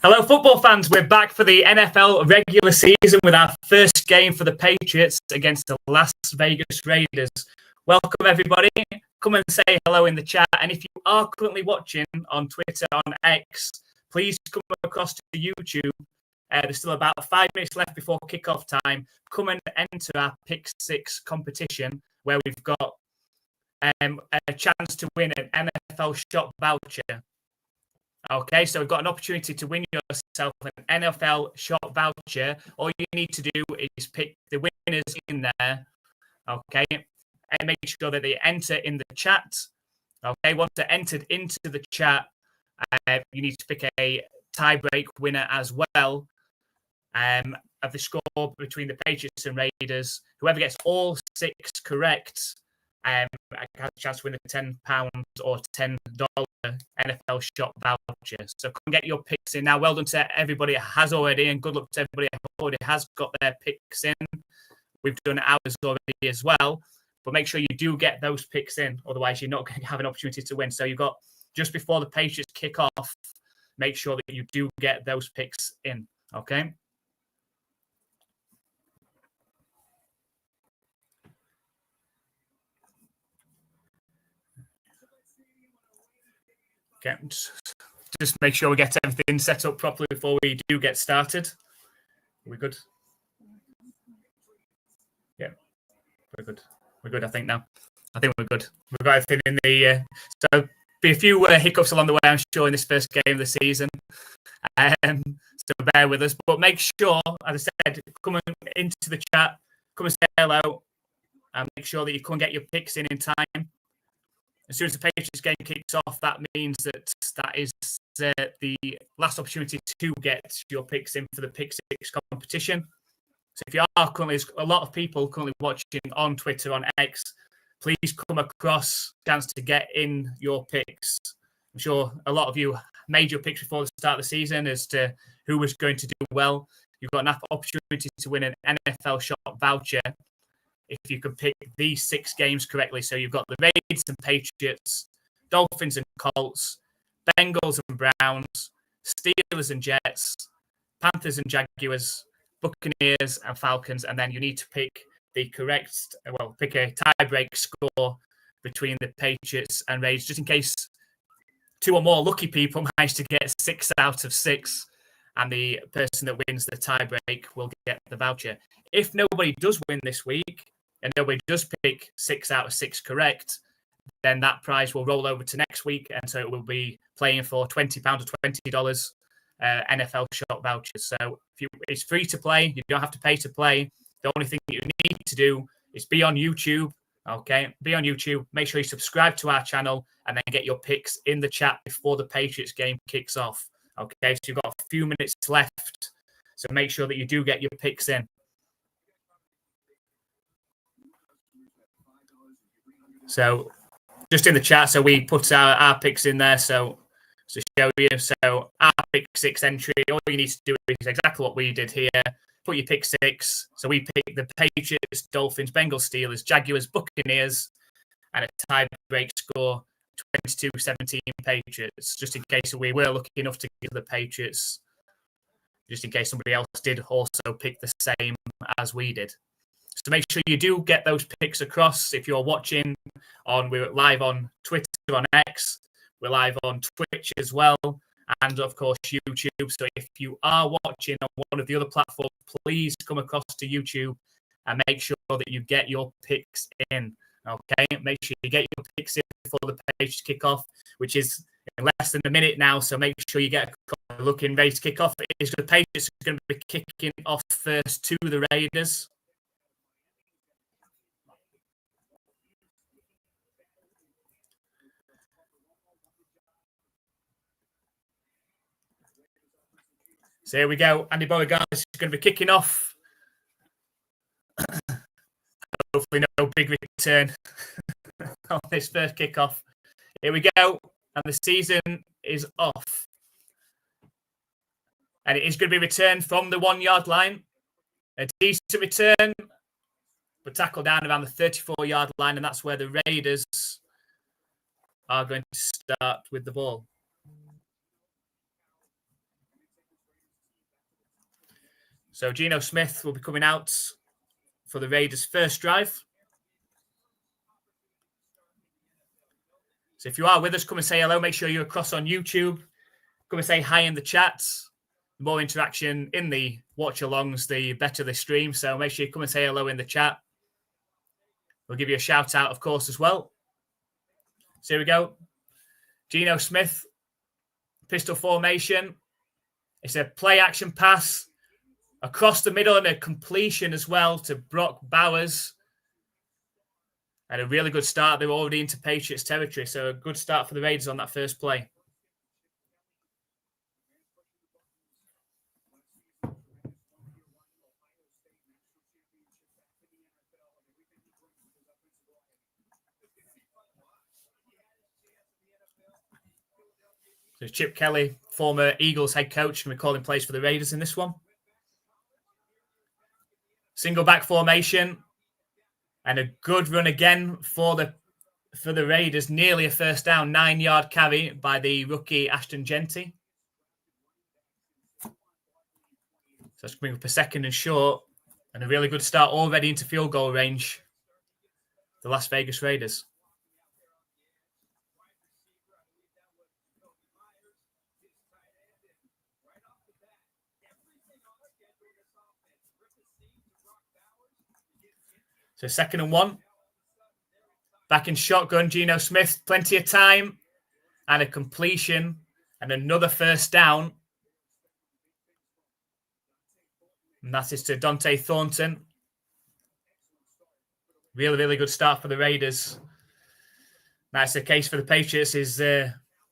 Hello, football fans. We're back for the NFL regular season with our first game for the Patriots against the Las Vegas Raiders. Welcome, everybody. Come and say hello in the chat. And if you are currently watching on Twitter, on X, please come across to YouTube. There's still about 5 minutes left before kickoff time. Come and enter our Pick 6 competition where we've got a chance to win an NFL shop voucher. Okay, so we've got an opportunity to win yourself an NFL shop voucher. All you need to do is pick the winners in there, okay, and make sure that they enter in the chat. Okay, once they're entered into the chat, you need to pick a tie-break winner as well of the score between the Patriots and Raiders. Whoever gets all 6 correct has a chance to win a £10 or $10 NFL shop voucher. So come get your picks in now. Well done to everybody that has already, and good luck to everybody who already has got their picks in. We've done ours already as well, but make sure you do get those picks in. Otherwise, you're not going to have an opportunity to win. So you've got just before the Patriots kick off, make sure that you do get those picks in. Okay. Okay, just make sure we get everything set up properly before we do get started. Are we good? Yeah, we're good. We're good, I think, now. I think we're good. We've got everything in the... so be a few hiccups along the way, I'm sure, in this first game of the season. So bear with us. But make sure, as I said, come into the chat, come and say hello, and make sure that you can get your picks in time. As soon as the Patriots game kicks off, that means that is the last opportunity to get your picks in for the Pick 6 competition. So if you are currently, a lot of people currently watching on Twitter, on X, please come across chance to get in your picks. I'm sure a lot of you made your picks before the start of the season as to who was going to do well. You've got an opportunity to win an NFL shop voucher if you can pick these 6 games correctly. So you've got the Raiders and Patriots, Dolphins and Colts, Bengals and Browns, Steelers and Jets, Panthers and Jaguars, Buccaneers and Falcons, and then you need to pick the correct, pick a tie-break score between the Patriots and Raiders, just in case 2 or more lucky people manage to get 6 out of 6, and the person that wins the tie-break will get the voucher. If nobody does win this week, and nobody does pick 6 out of 6 correct, then that prize will roll over to next week, and so it will be playing for £20 or $20 NFL shop vouchers. So it's free to play. You don't have to pay to play. The only thing you need to do is be on YouTube. Okay, be on YouTube. Make sure you subscribe to our channel, and then get your picks in the chat before the Patriots game kicks off. Okay, so you've got a few minutes left, so make sure that you do get your picks in. So just in the chat, so we put our picks in there, so to show you. So our Pick 6 entry, all you need to do is exactly what we did here. Put your Pick 6. So we picked the Patriots, Dolphins, Bengals, Steelers, Jaguars, Buccaneers, and a tie-break score, 22-17 Patriots, just in case we were lucky enough to give the Patriots, just in case somebody else did also pick the same as we did. So make sure you do get those picks across. If you're watching we're live on Twitter, on X, we're live on Twitch as well, and of course YouTube. So if you are watching on one of the other platforms, please come across to YouTube and make sure that you get your picks in. Okay, make sure you get your picks in before the Patriots kick off, which is in less than a minute now. So make sure you get a look in ready to kick off. The Patriots are going to be kicking off first to the Raiders. So here we go. Andy Beauregard is going to be kicking off. Hopefully no big return on this first kickoff. Here we go. And the season is off. And it is going to be returned from the 1-yard line. A decent return, but tackled down around the 34-yard line. And that's where the Raiders are going to start with the ball. So Geno Smith will be coming out for the Raiders' first drive. So if you are with us, come and say hello. Make sure you're across on YouTube. Come and say hi in the chats. The more interaction in the watch-alongs, the better the stream. So make sure you come and say hello in the chat. We'll give you a shout-out, of course, as well. So here we go. Geno Smith, pistol formation. It's a play-action pass across the middle and a completion as well to Brock Bowers. And a really good start. They're already into Patriots territory, so a good start for the Raiders on that first play. So Chip Kelly, former Eagles head coach, going to be calling plays for the Raiders in this one. Single back formation. And a good run again for the Raiders. Nearly a first down, 9-yard carry by the rookie Ashton Genty. So it's coming up a second and short. And a really good start already into field goal range. The Las Vegas Raiders. So 2nd and 1. Back in shotgun, Geno Smith. Plenty of time. And a completion. And another first down. And that is to Dante Thornton. Really, really good start for the Raiders. That's the case for the Patriots is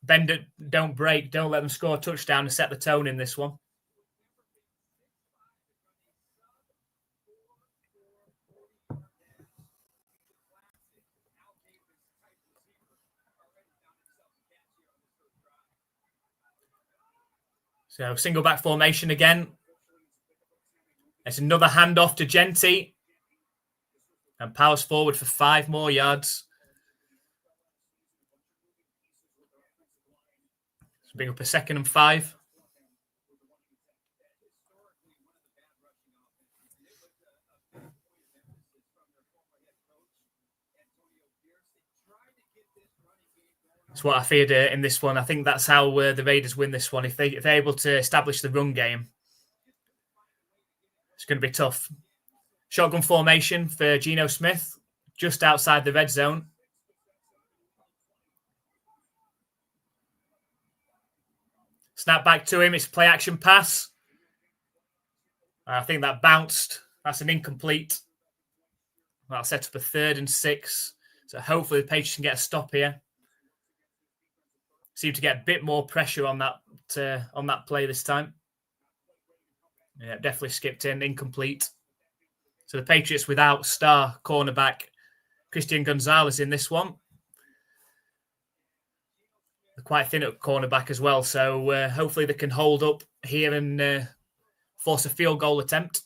bend it, don't break. Don't let them score a touchdown and set the tone in this one. So single back formation again. It's another handoff to Genty. And powers forward for 5 more yards. So bring up a 2nd and 5. That's what I feared in this one. I think that's how the Raiders win this one. If they're able to establish the run game, it's going to be tough. Shotgun formation for Geno Smith, just outside the red zone. Snap back to him. It's a play action pass. I think that bounced. That's an incomplete. That'll set up a 3rd and 6. So hopefully the Patriots can get a stop here. Seem to get a bit more pressure on that play this time. Yeah, definitely skipped in, incomplete. So the Patriots without star cornerback Christian Gonzalez in this one. They're quite thin at cornerback as well, so hopefully they can hold up here and force a field goal attempt.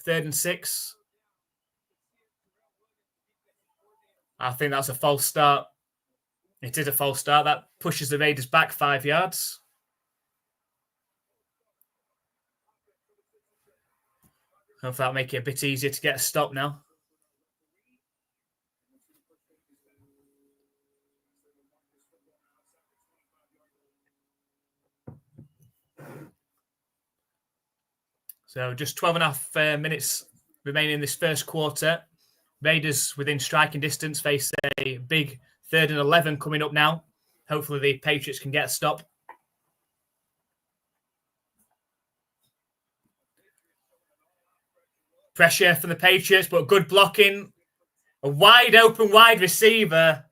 3rd and 6. I think that's a false start. It is a false start. That pushes the Raiders back 5 yards. Hopefully that'll make it a bit easier to get a stop now. So just 12.5 minutes remaining in this first quarter. Raiders within striking distance face a big 3rd and 11 coming up now. Hopefully the Patriots can get a stop. Pressure from the Patriots, but good blocking. A wide open wide receiver.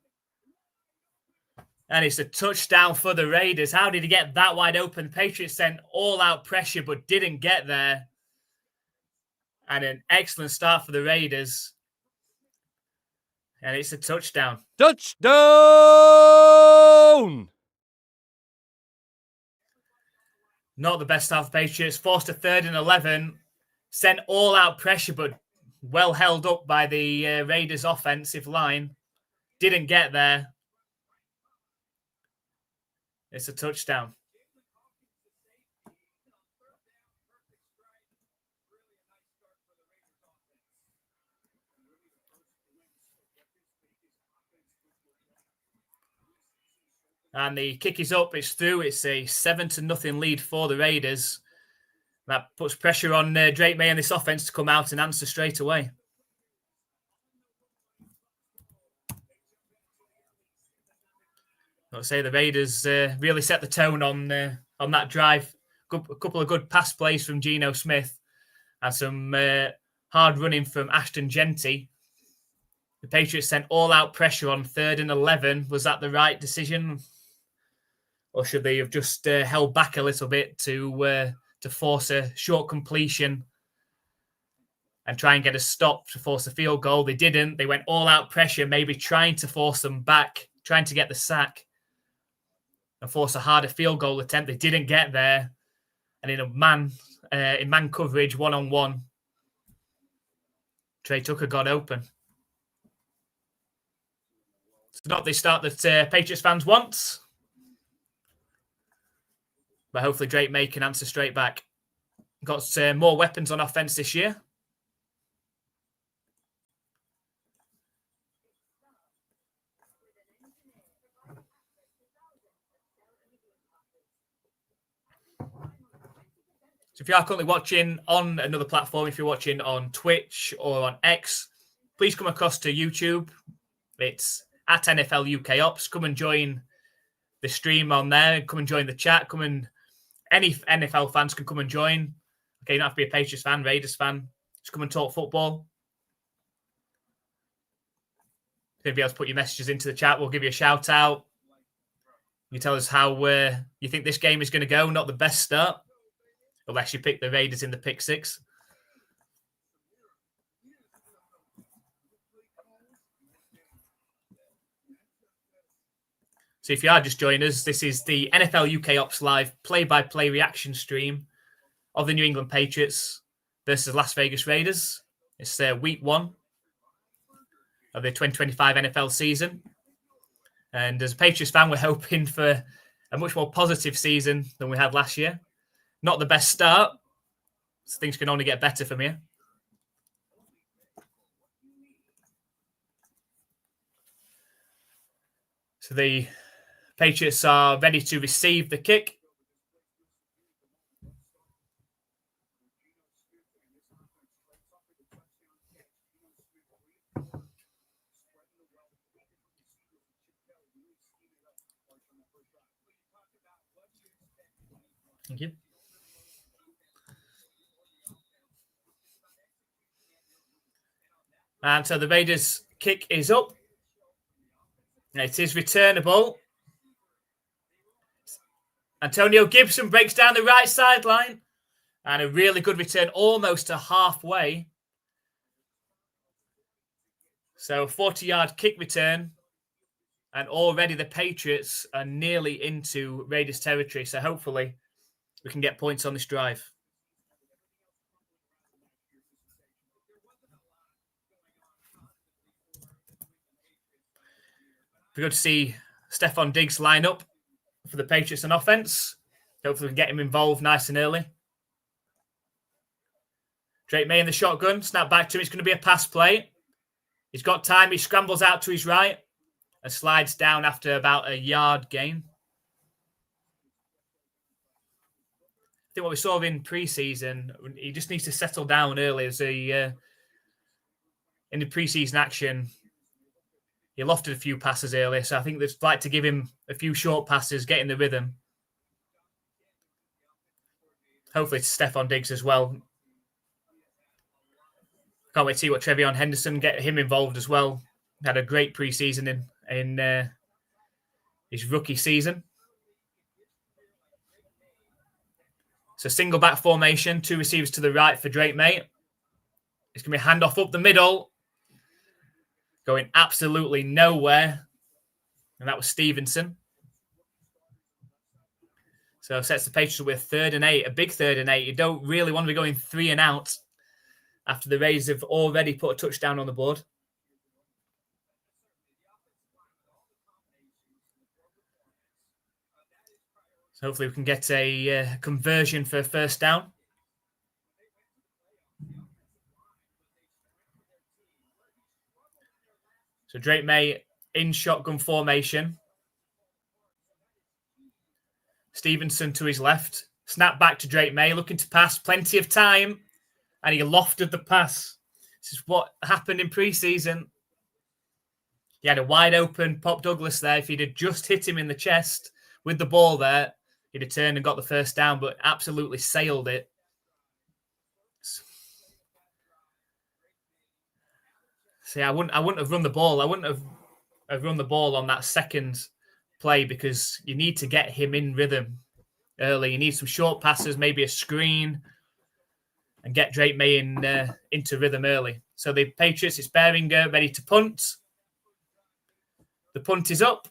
And it's a touchdown for the Raiders. How did he get that wide open? The Patriots sent all-out pressure, but didn't get there. And an excellent start for the Raiders. And it's a touchdown. Touchdown! Not the best start for Patriots. Forced a 3rd and 11. Sent all-out pressure, but well held up by the Raiders' offensive line. Didn't get there. It's a touchdown. And the kick is up, it's through. It's a 7-0 lead for the Raiders. That puts pressure on Drake May and this offense to come out and answer straight away. I'll say the Raiders really set the tone on that drive. A couple of good pass plays from Geno Smith and some hard running from Ashton Genty. The Patriots sent all-out pressure on 3rd and 11. Was that the right decision? Or should they have just held back a little bit to force a short completion and try and get a stop to force a field goal? They didn't. They went all-out pressure, maybe trying to force them back, trying to get the sack and force a harder field goal attempt. They didn't get there. And in man coverage, one-on-one, Trey Tucker got open. It's not the start that Patriots fans want. But hopefully Drake May can answer straight back. Got more weapons on offense this year. So if you are currently watching on another platform, if you're watching on Twitch or on X, please come across to YouTube. It's at NFL UK Ops. Come and join the stream on there. Come and join the chat. Any NFL fans can come and join. Okay, you don't have to be a Patriots fan, Raiders fan. Just come and talk football. If you'll be able to put your messages into the chat, we'll give you a shout out. You tell us how you think this game is going to go. Not the best start, unless you pick the Raiders in the pick six. So if you are just joining us, this is the NFL UK Ops Live play-by-play reaction stream of the New England Patriots versus Las Vegas Raiders. It's week 1 of the 2025 NFL season. And as a Patriots fan, we're hoping for a much more positive season than we had last year. Not the best start, so things can only get better from here. So the Patriots are ready to receive the kick. Thank you. And so the Raiders' kick is up. It is returnable. Antonio Gibson breaks down the right sideline. And a really good return, almost to halfway. So 40-yard kick return. And already the Patriots are nearly into Raiders territory. So hopefully we can get points on this drive. We're good to see Stephon Diggs line up for the Patriots on offense. Hopefully we can get him involved nice and early. Drake May in the shotgun. Snap back to him. It's going to be a pass play. He's got time. He scrambles out to his right and slides down after about a yard gain. I think what we saw in preseason, he just needs to settle down early. As in the preseason action, he lofted a few passes early, so I think they'd like to give him a few short passes, get in the rhythm. Hopefully to Stephon Diggs as well. Can't wait to see what Trevion Henderson, get him involved as well. Had a great preseason in his rookie season. So single back formation, 2 receivers to the right for Drake May. It's going to be a handoff up the middle. Going absolutely nowhere. And that was Stevenson. So sets the Patriots with 3rd and 8, a big 3rd and 8. You don't really want to be going 3 and out after the Raiders have already put a touchdown on the board. So hopefully we can get a conversion for first down. So Drake May in shotgun formation. Stevenson to his left. Snap back to Drake May, looking to pass. Plenty of time. And he lofted the pass. This is what happened in pre-season. He had a wide open Pop Douglas there. If he'd have just hit him in the chest with the ball there, he'd have turned and got the first down, but absolutely sailed it. See, I wouldn't have run the ball. I wouldn't have run the ball on that second play because you need to get him in rhythm early. You need some short passes, maybe a screen, and get Drake May into rhythm early. So the Patriots, it's Beringer ready to punt. The punt is up,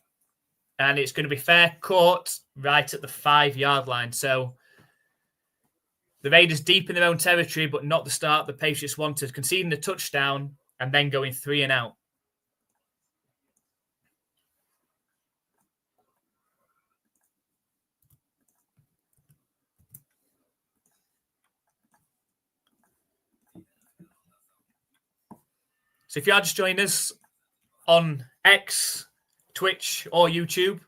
and it's going to be fair caught right at the 5-yard line. So the Raiders deep in their own territory, but not the start the Patriots wanted, conceding a touchdown and then going 3 and out. So if you are just joining us on X, Twitch, or YouTube,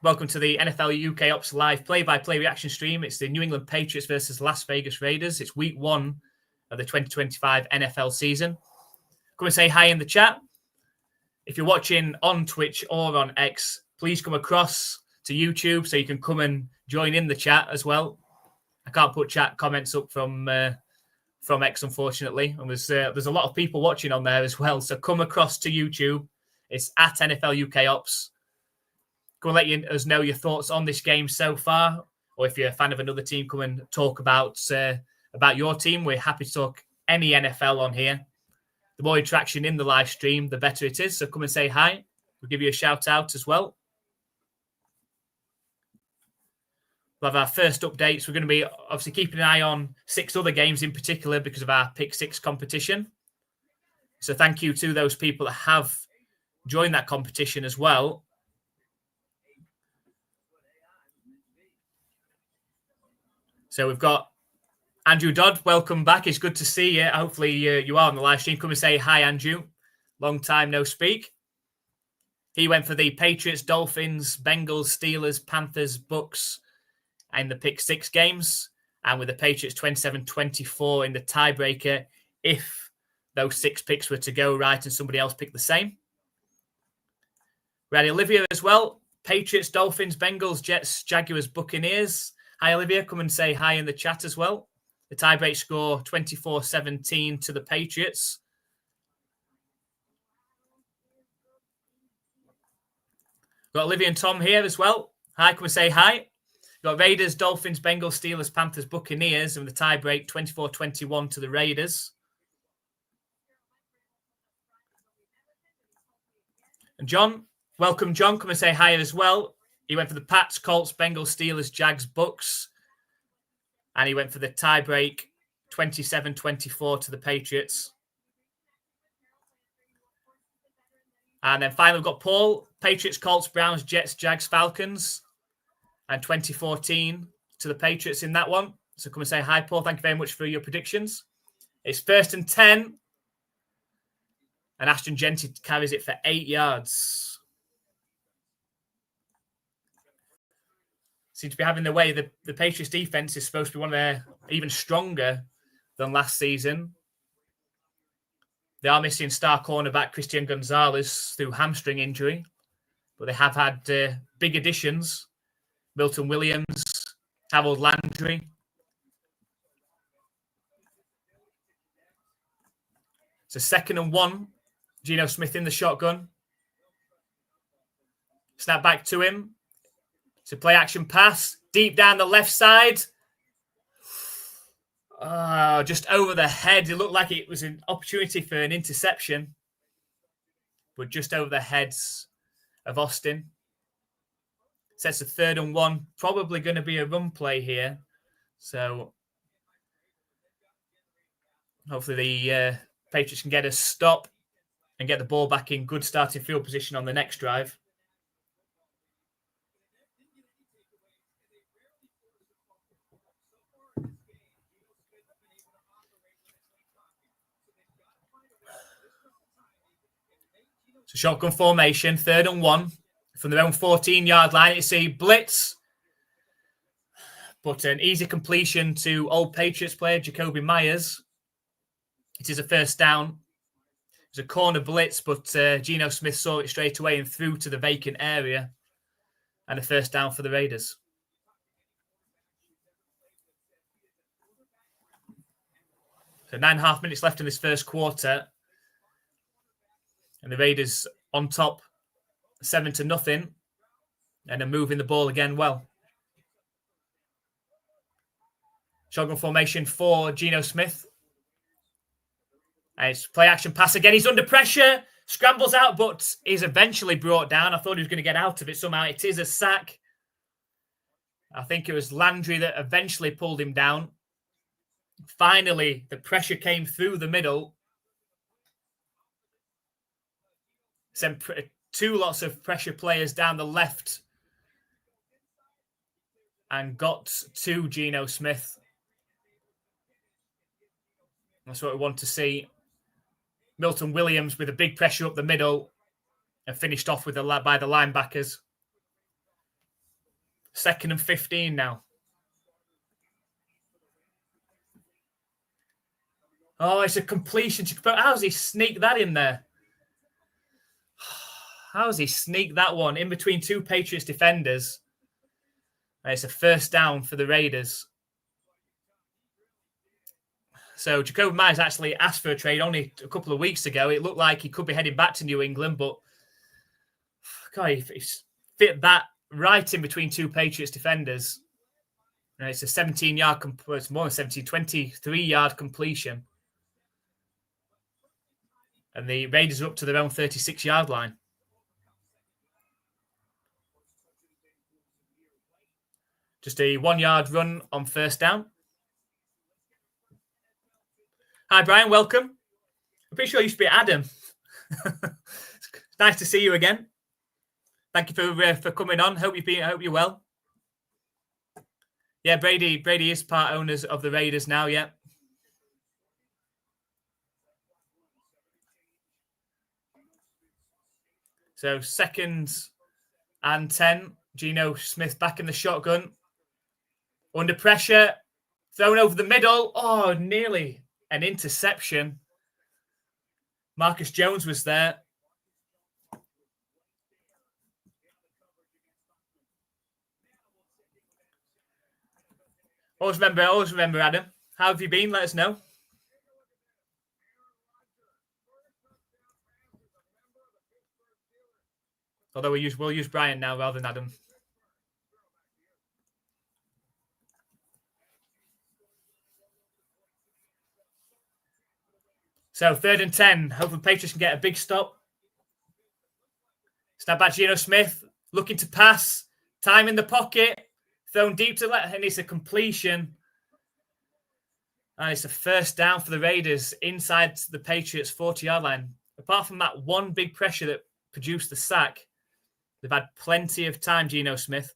welcome to the NFL UK Ops Live play-by-play reaction stream. It's the New England Patriots versus Las Vegas Raiders. It's week 1 of the 2025 NFL season. Come and say hi in the chat. If you're watching on Twitch or on X, please come across to YouTube so you can come and join in the chat as well. I can't put chat comments up from X, unfortunately. And there's a lot of people watching on there as well. So come across to YouTube. It's at NFL UK Ops. Come and let us know your thoughts on this game so far. Or if you're a fan of another team, come and talk about your team. We're happy to talk any NFL on here. The more interaction in the live stream, the better it is. So come and say hi. We'll give you a shout out as well. We'll have our first updates. We're going to be obviously keeping an eye on 6 other games in particular because of our Pick 6 competition. So thank you to those people that have joined that competition as well. So we've got Andrew Dodd. Welcome back. It's good to see you. Hopefully you are on the live stream. Come and say hi, Andrew. Long time no speak. He went for the Patriots, Dolphins, Bengals, Steelers, Panthers, Bucks, and the Pick 6 games, and with the Patriots 27-24 in the tiebreaker if those 6 picks were to go right and somebody else picked the same. We had Olivia as well. Patriots, Dolphins, Bengals, Jets, Jaguars, Buccaneers. Hi, Olivia. Come and say hi in the chat as well. The tiebreak score 24-17 to the Patriots. Got Olivia and Tom here as well. Hi, come and say hi. Got Raiders, Dolphins, Bengals, Steelers, Panthers, Buccaneers, and the tiebreak 24-21 to the Raiders. And John, welcome, John. Come and say hi as well. He went for the Pats, Colts, Bengals, Steelers, Jags, Bucks. And he went for the tiebreak 27-24 to the Patriots. And then finally, we've got Paul, Patriots, Colts, Browns, Jets, Jags, Falcons. And 2014 to the Patriots in that one. So come and say hi, Paul. Thank you very much for your predictions. It's 1st and 10. And Ashton Genty carries it for 8 yards. Seems to be having their way. The Patriots defense is supposed to be one of their even stronger than last season. They are missing star cornerback Christian Gonzalez through hamstring injury. But they have had big additions. Milton Williams, Harold Landry. It's a 2nd and 1. Geno Smith in the shotgun. Snap back to him. It's a play action pass. Deep down the left side. Just over the head. It looked like it was an opportunity for an interception. But just over the heads of Austin. Sets a 3rd and 1. Probably going to be a run play here. So hopefully the Patriots can get a stop and get the ball back in good starting field position on the next drive. So shotgun formation, 3rd and 1 from their own 14-yard line. It's a blitz. But an easy completion to old Patriots player, Jacoby Myers. It is a first down. It was a corner blitz, but Geno Smith saw it straight away and threw to the vacant area. And a first down for the Raiders. So 9.5 minutes left in this first quarter. And the Raiders on top 7-0. And are moving the ball again well. Shotgun formation for Geno Smith. And it's play action pass again. He's under pressure. Scrambles out, but is eventually brought down. I thought he was going to get out of it somehow. It is a sack. I think it was Landry that eventually pulled him down. Finally, the pressure came through the middle. Sent two lots of pressure players down the left and got to Geno Smith. That's what we want to see. Milton Williams with a big pressure up the middle and finished off with by the linebackers. 2nd and 15 now. Oh, it's a completion. How does he sneak that in there? How does he sneak that one in between two Patriots defenders? And it's a first down for the Raiders. So Jacoby Myers actually asked for a trade only a couple of weeks ago. It looked like he could be heading back to New England, but God, he fit that right in between two Patriots defenders. And it's a 17-yard, it's more than 17, 23-yard completion. And the Raiders are up to their own 36-yard line. Just a 1-yard run on first down. Hi, Brian. Welcome. I'm pretty sure you used to be Adam. It's nice to see you again. Thank you for coming on. Hope you're well. Yeah, Brady is part owners of the Raiders now. Yeah. So 2nd and 10. Geno Smith back in the shotgun. Under pressure. Thrown over the middle. Oh, nearly an interception. Marcus Jones was there. Always remember, Adam. How have you been? Let us know. Although we'll use Brian now rather than Adam. So 3rd and 10. Hopefully Patriots can get a big stop. Snap back to Geno Smith. Looking to pass. Time in the pocket. Thrown deep to left. And it's a completion. And it's a first down for the Raiders inside the Patriots' 40-yard line. Apart from that one big pressure that produced the sack, they've had plenty of time, Geno Smith.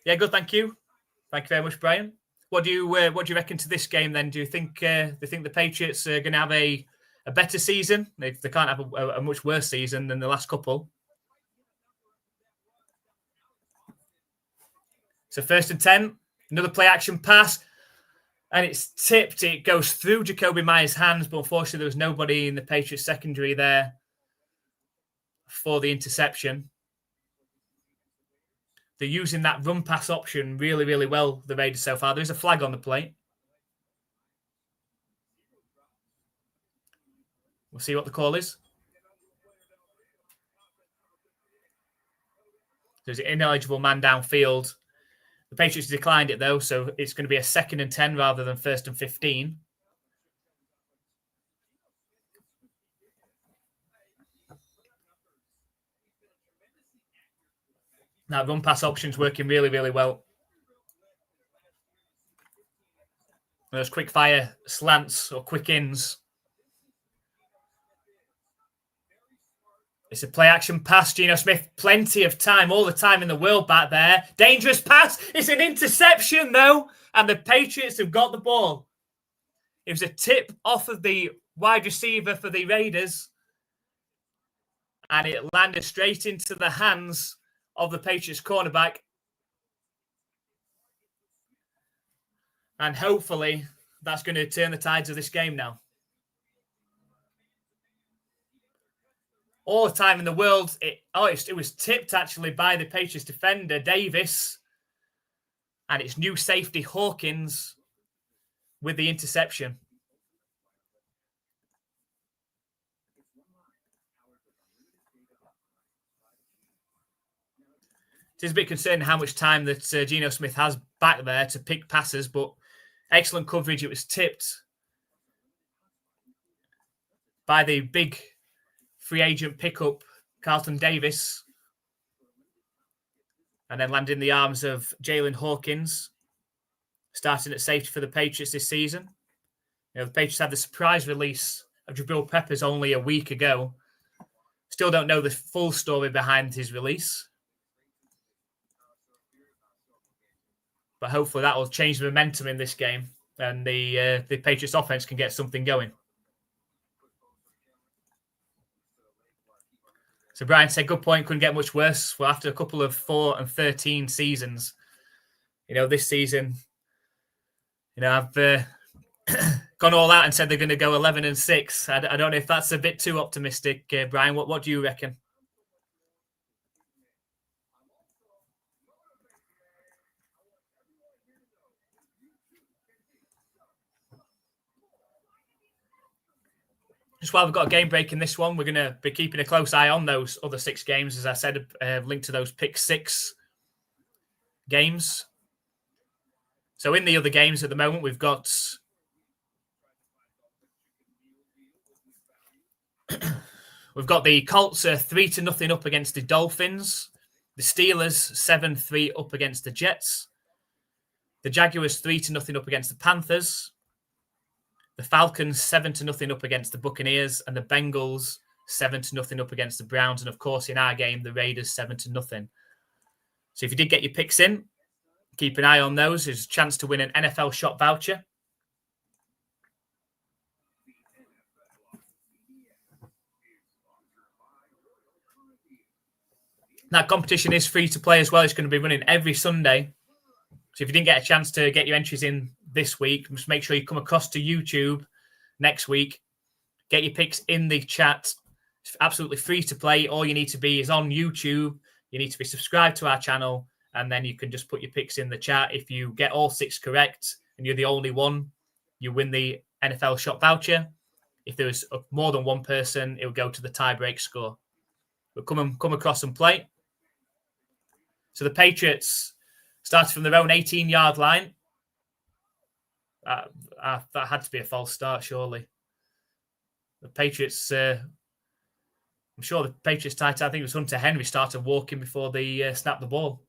Yeah, good. Thank you. Thank you very much, Brian. What do you reckon to this game then? Do you think the Patriots are going to have a better season? They can't have a much worse season than the last couple. So 1st and 10, another play action pass, and it's tipped. It goes through Jacoby Myers' hands, but unfortunately there was nobody in the Patriots secondary there for the interception. They're using that run pass option really, really well, the Raiders so far. There's a flag on the plate. We'll see what the call is. There's an ineligible man downfield. The Patriots declined it, though, so it's going to be a 2nd and 10 rather than 1st and 15. Now, run pass option's working really, really well. Those quick fire slants or quick ins. It's a play action pass. Geno Smith, plenty of time, all the time in the world back there. Dangerous pass. It's an interception, though. And the Patriots have got the ball. It was a tip off of the wide receiver for the Raiders. And it landed straight into the hands of the Patriots cornerback. And hopefully that's going to turn the tides of this game now. All the time in the world, it was tipped actually by the Patriots defender, Davis. And it's new safety Hawkins with the interception. It is a bit concerning how much time that Geno Smith has back there to pick passes, but excellent coverage. It was tipped by the big free agent pickup, Carlton Davis, and then landed in the arms of Jalen Hawkins, starting at safety for the Patriots this season. You know, the Patriots had the surprise release of Jabril Peppers only a week ago. Still don't know the full story behind his release. But hopefully that will change the momentum in this game and the Patriots offense can get something going. So Brian said, good point, couldn't get much worse. Well, after a couple of 4-13 seasons, this season, I've gone all out and said they're going to go 11-6. I don't know if that's a bit too optimistic, Brian. What do you reckon? Just while we've got a game break in this one, we're going to be keeping a close eye on those other 6 games. As I said, linked to those pick 6 games. So in the other games at the moment, we've got the Colts 3-0 up against the Dolphins. The Steelers 7-3 up against the Jets. The Jaguars 3-0 up against the Panthers. The Falcons 7-0 up against the Buccaneers, and the Bengals 7-0 up against the Browns. And of course, in our game, the Raiders 7-0. So if you did get your picks in, keep an eye on those. There's a chance to win an NFL shop voucher. That competition is free to play as well. It's going to be running every Sunday. So if you didn't get a chance to get your entries in this week, just make sure you come across to YouTube next week. Get your picks in the chat. It's absolutely free to play. All you need to be is on YouTube. You need to be subscribed to our channel, and then you can just put your picks in the chat. If you get all 6 correct and you're the only one, you win the NFL shop voucher. If there's more than one person, it will go to the tie-break score. But come across and play. So the Patriots started from their own 18-yard line. That had to be a false start, surely. The Patriots, I'm sure the Patriots tight end, I think it was Hunter Henry, started walking before they snapped the ball.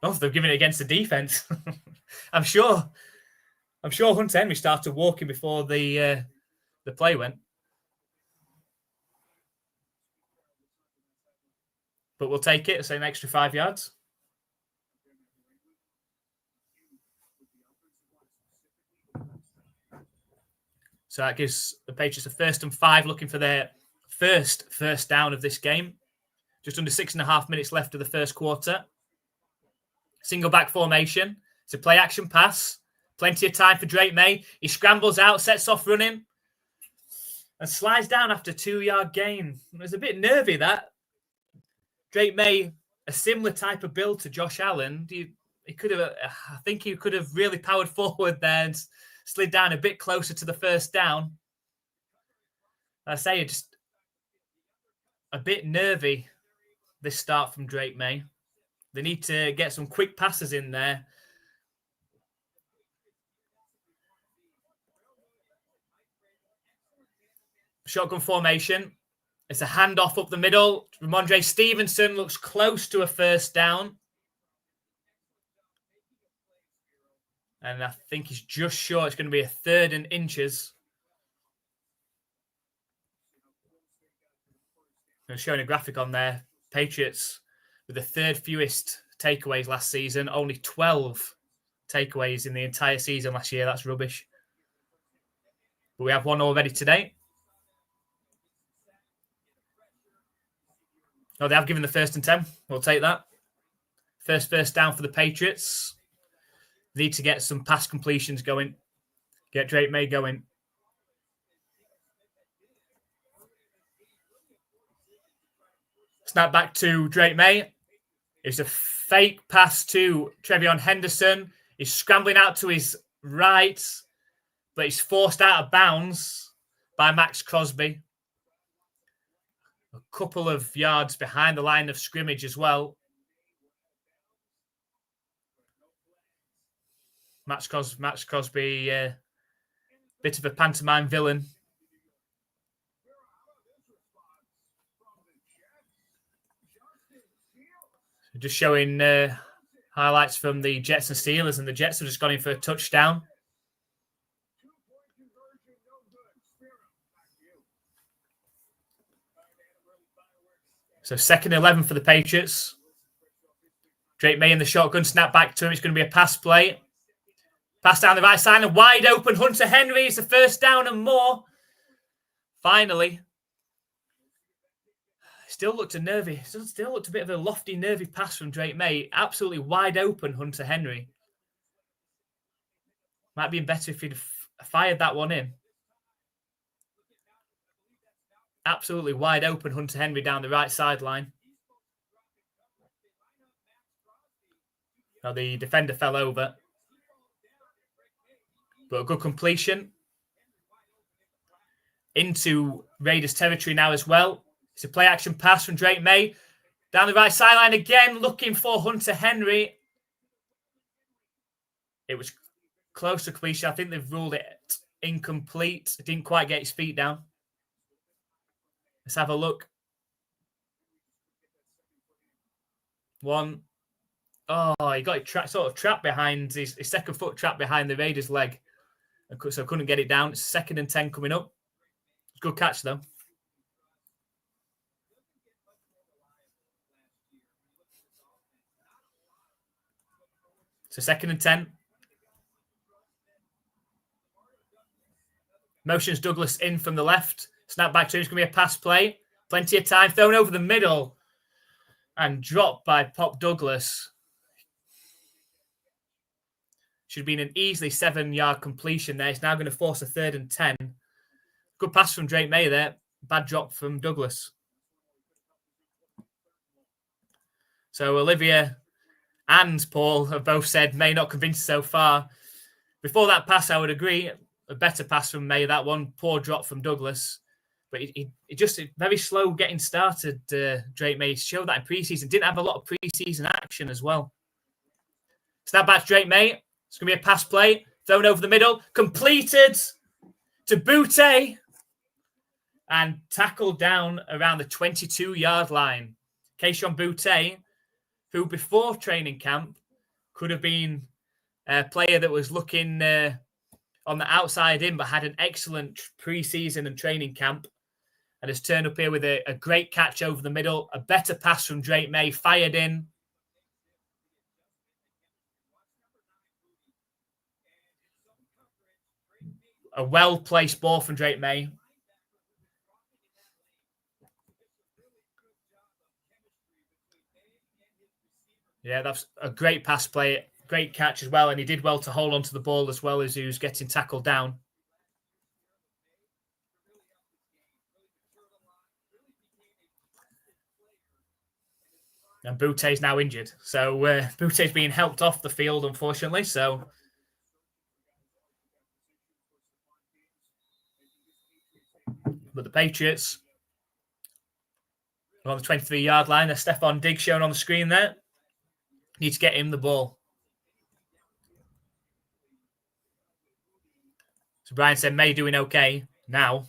Oh, they've given it against the defense. I'm sure Hunter Henry started walking before the play went. But we'll take it. It's an extra 5 yards. So that gives the Patriots a 1st and 5, looking for their first down of this game. Just under 6.5 minutes left of the first quarter. Single back formation. It's a play action pass. Plenty of time for Drake May. He scrambles out, sets off running, and slides down after 2-yard gain. It was a bit nervy, that. Drake May, a similar type of build to Josh Allen. I think he could have really powered forward there and slid down a bit closer to the first down. I say, just a bit nervy, this start from Drake May. They need to get some quick passes in there. Shotgun formation. It's a handoff up the middle. Ramondre Stevenson looks close to a first down. And I think he's just short. It's going to be a 3rd and inches. I'm showing a graphic on there. Patriots with the 3rd fewest takeaways last season. Only 12 takeaways in the entire season last year. That's rubbish. But we have one already today. Oh, they have given the 1st and 10. We'll take that. First down for the Patriots. Need to get some pass completions going. Get Drake May going. Snap back to Drake May. It's a fake pass to Trevion Henderson. He's scrambling out to his right, but he's forced out of bounds by Max Crosby. A couple of yards behind the line of scrimmage as well. Max Crosby, bit of a pantomime villain. Just showing highlights from the Jets and Steelers, and the Jets have just gone in for a touchdown. So 2nd and 11 for the Patriots. Drake May in the shotgun, snap back to him. It's going to be a pass play. Pass down the right side and wide open. Hunter Henry is the 1st down and more. Finally. Still looked a nervy. Still looked a bit of a lofty, nervy pass from Drake May. Absolutely wide open, Hunter Henry. Might be better if he'd fired that one in. Absolutely wide open, Hunter Henry down the right sideline. Now the defender fell over. But a good completion. Into Raiders territory now as well. It's a play-action pass from Drake May. Down the right sideline again, looking for Hunter Henry. It was close to completion. I think they've ruled it incomplete. It didn't quite get his feet down. Let's have a look. One. Oh, he got it sort of trapped behind his 2nd foot trapped behind the Raiders' leg. So couldn't get it down. It's 2nd and 10 coming up. Good catch, though. So 2nd and 10. Motions Douglas in from the left. Snap back to him. It's going to be a pass play. Plenty of time. Thrown over the middle. And dropped by Pop Douglas. Should have been an easily 7-yard completion there. It's now going to force a 3rd and 10. Good pass from Drake May there. Bad drop from Douglas. So Olivia and Paul have both said May not convinced so far. Before that pass, I would agree. A better pass from May. That one, poor drop from Douglas. But he just very slow getting started, Drake May. Showed that in preseason. Didn't have a lot of preseason action as well. Snap back to Drake May. It's going to be a pass play. Thrown over the middle. Completed to Boutte. And tackled down around the 22-yard line. Keishon Boutte, who before training camp could have been a player that was looking on the outside in, but had an excellent preseason and training camp. And has turned up here with a great catch over the middle. A better pass from Drake May. Fired in. A well-placed ball from Drake May. Yeah, that's a great pass play. Great catch as well. And he did well to hold on to the ball as well as he was getting tackled down. And Boutte is now injured. So Boutte is being helped off the field, unfortunately. So but the Patriots are on the 23-yard line. There's Stephon Diggs shown on the screen there. Need to get him the ball. So Brian said May doing okay now.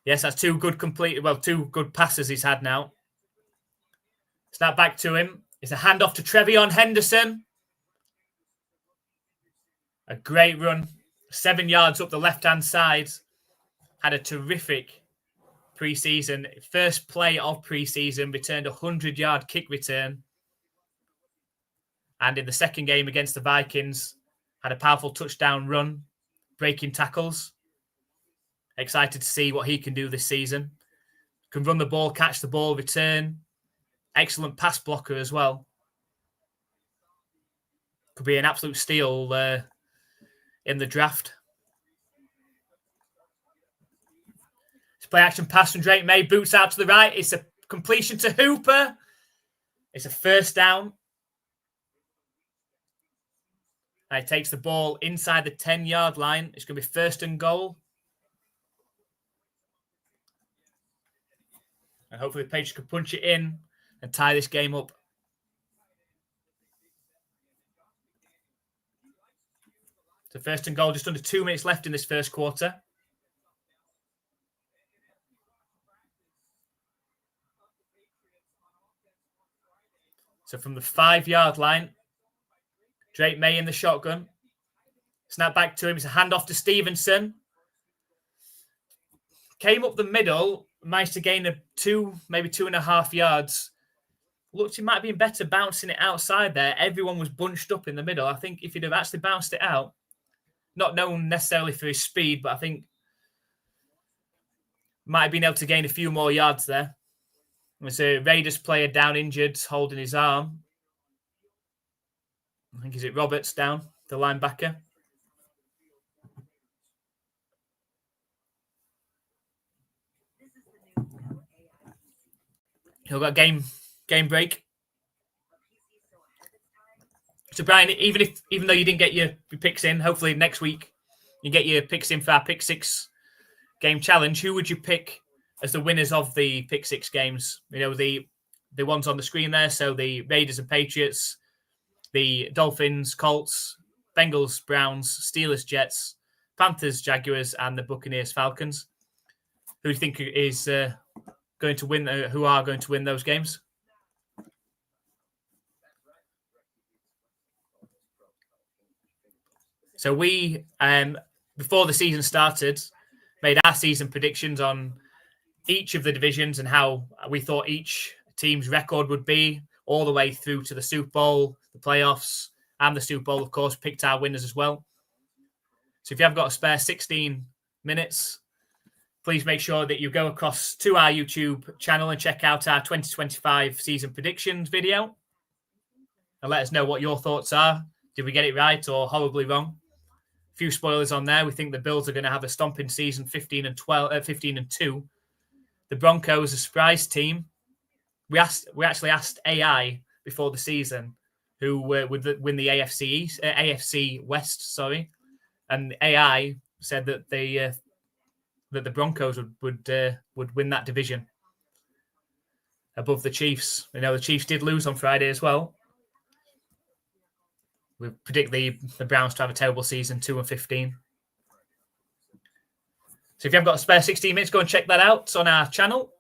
Yes, that's two good passes he's had now. Snap back to him. It's a handoff to Trevion Henderson. A great run. 7 yards up the left-hand side. Had a terrific preseason. First play of preseason. Returned a 100-yard kick return. And in the second game against the Vikings, had a powerful touchdown run. Breaking tackles. Excited to see what he can do this season. Can run the ball, catch the ball, return. excellent pass blocker as well. Could be an absolute steal in the draft. It's play action pass from Drake May. Boots out to the right. It's a completion to Hooper. It's a first down. And he takes the ball inside the 10-yard line. It's going to be first and goal. And hopefully the Patriots can punch it in and tie this game up. So first and goal, just under 2 minutes left in this first quarter. So from the 5-yard line, Drake May in the shotgun. Snap back to him. It's a handoff to Stevenson. Came up the middle, managed to gain maybe 2.5 yards. Looked, it might have been better bouncing it outside there. Everyone was bunched up in the middle. I think if he'd have actually bounced it out, not known necessarily for his speed, but I think might have been able to gain a few more yards there. There's a Raiders player down injured, holding his arm. I think is it Roberts down, the linebacker. He'll got game break. So Brian, even though you didn't get your picks in, hopefully next week you get your picks in for our pick 6 game challenge. Who would you pick as the winners of the pick 6 games? You know, the ones on the screen there. So the Raiders and Patriots, the Dolphins, Colts, Bengals, Browns, Steelers, Jets, Panthers, Jaguars, and the Buccaneers, Falcons. Who do you think is going to win? Who are going to win those games? So we, before the season started, made our season predictions on each of the divisions and how we thought each team's record would be all the way through to the Super Bowl, the playoffs, and the Super Bowl, of course, picked our winners as well. So if you have got a spare 16 minutes, please make sure that you go across to our YouTube channel and check out our 2025 season predictions video and let us know what your thoughts are. Did we get it right or horribly wrong? A few spoilers on there. We think the Bills are going to have a stomping season, 15-2. The Broncos, a surprise team. We actually asked AI before the season who would win the AFC West, sorry, and AI said that the Broncos would win that division above the Chiefs. You know, the Chiefs did lose on Friday as well. We predict the Browns to have a terrible season, 2-15. So if you haven't got a spare 16 minutes, go and check that out on our channel.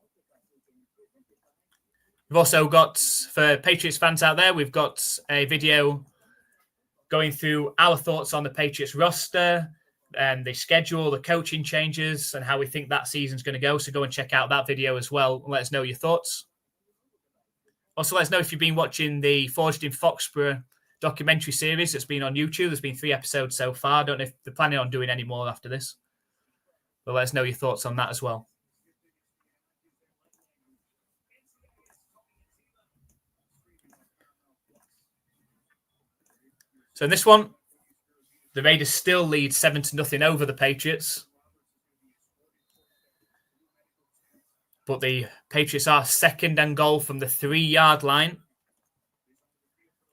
We've also got, for Patriots fans out there, we've got a video going through our thoughts on the Patriots roster and the schedule, the coaching changes, and how we think that season's going to go. So go and check out that video as well and let us know your thoughts. Also, let us know if you've been watching the Forged in Foxborough documentary series that's been on YouTube. There's been 3 episodes so far. I don't know if they're planning on doing any more after this. But let us know your thoughts on that as well. So in this one, the Raiders still lead 7-0 over the Patriots. But the Patriots are second and goal from the 3-yard line.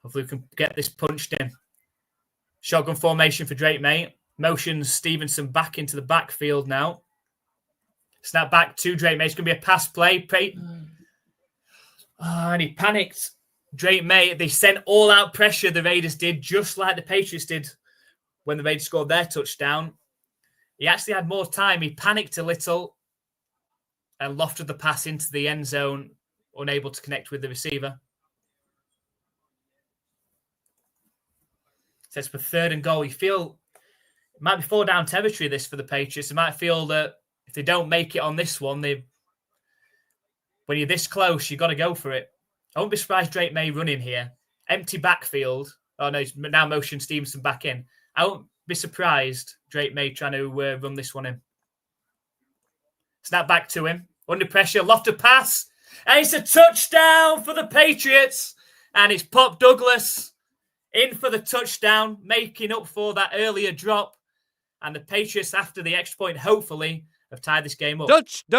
Hopefully we can get this punched in. Shotgun formation for Drake May. Motions Stevenson back into the backfield now. Snap back to Drake May. It's going to be a pass play. And he panicked. Drake May, they sent all-out pressure, the Raiders did, just like the Patriots did when the Raiders scored their touchdown. He actually had more time. He panicked a little and lofted the pass into the end zone, unable to connect with the receiver. So it's for third and goal. You feel it might be 4-down territory, this, for the Patriots. They might feel that if they don't make it on this one, when you're this close, you've got to go for it. I won't be surprised Drake May run in here. Empty backfield. Oh, no, he's now motion Stevenson back in. I won't be surprised Drake May trying to run this one in. Snap back to him. Under pressure. Lofted pass. And it's a touchdown for the Patriots. And it's Pop Douglas in for the touchdown, making up for that earlier drop. And the Patriots, after the extra point, hopefully, have tied this game up. Touchdown!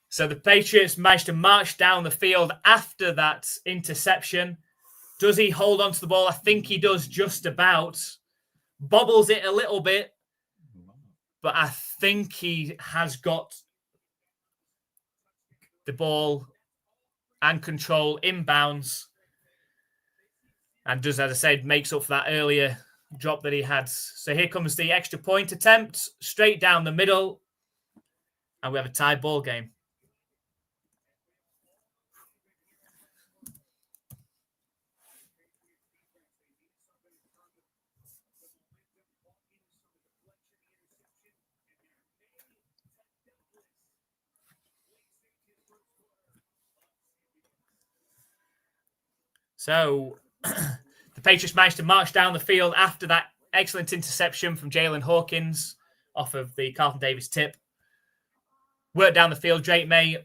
So the Patriots managed to march down the field after that interception. Does he hold on to the ball? I think he does just about. Bobbles it a little bit. But I think he has got the ball and control inbounds. And does, as I said, makes up for that earlier drop that he had. So here comes the extra point attempt, straight down the middle. And we have a tie ball game. So the Patriots managed to march down the field after that excellent interception from Jalen Hawkins off of the Carlton Davis tip. Worked down the field. Drake May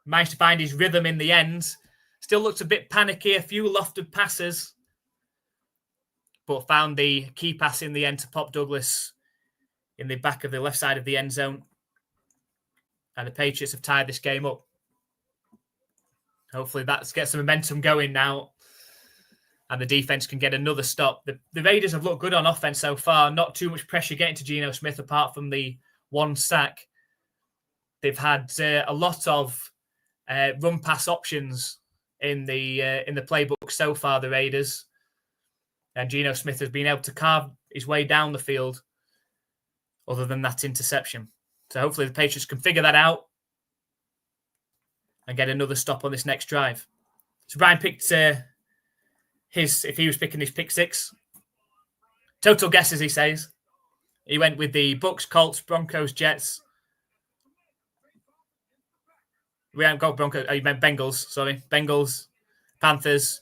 managed to find his rhythm in the end. Still looked a bit panicky, a few lofted passes, but found the key pass in the end to Pop Douglas in the back of the left side of the end zone. And the Patriots have tied this game up. Hopefully that gets some momentum going now. And the defense can get another stop. The Raiders have looked good on offense so far. Not too much pressure getting to Geno Smith apart from the one sack. They've had a lot of run pass options in the playbook so far, the Raiders. And Geno Smith has been able to carve his way down the field other than that interception. So hopefully the Patriots can figure that out and get another stop on this next drive. So Brian picked if he was picking his pick six. Total guesses, he says. He went with the Bucks, Colts, Broncos, Jets. We haven't got Broncos. You meant Bengals, sorry. Bengals, Panthers.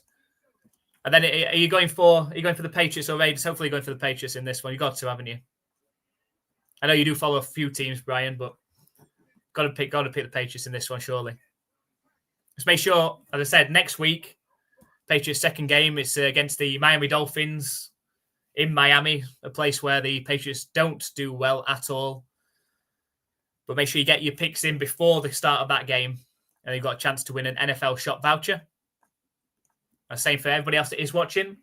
And then are you going for the Patriots or Raiders? Hopefully you're going for the Patriots in this one. You got to, haven't you? I know you do follow a few teams, Brian, but got to pick the Patriots in this one, surely. Just make sure, as I said, next week, Patriots' second game is against the Miami Dolphins in Miami, a place where the Patriots don't do well at all. But make sure you get your picks in before the start of that game, and you've got a chance to win an NFL shop voucher. Same for everybody else that is watching.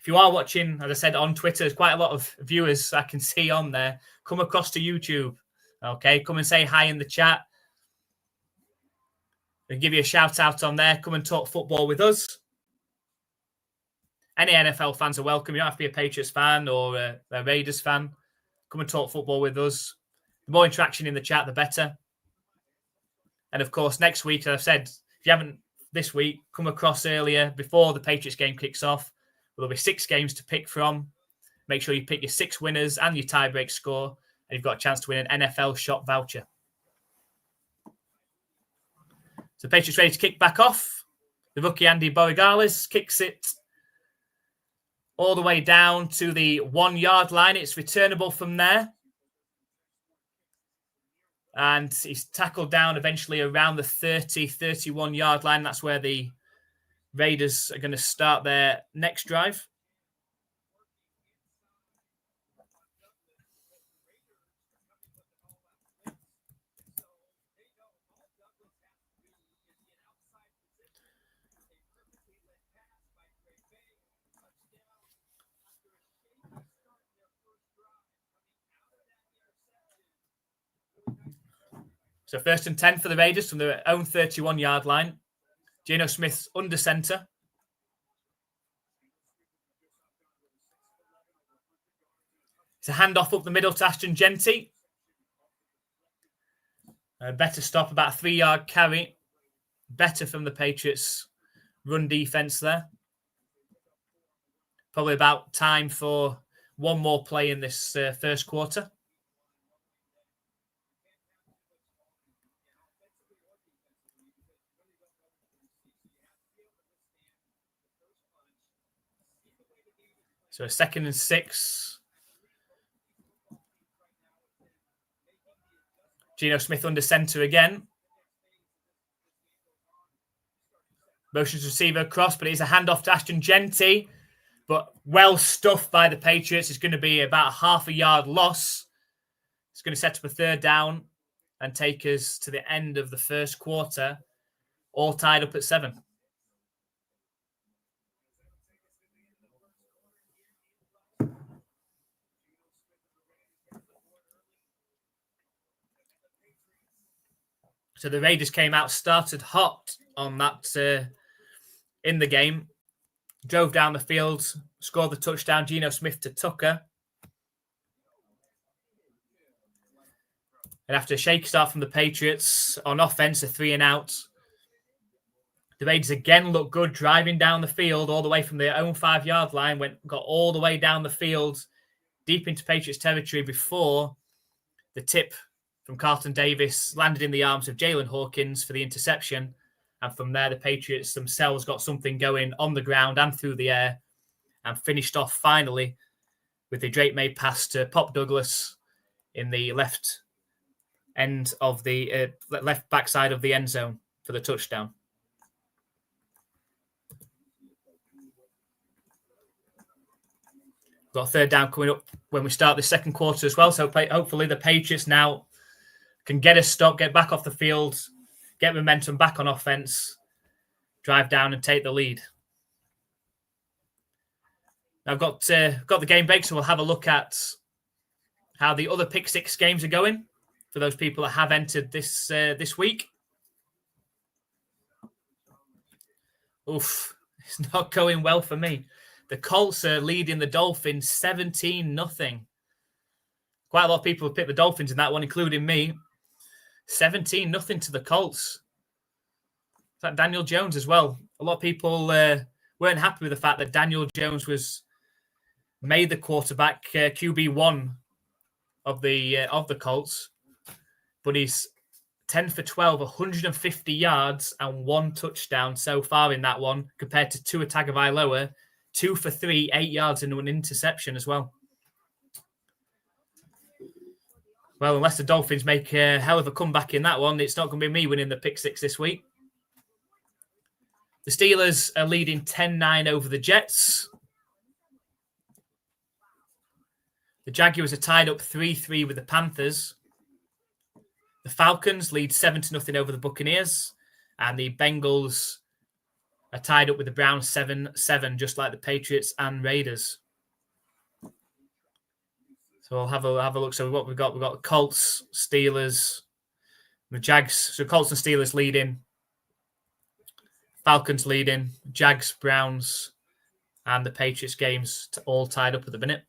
If you are watching, as I said, on Twitter, there's quite a lot of viewers I can see on there. Come across to YouTube. Okay, come and say hi in the chat. We'll give you a shout out on there. Come and talk football with us. Any NFL fans are welcome. You don't have to be a Patriots fan or a Raiders fan. Come and talk football with us. The more interaction in the chat, the better. And of course, next week, as I've said, if you haven't this week, come across earlier before the Patriots game kicks off. There'll be 6 games to pick from. Make sure you pick your 6 winners and your tiebreak score, and you've got a chance to win an NFL shop voucher. So Patriots ready to kick back off. The rookie Andy Borregales kicks it all the way down to the 1-yard line. It's returnable from there. And he's tackled down eventually around the 30, 31-yard line. That's where the Raiders are going to start their next drive. So 1st and 10 for the Raiders from their own 31-yard line. Geno Smith's under center. It's a handoff up the middle to Ashton Genty. A better stop, about a 3-yard carry. Better from the Patriots' run defense there. Probably about time for one more play in this first quarter. So a 2nd and 6. Geno Smith under center again. Motions receiver cross, but it's a handoff to Ashton Genty. But well stuffed by the Patriots. It's going to be about a half a yard loss. It's going to set up a third down and take us to the end of the first quarter, all tied up at 7. So the Raiders came out, started hot on that in the game, drove down the field, scored the touchdown, Geno Smith to Tucker. And after a shaky start from the Patriots on offense, a 3-and-out, the Raiders again looked good, driving down the field all the way from their own 5-yard line, got all the way down the field, deep into Patriots territory before the tip from Carlton Davis landed in the arms of Jalen Hawkins for the interception. And from there, the Patriots themselves got something going on the ground and through the air and finished off finally with the Drake May pass to Pop Douglas in the left end of the left backside of the end zone for the touchdown. Got a third down coming up when we start the second quarter as well. So hopefully the Patriots now can get a stop, get back off the field, get momentum back on offense, drive down and take the lead. Now I've got the game break, so we'll have a look at how the other Pick Six games are going for those people that have entered this week. Oof, it's not going well for me. The Colts are leading the Dolphins 17-0. Quite a lot of people have picked the Dolphins in that one, including me. 17-0 to the Colts. In fact, Daniel Jones as well. A lot of people weren't happy with the fact that Daniel Jones was made the quarterback QB1 of the Colts, but he's 10 for 12, 150 yards and 1 touchdown so far in that one, compared to Tua Tagovailoa, 2 for 3, 8 yards and 1 interception as well. Well, unless the Dolphins make a hell of a comeback in that one, it's not going to be me winning the Pick Six this week. The Steelers are leading 10-9 over the Jets. The Jaguars are tied up 3-3 with the Panthers. The Falcons lead 7-0 over the Buccaneers. And the Bengals are tied up with the Browns 7-7, just like the Patriots and Raiders. So we'll have a look. So what we've got the Colts, Steelers, the Jags. So Colts and Steelers leading, Falcons leading, Jags, Browns, and the Patriots games all tied up at the minute.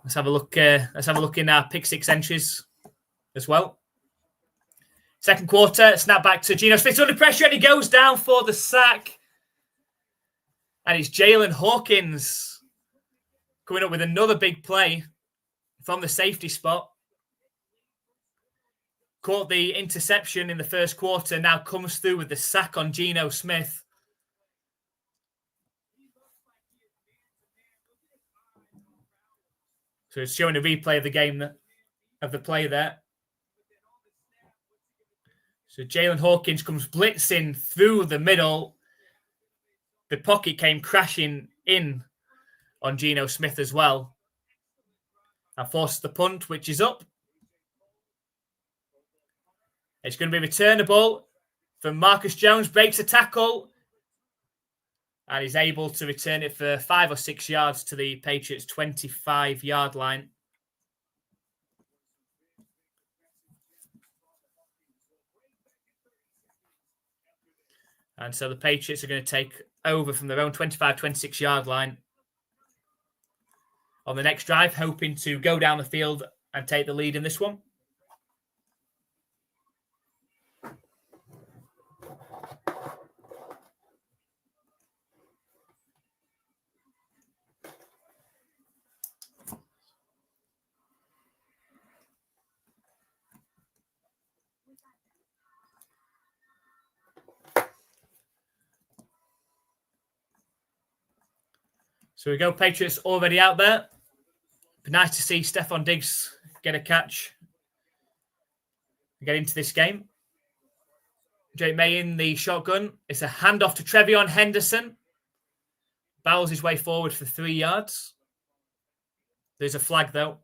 Let's have a look. Let's have a look in our Pick Six entries as well. Second quarter, snap back to Geno Smith under pressure, and he goes down for the sack. And it's Jalen Hawkins coming up with another big play from the safety spot. Caught the interception in the first quarter, now comes through with the sack on Geno Smith. So it's showing a replay of the game, of the play there. So Jalen Hawkins comes blitzing through the middle. The pocket came crashing in on Geno Smith as well. And forces the punt, which is up. It's going to be returnable from Marcus Jones, breaks a tackle, and he's able to return it for 5 or 6 yards to the Patriots' 25-yard line. And so the Patriots are going to take over from their own 25, 26-yard line on the next drive, hoping to go down the field and take the lead in this one. So we go, Patriots already out there. Be nice to see Stephon Diggs get a catch get into this game. Jake May in the shotgun. It's a handoff to Trevion Henderson. Barrels his way forward for 3 yards. There's a flag, though.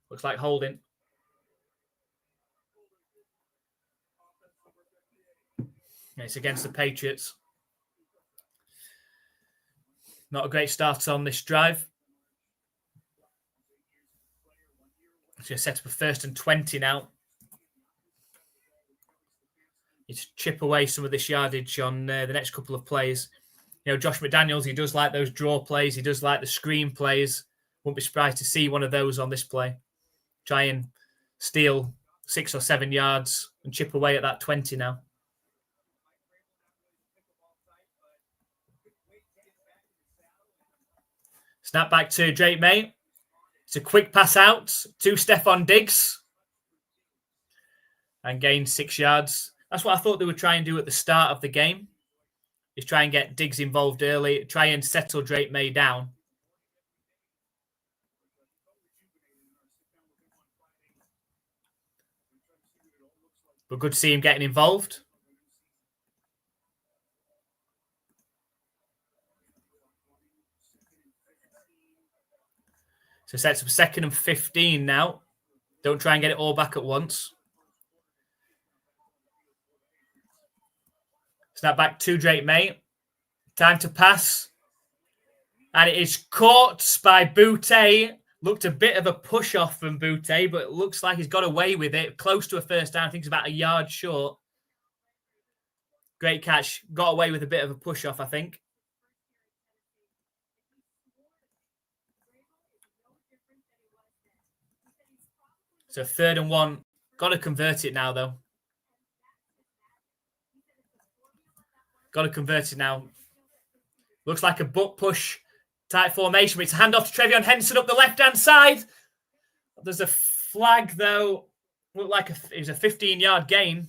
Looks like holding. It's against the Patriots. Not a great start on this drive. It's going to set up a 1st and 20 now. Need to chip away some of this yardage on the next couple of plays. You know, Josh McDaniels, he does like those draw plays. He does like the screen plays. Wouldn't be surprised to see one of those on this play. Try and steal 6 or 7 yards and chip away at that 20 now. Snap back to Drake May. It's a quick pass out to Stephon Diggs. And gain 6 yards. That's what I thought they would try and do at the start of the game. Is try and get Diggs involved early. Try and settle Drake May down. But good to see him getting involved. So sets up 2nd and 15 now. Don't try and get it all back at once. Snap back to Drake May. Time to pass. And it is caught by Boutte. Looked a bit of a push off from Boutte, but it looks like he's got away with it. Close to a 1st down. I think it's about a yard short. Great catch. Got away with a bit of a push off, I think. So 3rd and 1. Got to convert it now, though. Got to convert it now. Looks like a butt push type formation. It's a handoff to Trevion Henderson up the left-hand side. There's a flag, though. Looked like it was a 15-yard gain.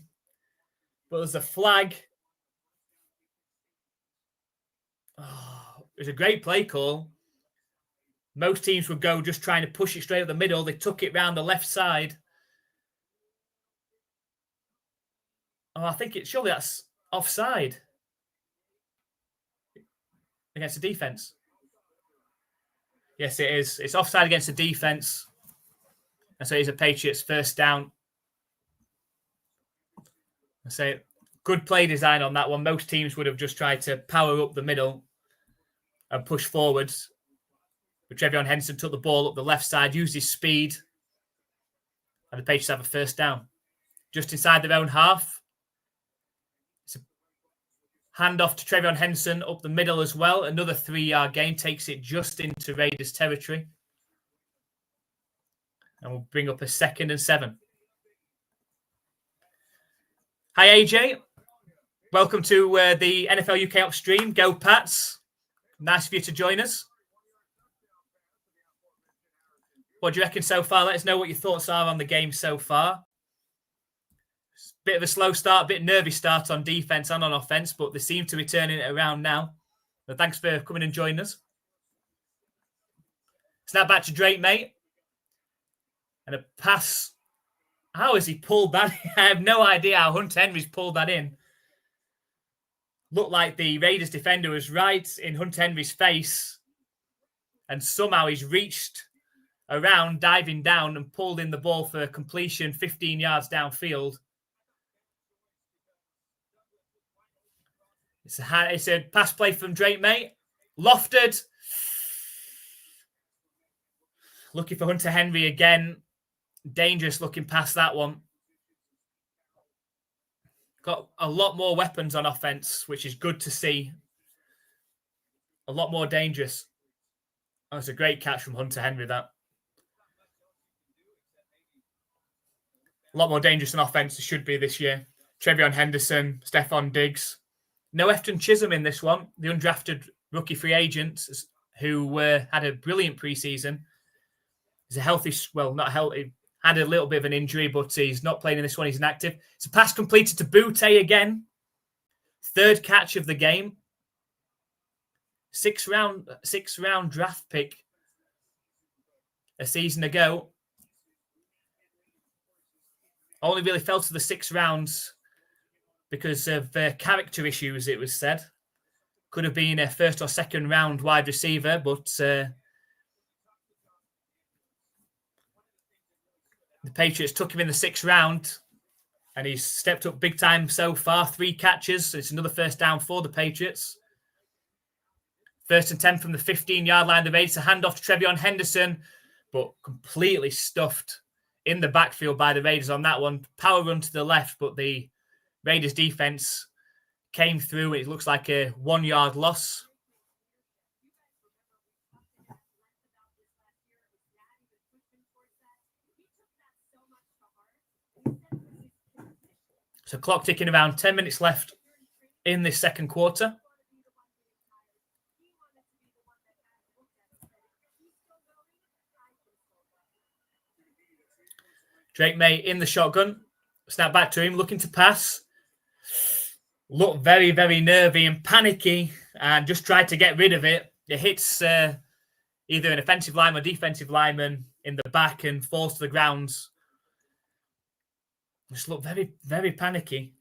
But there's a flag. Oh, it was a great play call. Most teams would go just trying to push it straight up the middle. They took it round the left side. Oh, I think surely that's offside. Against the defense. Yes, it is. It's offside against the defense. And so it's a Patriots 1st down. I say good play design on that one. Most teams would have just tried to power up the middle and push forwards. But Trevion Henderson took the ball up the left side, used his speed. And the Patriots have a 1st down. Just inside their own half. It's a handoff to Trevion Henderson up the middle as well. Another 3-yard gain takes it just into Raiders territory. And we'll bring up a 2nd and 7. Hi, AJ. Welcome to the NFL UK Ops stream. Go Pats. Nice of you to join us. What do you reckon so far? Let us know what your thoughts are on the game so far. Bit of a slow start, a bit nervy start on defense and on offense, but they seem to be turning it around now. So thanks for coming and joining us. Snap back to Drake May. And a pass. How has he pulled that? I have no idea how Hunter Henry's pulled that in. Looked like the Raiders defender was right in Hunter Henry's face. And somehow he's reached around, diving down and pulled in the ball for completion 15 yards downfield. It's a pass play from Drake May. Lofted. Looking for Hunter Henry again. Dangerous looking past that one. Got a lot more weapons on offense, which is good to see. A lot more dangerous. Oh, it's a great catch from Hunter Henry, that. A lot more dangerous on offense it should be this year. Trevion Henderson, Stephon Diggs. No Efton Chisholm in this one. The undrafted rookie free agent who had a brilliant preseason. He's a healthy, well, not healthy. Had a little bit of an injury, but he's not playing in this one. He's inactive. It's a pass completed to Boutte again. 3rd catch of the game. 6th round draft pick a season ago. Only really fell to the 6th round because of character issues, it was said. Could have been a 1st or 2nd round wide receiver, but the Patriots took him in the 6th round, and he's stepped up big time so far. 3 catches. It's another first down for the Patriots. 1st and 10 from the 15-yard line. The Raiders, a handoff to Trevion Henderson, but completely stuffed in the backfield by the Raiders on that one. Power run to the left, but the Raiders defense came through. It looks like a 1-yard loss. So clock ticking, around 10 minutes left in this 2nd quarter. Drake May in the shotgun. Snap back to him, looking to pass. Looked very, very nervy and panicky, and just tried to get rid of it. It hits either an offensive lineman or defensive lineman in the back and falls to the ground. Just looked very, very panicky.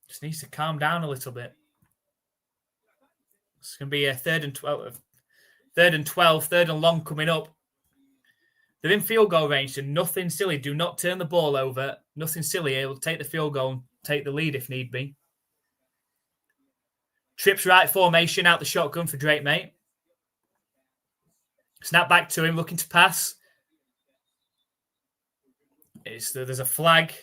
Just needs to calm down a little bit. It's going to be a 3rd and 12, 3rd and long coming up. They're in field goal range, so nothing silly. Do not turn the ball over. Nothing silly. It will take the field goal and take the lead if need be. Trips right formation out the shotgun for Drake May. Snap back to him, looking to pass. There's a flag.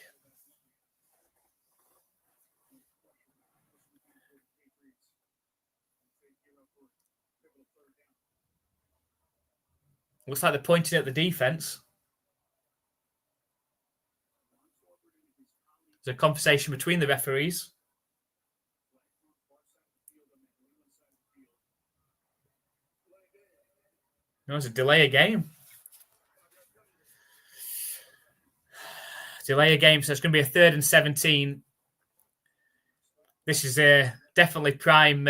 Looks like they're pointing at the defense. There's a conversation between the referees. There's a delay of game. Delay a game, so it's going to be a 3rd and 17. This is definitely prime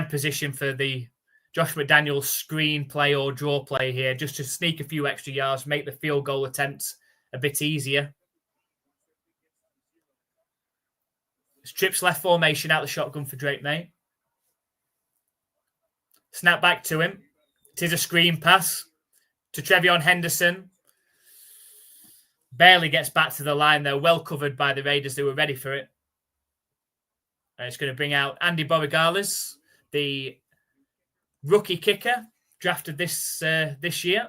position for the Josh McDaniels screen play or draw play here, just to sneak a few extra yards, make the field goal attempts a bit easier. It's trips left formation out the shotgun for Drake May. Snap back to him. It is a screen pass to Trevion Henderson. Barely gets back to the line, though. Well covered by the Raiders. They were ready for it. And it's going to bring out Andy Borregales, the rookie kicker, drafted this year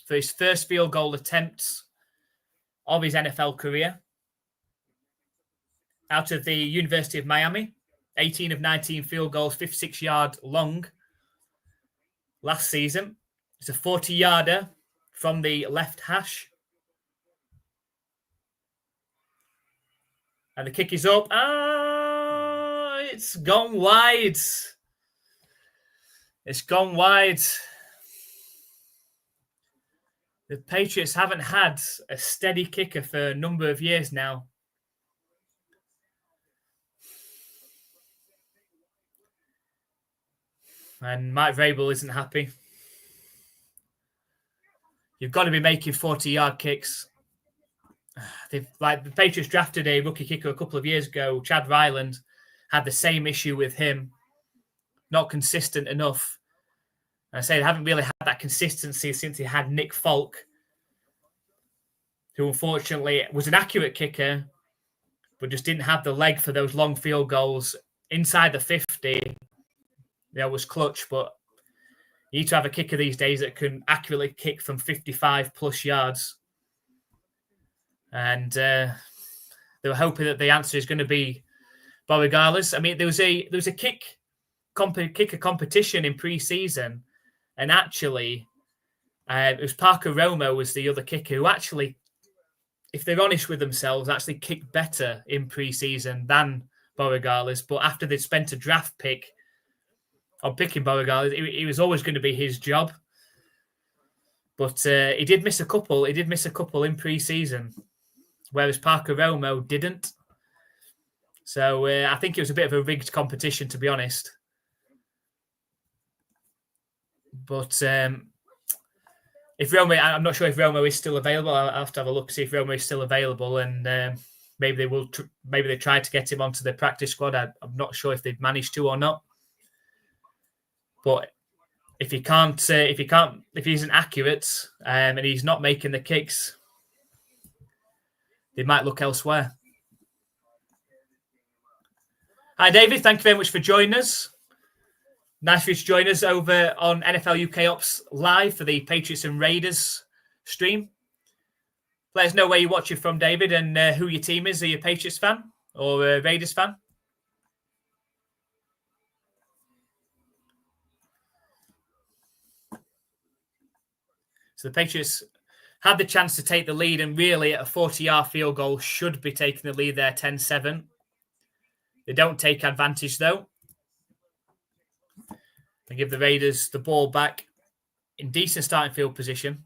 for his first field goal attempt of his NFL career. Out of the University of Miami, 18 of 19 field goals, 56-yard long last season. It's a 40-yarder from the left hash. And the kick is up. It's gone wide. It's gone wide. The Patriots haven't had a steady kicker for a number of years now. And Mike Vrabel isn't happy. You've got to be making 40-yard kicks. The Patriots drafted a rookie kicker a couple of years ago. Chad Ryland had the same issue with him. Not consistent enough. And I say they haven't really had that consistency since he had Nick Folk, who unfortunately was an accurate kicker, but just didn't have the leg for those long field goals inside the 50. Was clutch, but you need to have a kicker these days that can accurately kick from 55 plus yards. And they were hoping that the answer is going to be Borregales. I mean, there was a kicker competition in pre-season, and actually, it was Parker Romo was the other kicker who actually, if they're honest with themselves, actually kicked better in pre-season than Borregales. But after they'd spent a draft pick on picking Borregales, it was always going to be his job. But he did miss a couple. He did miss a couple in pre-season, whereas Parker Romo didn't. So I think it was a bit of a rigged competition, to be honest. But if Romo, I'm not sure if Romo is still available. I'll have to have a look, see if Romo is still available, and maybe they will. Maybe they tried to get him onto the practice squad. I'm not sure if they've managed to or not. But if he can't, if he isn't accurate and he's not making the kicks, they might look elsewhere. Hi, David. Thank you very much for joining us. Nice for you to join us over on NFL UK Ops Live for the Patriots and Raiders stream. Let us know where you're watching from, David, and who your team is. Are you a Patriots fan or a Raiders fan? So the Patriots had the chance to take the lead, and really at a 40-yard field goal should be taking the lead there, 10-7. They don't take advantage, though. They give the Raiders the ball back in decent starting field position.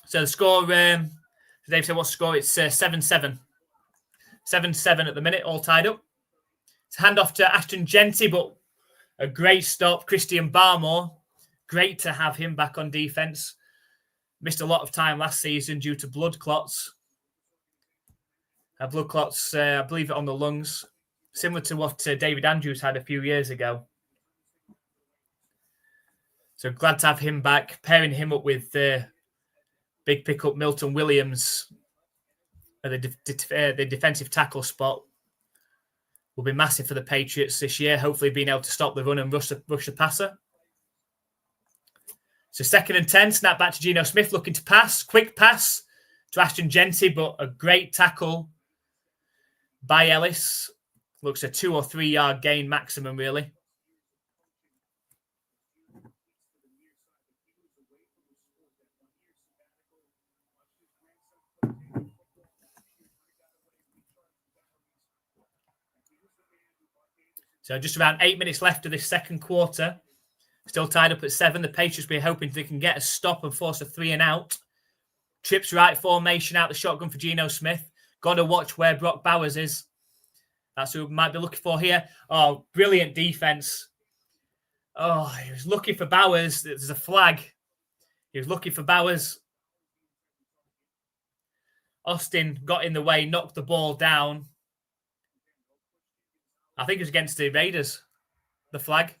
So the score, Dave said, what's the score? It's 7-7. 7-7 at the minute, all tied up. It's handoff to Ashton Genty, but a great stop. Christian Barmore, great to have him back on defense. Missed a lot of time last season due to blood clots. Blood clots, I believe, on the lungs, similar to what David Andrews had a few years ago. So glad to have him back, pairing him up with big pickup Milton Williams at the defensive tackle spot. Will be massive for the Patriots this year, hopefully being able to stop the run and rush the passer. So 2nd and 10, snap back to Geno Smith, looking to pass. Quick pass to Ashton Genty, but a great tackle by Ellis. Looks a 2 or 3 yard gain maximum, really. So just around 8 minutes left of this second quarter. Still tied up at 7. The Patriots will be hoping they can get a stop and force a 3 and out. Trips right formation out the shotgun for Geno Smith. Got to watch where Brock Bowers is. That's who we might be looking for here. Oh, brilliant defense. Oh, he was looking for Bowers. There's a flag. He was looking for Bowers. Austin got in the way, knocked the ball down. I think it was against the Raiders, the flag.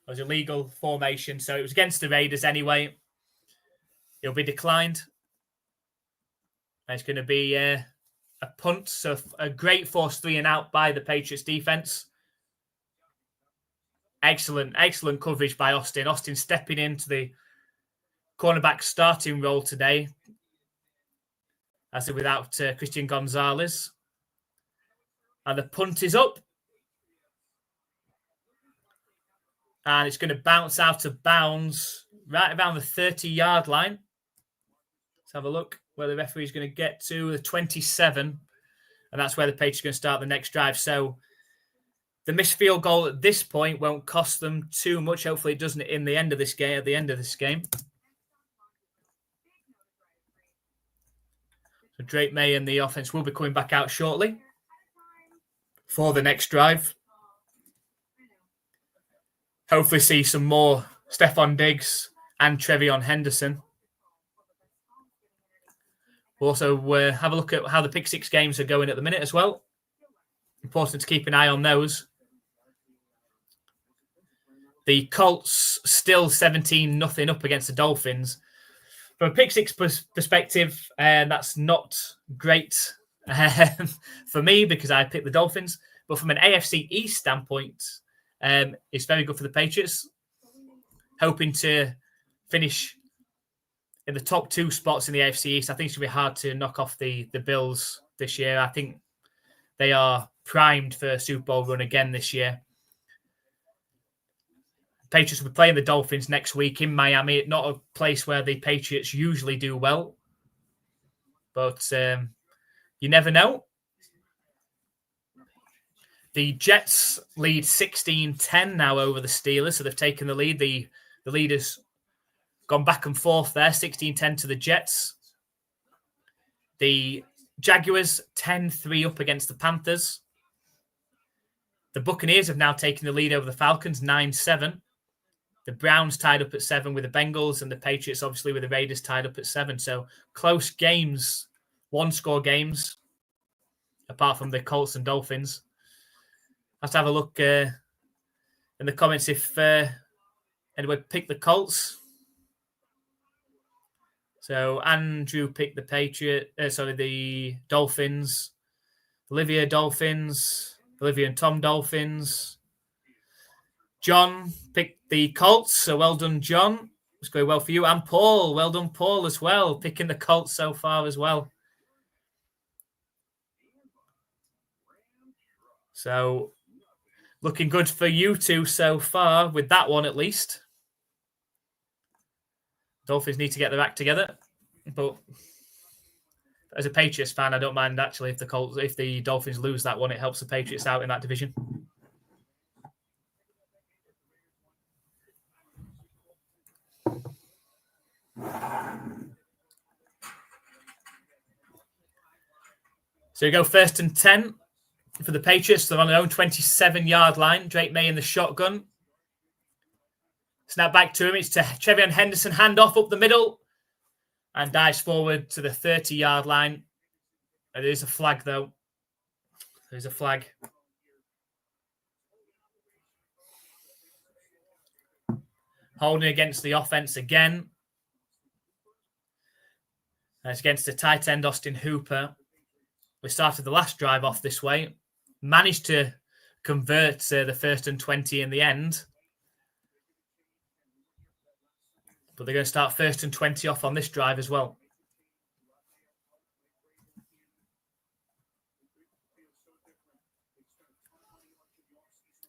It was illegal formation, so it was against the Raiders anyway. It'll be declined. It's going to be a punt, so a great force 3 and out by the Patriots defense. Excellent coverage by Austin. Austin stepping into the cornerback starting role today, as without Christian Gonzalez. And the punt is up. And it's going to bounce out of bounds right around the 30-yard line. Let's have a look where the referee is going to get to, the 27. And that's where the Patriots are going to start the next drive. So the missed field goal at this point won't cost them too much. Hopefully it doesn't at the end of this game. So Drake May and the offense will be coming back out shortly for the next drive. Hopefully see some more Stephon Diggs and Trevion Henderson. We'll also have a look at how the Pick Six games are going at the minute as well. Important to keep an eye on those. The Colts still 17-0 up against the Dolphins. From a Pick Six perspective, that's not great for me because I picked the Dolphins. But from an AFC East standpoint, it's very good for the Patriots. Hoping to finish in the top 2 spots in the AFC East. I think it's going to be hard to knock off the Bills this year. I think they are primed for a Super Bowl run again this year. Patriots will be playing the Dolphins next week in Miami. Not a place where the Patriots usually do well. But you never know. The Jets lead 16-10 now over the Steelers, so they've taken the lead. The leaders gone back and forth there, 16-10 to the Jets. The Jaguars 10-3 up against the Panthers. The Buccaneers have now taken the lead over the Falcons 9-7. The Browns tied up at 7 with the Bengals, and the Patriots obviously with the Raiders tied up at 7. So close games, one-score games, apart from the Colts and Dolphins. Let's have a look in the comments if anyone picked the Colts. So Andrew picked the Dolphins. Olivia Dolphins. Olivia and Tom Dolphins. John picked the Colts, so well done, John. It's going well for you. And Paul, well done, Paul, as well, picking the Colts so far as well. So, looking good for you two so far, with that one at least. Dolphins need to get their act together. But as a Patriots fan, I don't mind actually if the Dolphins lose that one. It helps the Patriots out in that division. So you go 1st and 10 for the Patriots. They're on their own 27-yard line. Drake May in the shotgun. Snap back to him. It's to Trevion Henderson. Handoff up the middle. And dives forward to the 30-yard line. There is a flag, though. There's a flag. Holding against the offense again. And it's against the tight end, Austin Hooper. We started the last drive off this way. Managed to convert the 1st and 20 in the end. But they're going to start 1st and 20 off on this drive as well.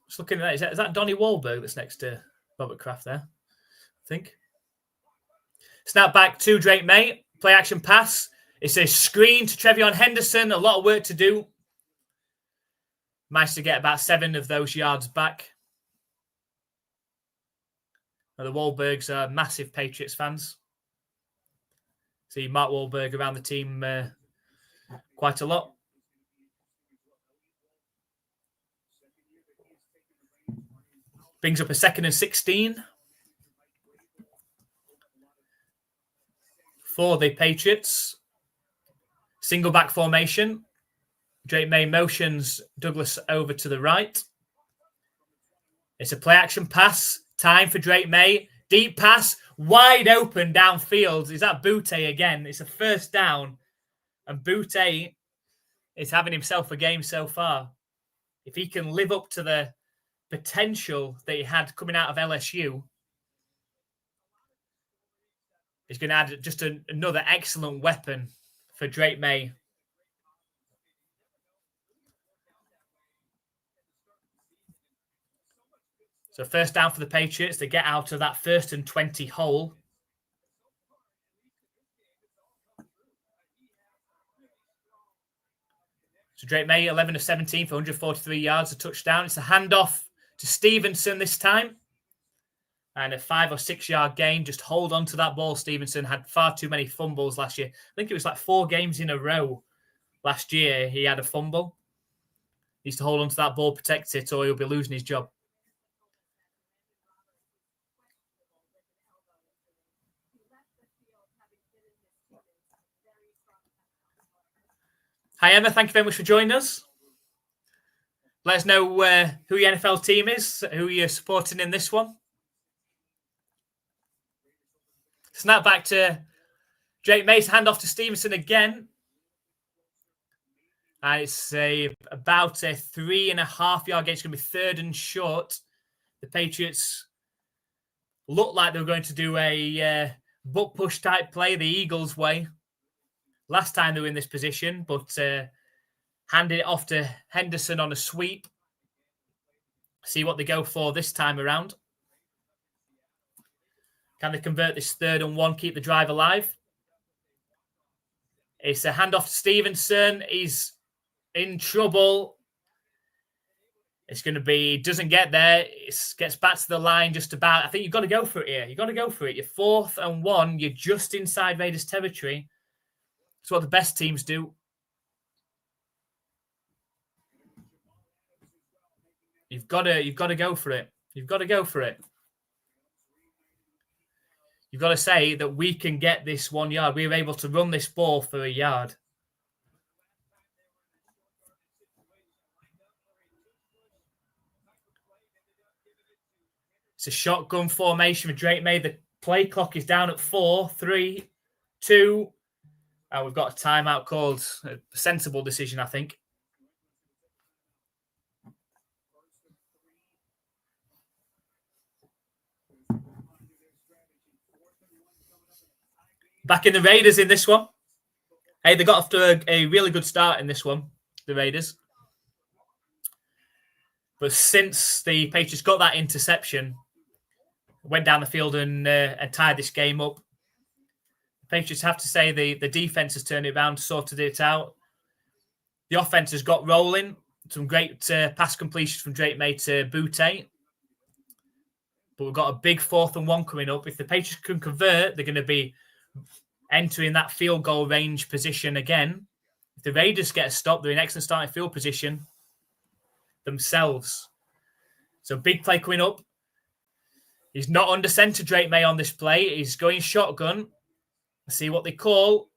Just looking at that, is that Donnie Wahlberg that's next to Robert Kraft there? I think. Snap back to Drake May. Play action pass. It's a screen to Trevion Henderson. A lot of work to do. Managed to get about 7 of those yards back. Now, the Wahlbergs are massive Patriots fans. See Mark Wahlberg around the team quite a lot. Brings up a 2nd and 16 for the Patriots. Single back formation. Drake May motions Douglas over to the right. It's a play action pass. Time for Drake May. Deep pass. Wide open downfield. Is that Boutte again? It's a 1st down. And Boutte is having himself a game so far. If he can live up to the potential that he had coming out of LSU, he's going to add just another excellent weapon for Drake May. So 1st down for the Patriots. They get out of that 1st and 20 hole. So Drake May, 11 of 17 for 143 yards, a touchdown. It's a handoff to Stevenson this time. And a 5 or 6 yard gain. Just hold on to that ball. Stevenson had far too many fumbles last year. I think it was like 4 games in a row last year he had a fumble. He needs to hold on to that ball, protect it, or he'll be losing his job. Hi, Emma. Thank you very much for joining us. Let us know who your NFL team is, who you're supporting in this one. Snap back to Drake Mason, handoff to Stevenson again. And it's about a 3.5 yard gain. It's going to be 3rd and short. The Patriots looked like they were going to do a butt push type play, the Eagles way. Last time they were in this position, but handed it off to Henderson on a sweep. See what they go for this time around. Can they convert this 3rd and 1, keep the drive alive? It's a handoff to Stevenson. He's in trouble. It's going to be, doesn't get there. It gets back to the line just about. I think you've got to go for it here. You've got to go for it. You're 4th and 1. You're just inside Raiders territory. It's what the best teams do. You've got to go for it. You've got to go for it. You've got to say that we can get this 1 yard. We were able to run this ball for a yard. It's a shotgun formation with Drake May. The play clock is down at 4, 3, 2. And we've got a timeout called. A sensible decision, I think. Back in the Raiders in this one. Hey, they got off to a really good start in this one, the Raiders. But since the Patriots got that interception, went down the field and tied this game up, the Patriots have to say the defense has turned it around, sorted it out. The offense has got rolling. Some great pass completions from Drake May to Boutte. But we've got a big 4th and 1 coming up. If the Patriots can convert, they're going to be entering that field goal range position again. If the Raiders get a stop, they're in excellent starting field position themselves. So big play coming up. He's not under center, Drake May, on this play. He's going shotgun. Let's see what they call.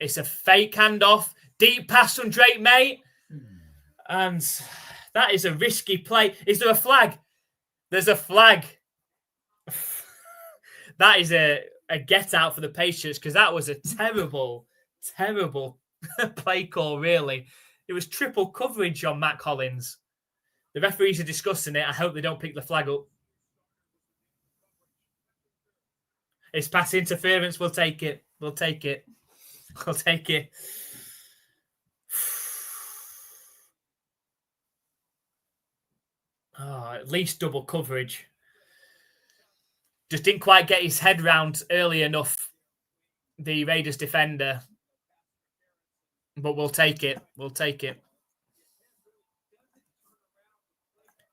It's a fake handoff. Deep pass from Drake May. And that is a risky play. Is there a flag? There's a flag. That is a get out for the Patriots because that was a terrible, terrible play call, really. It was triple coverage on Matt Collins. The referees are discussing it. I hope they don't pick the flag up. It's pass interference. We'll take it. We'll take it. We'll take it. Oh, at least double coverage. Just didn't quite get his head round early enough, the Raiders defender. But we'll take it. We'll take it.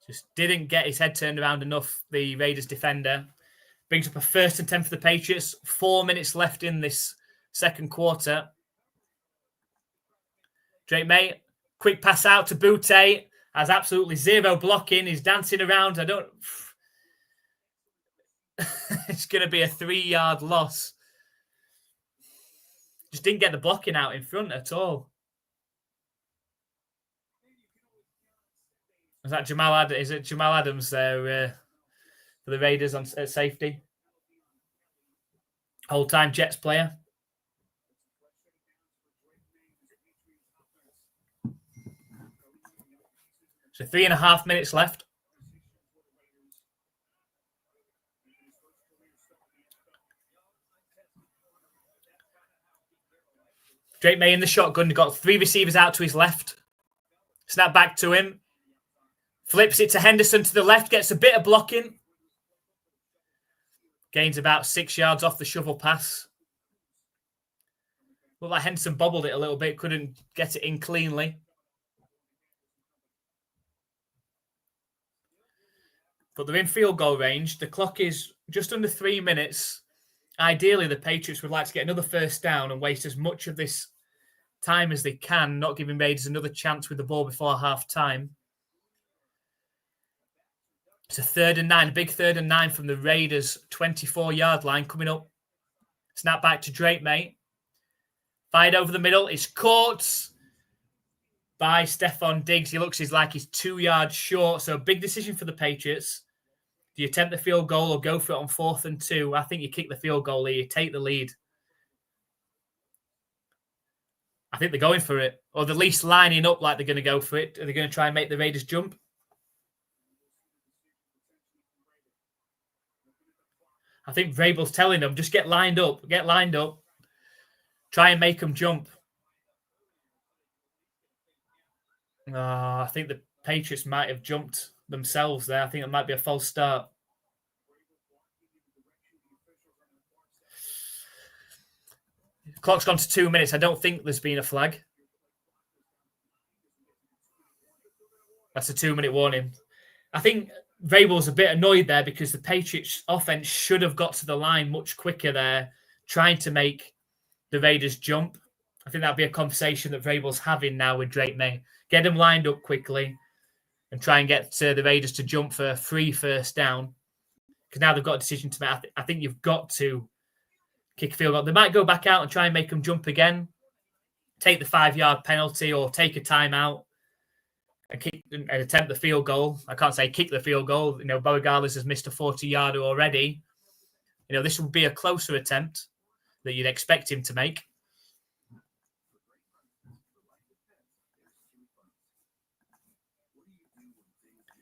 Just didn't get his head turned around enough, the Raiders defender. Brings up a 1st and 10 for the Patriots. 4 minutes left in this second quarter. Drake May, quick pass out to Boutte. Has absolutely zero blocking. He's dancing around. It's going to be a 3-yard loss. Just didn't get the blocking out in front at all. Is that Jamal Adams? Is it Jamal Adams there for the Raiders at safety? Whole-time Jets player. So 3.5 minutes left. Drake May in the shotgun. Got 3 receivers out to his left. Snap back to him. Flips it to Henderson to the left. Gets a bit of blocking. Gains about 6 yards off the shovel pass. Looked like Henderson bobbled it a little bit. Couldn't get it in cleanly. But they're in field goal range. The clock is just under 3 minutes. Ideally, the Patriots would like to get another first down and waste as much of this time as they can, not giving Raiders another chance with the ball before half-time. It's a 3rd and 9, a big 3rd and 9 from the Raiders' 24-yard line coming up. Snap back to Drake May. Fired over the middle. It's caught by Stephon Diggs. He looks like he's 2 yards short. So a big decision for the Patriots. Do you attempt the field goal or go for it on 4th and 2? I think you kick the field goal here. You take the lead. I think they're going for it. Or they're at least lining up like they're going to go for it. Are they going to try and make the Raiders jump? I think Vrabel's telling them, just get lined up. Get lined up. Try and make them jump. I think the Patriots might have jumped themselves there. I think it might be a false start. Clock's gone to 2 minutes. I don't think there's been a flag. That's a 2-minute warning. I think Vrabel's a bit annoyed there because the Patriots offense should have got to the line much quicker there, trying to make the Raiders jump. I think that'll be a conversation that Vrabel's having now with Drake May. Get them lined up quickly. and try and get the Raiders to jump for a free first down. Because now they've got a decision to make. I think you've got to kick a field goal. They might go back out and try and make them jump again, take the 5-yard penalty or take a timeout and attempt the field goal. I can't say kick the field goal. Beauregard has missed a 40-yarder already. This would be a closer attempt that you'd expect him to make.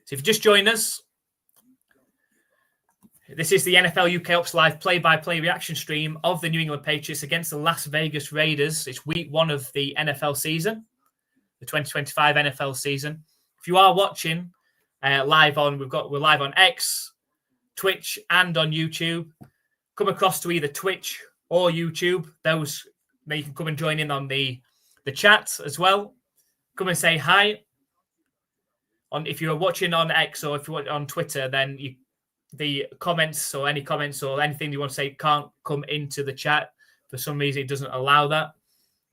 So if you just joined us, this is the NFL UK Ops Live play-by-play reaction stream of the New England Patriots against the Las Vegas Raiders. It's week 1 of the NFL season, the 2025 NFL season. If you are watching live on, we're live on X, Twitch, and on YouTube. Come across to either Twitch or YouTube. You can come and join in on the chat as well. Come and say hi. If you're watching on X or if you're on Twitter, then the comments or anything you want to say can't come into the chat. For some reason, it doesn't allow that.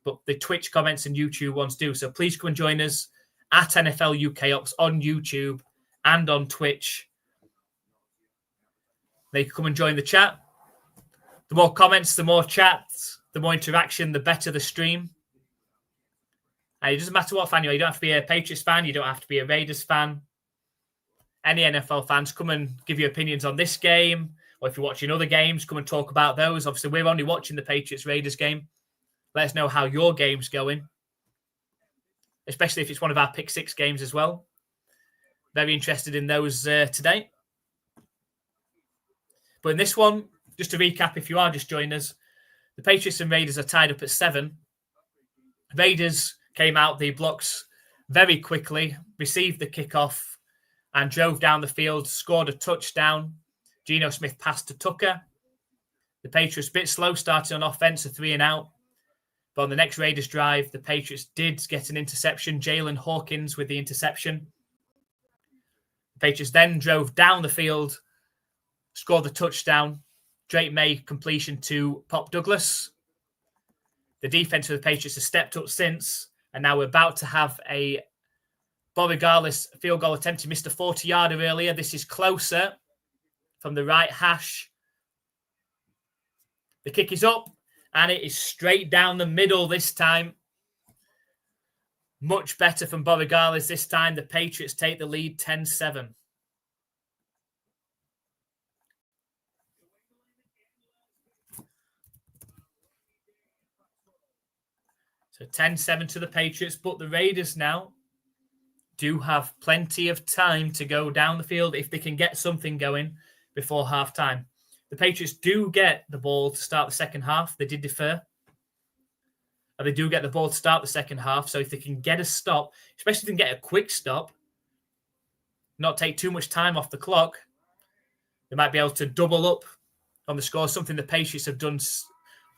But the Twitch comments and YouTube ones do. So please come and join us at NFL UK Ops on YouTube and on Twitch. They can come and join the chat. The more comments, the more chats, the more interaction, the better the stream. And it doesn't matter what fan you are. You don't have to be a Patriots fan. You don't have to be a Raiders fan. Any NFL fans, come and give your opinions on this game. Or if you're watching other games, come and talk about those. Obviously, we're only watching the Patriots-Raiders game. Let us know how your game's going. Especially if it's one of our Pick 6 games as well. Very interested in those today. But in this one, just to recap, if you are just joining us, the Patriots and Raiders are tied up at 7. Raiders came out the blocks very quickly, received the kickoff, and drove down the field, scored a touchdown. Geno Smith passed to Tucker. The Patriots a bit slow starting on offense, a 3-and-out. But on the next Raiders drive, the Patriots did get an interception. Jalen Hawkins with the interception. The Patriots then drove down the field, scored the touchdown. Drake May completion to Pop Douglas. The defense for the Patriots has stepped up since, and now we're about to have a Borregales field goal attempt. He missed a 40-yarder earlier. This is closer from the right hash. The kick is up, and it is straight down the middle this time. Much better from Borregales this time. The Patriots take the lead 10-7. So 10-7 to the Patriots, but the Raiders now do have plenty of time to go down the field if they can get something going before halftime. The Patriots do get the ball to start the second half. They did defer. And they do get the ball to start the second half. So if they can get a stop, especially if they can get a quick stop, not take too much time off the clock, they might be able to double up on the score, something the Patriots have done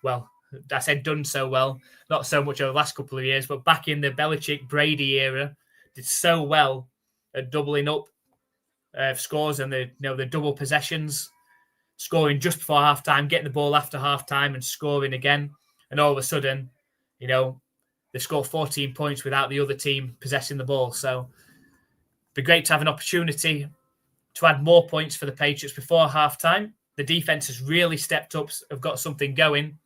well. I said done so well, not so much over the last couple of years, but back in the Belichick-Brady era, did so well at doubling up scores and the double possessions, scoring just before halftime, getting the ball after halftime and scoring again. And all of a sudden, they score 14 points without the other team possessing the ball. So it'd be great to have an opportunity to add more points for the Patriots before halftime. The defense has really stepped up, have got something going,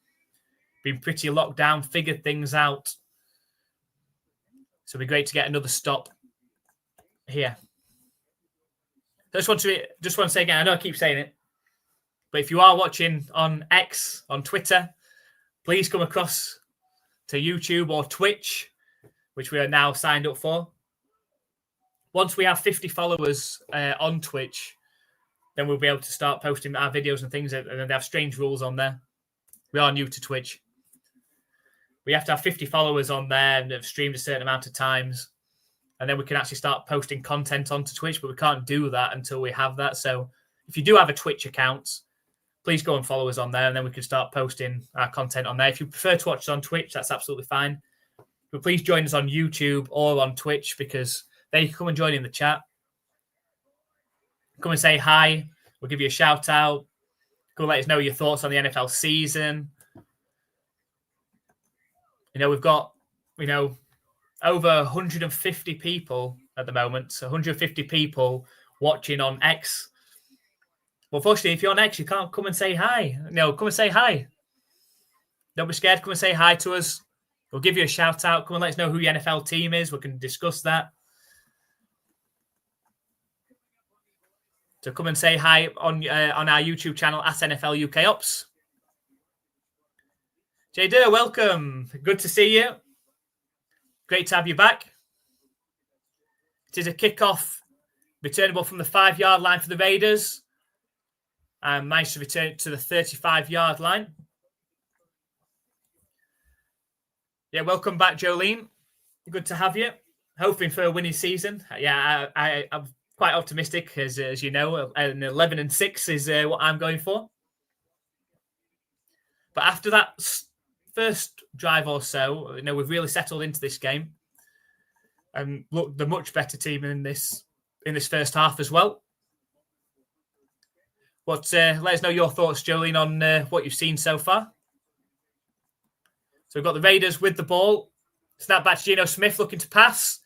been pretty locked down, figured things out. So it'd be great to get another stop here. I just want to say again, I know I keep saying it, but if you are watching on X, on Twitter, please come across to YouTube or Twitch, which we are now signed up for. Once we have 50 followers on Twitch, then we'll be able to start posting our videos and things, and they have strange rules on there. We are new to Twitch. We have to have 50 followers on there and have streamed a certain amount of times. And then we can actually start posting content onto Twitch, but we can't do that until we have that. So if you do have a Twitch account, please go and follow us on there, and then we can start posting our content on there. If you prefer to watch us on Twitch, that's absolutely fine. But please join us on YouTube or on Twitch, because there you can come and join in the chat. Come and say hi. We'll give you a shout out. Come and let us know your thoughts on the NFL season. We've got, over 150 people at the moment. So 150 people watching on X. Well, unfortunately, if you're on X, you can't come and say hi. No, come and say hi. Don't be scared. Come and say hi to us. We'll give you a shout out. Come and let us know who your NFL team is. We can discuss that. So come and say hi on our YouTube channel at NFL UK Ops. Jay Durr, welcome. Good to see you. Great to have you back. It is a kickoff returnable from the 5-yard line for the Raiders. And managed to return it to the 35-yard line. Yeah, welcome back, Jolene. Good to have you. Hoping for a winning season. Yeah, I'm quite optimistic, as you know. An 11-6 is what I'm going for. But after that first drive or so, we've really settled into this game. And look, the much better team in this first half as well. But let us know your thoughts, Jolene, on what you've seen so far. So we've got the Raiders with the ball. Snap back to Geno Smith looking to pass.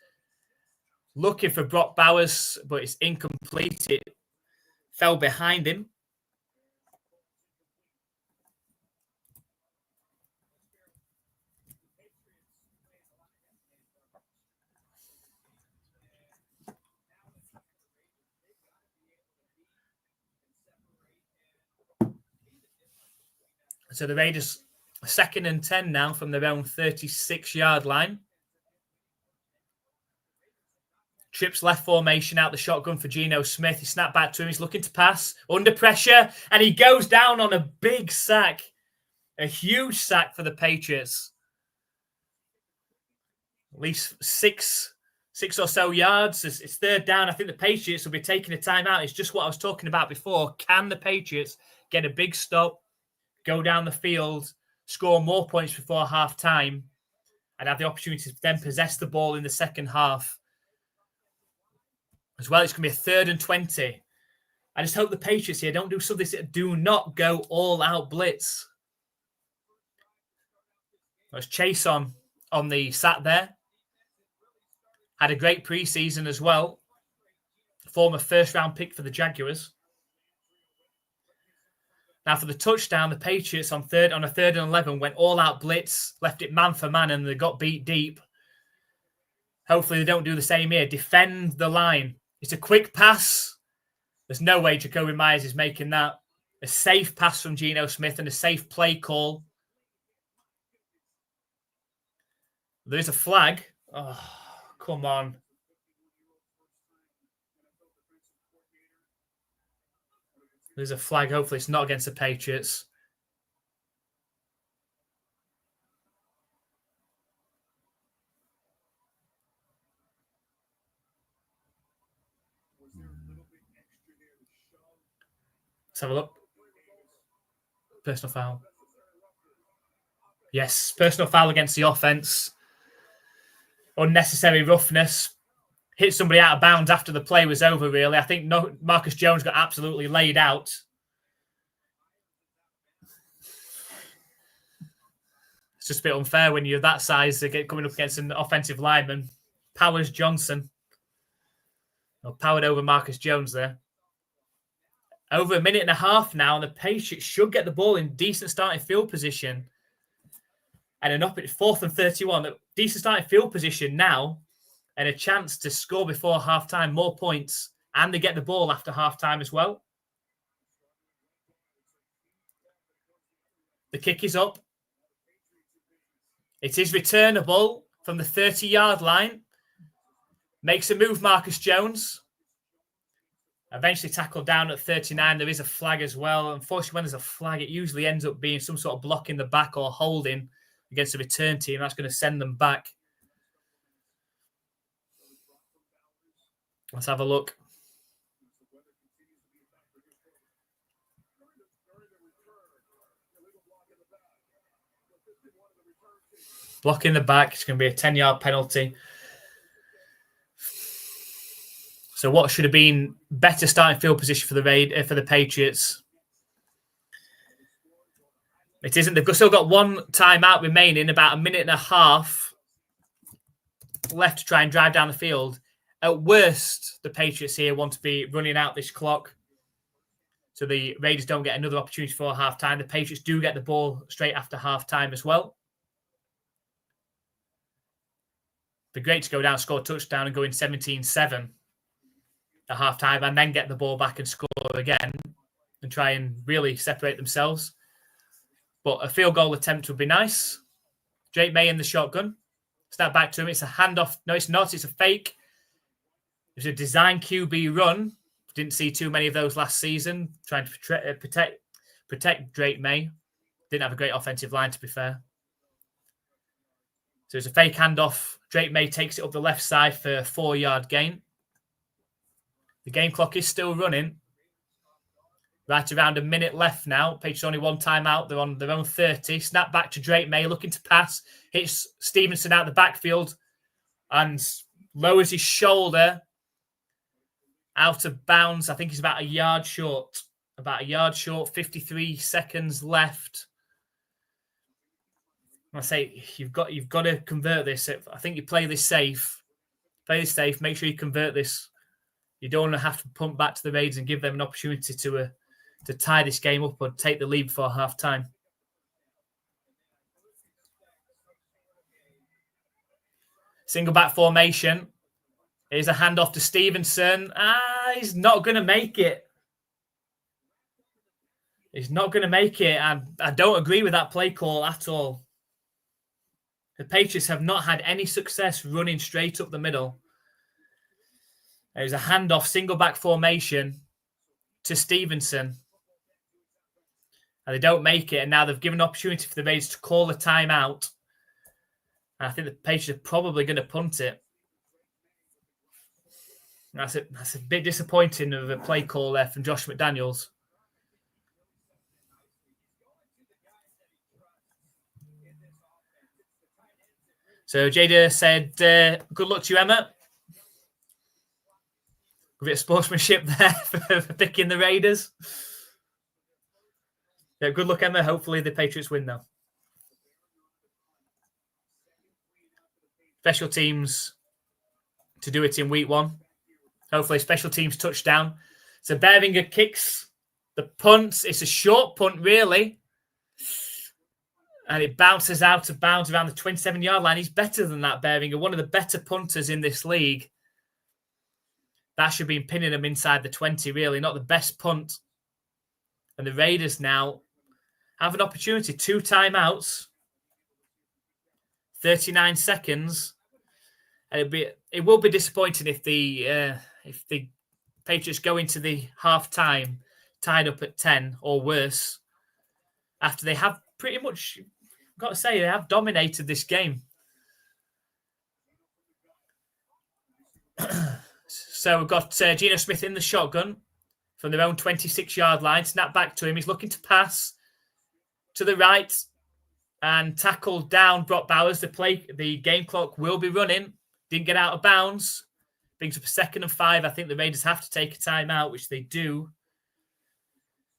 Looking for Brock Bowers, but it's incomplete. It fell behind him. So the Raiders 2nd and 10 now from their own 36-yard line. Trips left formation out the shotgun for Geno Smith. He snapped back to him. He's looking to pass. Under pressure. And he goes down on a big sack. A huge sack for the Patriots. At least six or so yards. It's 3rd down. I think the Patriots will be taking a timeout. It's just what I was talking about before. Can the Patriots get a big stop, go down the field, score more points before half-time, and have the opportunity to then possess the ball in the second half? As well, it's going to be a 3rd and 20. I just hope the Patriots here don't do something. Do not go all-out blitz. There's Chase on the sat there. Had a great preseason as well. Former first-round pick for the Jaguars. Now for the touchdown, the Patriots on a 3rd and 11 went all-out blitz, left it man for man, and they got beat deep. Hopefully they don't do the same here. Defend the line. It's a quick pass. There's no way Jacoby Myers is making that. A safe pass from Geno Smith and a safe play call. There's a flag. Oh, come on. There's a flag. Hopefully it's not against the Patriots. Let's have a look. Personal foul. Yes, personal foul against the offense. Unnecessary roughness. Hit somebody out of bounds after the play was over, really. I think Marcus Jones got absolutely laid out. It's just a bit unfair when you're that size to get coming up against an offensive lineman. Powers Johnson. Powered over Marcus Jones there. Over a minute and a half now, and the Patriots should get the ball in decent starting field position. And an up at 4th and 31. Decent starting field position now. And a chance to score before halftime, more points. And they get the ball after halftime as well. The kick is up. It is returnable from the 30-yard line. Makes a move, Marcus Jones. Eventually tackled down at 39. There is a flag as well. Unfortunately, when there's a flag, it usually ends up being some sort of block in the back or holding against the return team. That's going to send them back. Let's have a look. Block in the back. It's going to be a 10-yard penalty. So what should have been better starting field position for the Patriots? It isn't. They've still got one timeout remaining, about a minute and a half left to try and drive down the field. At worst, the Patriots here want to be running out this clock so the Raiders don't get another opportunity for halftime. The Patriots do get the ball straight after halftime as well. It'd be great to go down, score a touchdown, and go in 17-7 at halftime, and then get the ball back and score again and try and really separate themselves. But a field goal attempt would be nice. Drake May in the shotgun. Snap back to him. It's a handoff. No, it's not. It's a fake. It's a design QB run. Didn't see too many of those last season. Trying to protect Drake May. Didn't have a great offensive line, to be fair. So it's a fake handoff. Drake May takes it up the left side for a 4-yard gain. The game clock is still running. Right around a minute left now. Patriots only one timeout. They're on their own 30. Snap back to Drake May, looking to pass. Hits Stevenson out the backfield and lowers his shoulder out of bounds. I think he's about a yard short. 53 seconds left. I say you've got to convert this. I think you play this safe. Make sure you convert this. You don't want to have to punt back to the Raiders and give them an opportunity to tie this game up or take the lead before half time. Single back formation. Here's a handoff to Stevenson. He's not going to make it. And I don't agree with that play call at all. The Patriots have not had any success running straight up the middle. There's a handoff, single back formation to Stevenson. And they don't make it. And now they've given an opportunity for the Raiders to call a timeout. And I think the Patriots are probably going to punt it. That's a bit disappointing of a play call there from Josh McDaniels. So Jada said, good luck to you, Emma. A bit of sportsmanship there for picking the Raiders. Yeah, good luck, Emma. Hopefully the Patriots win, though. Special teams to do it in week 1. Hopefully special teams touchdown. So Behringer kicks the punt. It's a short punt, really. And it bounces out of bounds around the 27-yard line. He's better than that, Behringer. One of the better punters in this league. That should be pinning him inside the 20, really. Not the best punt. And the Raiders now have an opportunity. 2 timeouts. 39 seconds. And it will be disappointing if the Patriots go into the half-time tied up at 10 or worse after they have pretty much, I've got to say, they have dominated this game. So we've got Geno Smith in the shotgun from their own 26-yard line. Snap back to him. He's looking to pass to the right and tackle down Brock Bowers. The game clock will be running. Didn't get out of bounds. Brings up a 2nd and 5. I think the Raiders have to take a timeout, which they do.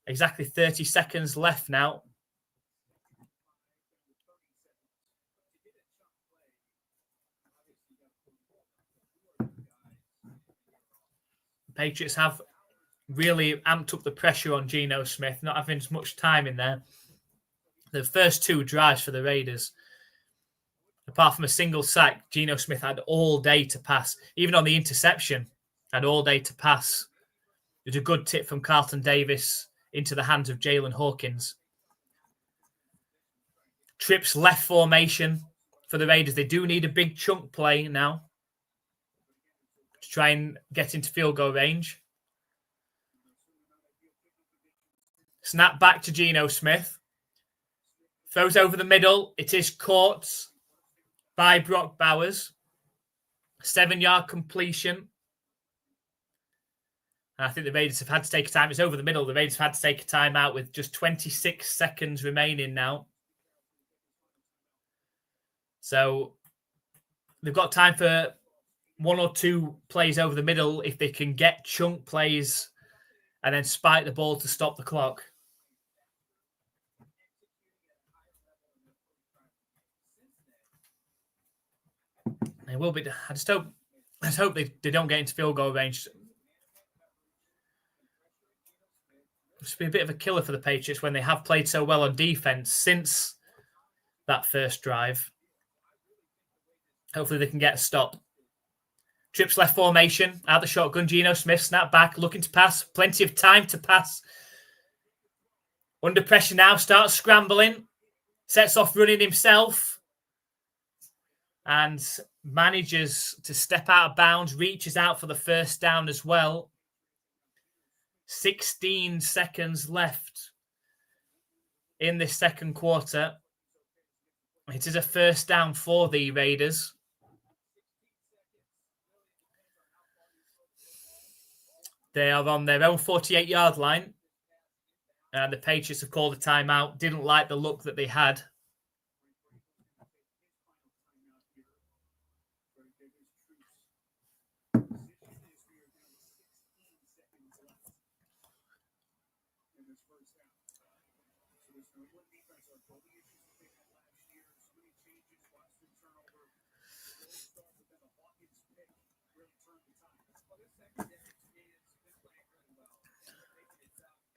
Exactly 30 seconds left now. Patriots have really amped up the pressure on Geno Smith, not having as much time in there. The first 2 drives for the Raiders, apart from a single sack, Geno Smith had all day to pass. Even on the interception, had all day to pass. It was a good tip from Carlton Davis into the hands of Jalen Hawkins. Trips left formation for the Raiders. They do need a big chunk play now to try and get into field goal range. Snap back to Geno Smith. Throws over the middle. It is caught by Brock Bowers. 7-yard completion. And I think the Raiders have had to take a time. It's over the middle. The Raiders have had to take a timeout with just 26 seconds remaining now. So they've got time for 1 or 2 plays over the middle if they can get chunk plays and then spike the ball to stop the clock. It will be. I just hope Let's hope they don't get into field goal range. It's been a bit of a killer for the Patriots when they have played so well on defense since that first drive. Hopefully they can get a stop. Trips left formation, out the shotgun. Geno Smith, snap back, looking to pass. Plenty of time to pass. Under pressure now, starts scrambling. Sets off running himself. And manages to step out of bounds. Reaches out for the first down as well. 16 seconds left in this second quarter. It is a first down for the Raiders. They are on their own 48-yard line. And the Patriots have called a timeout. Didn't like the look that they had.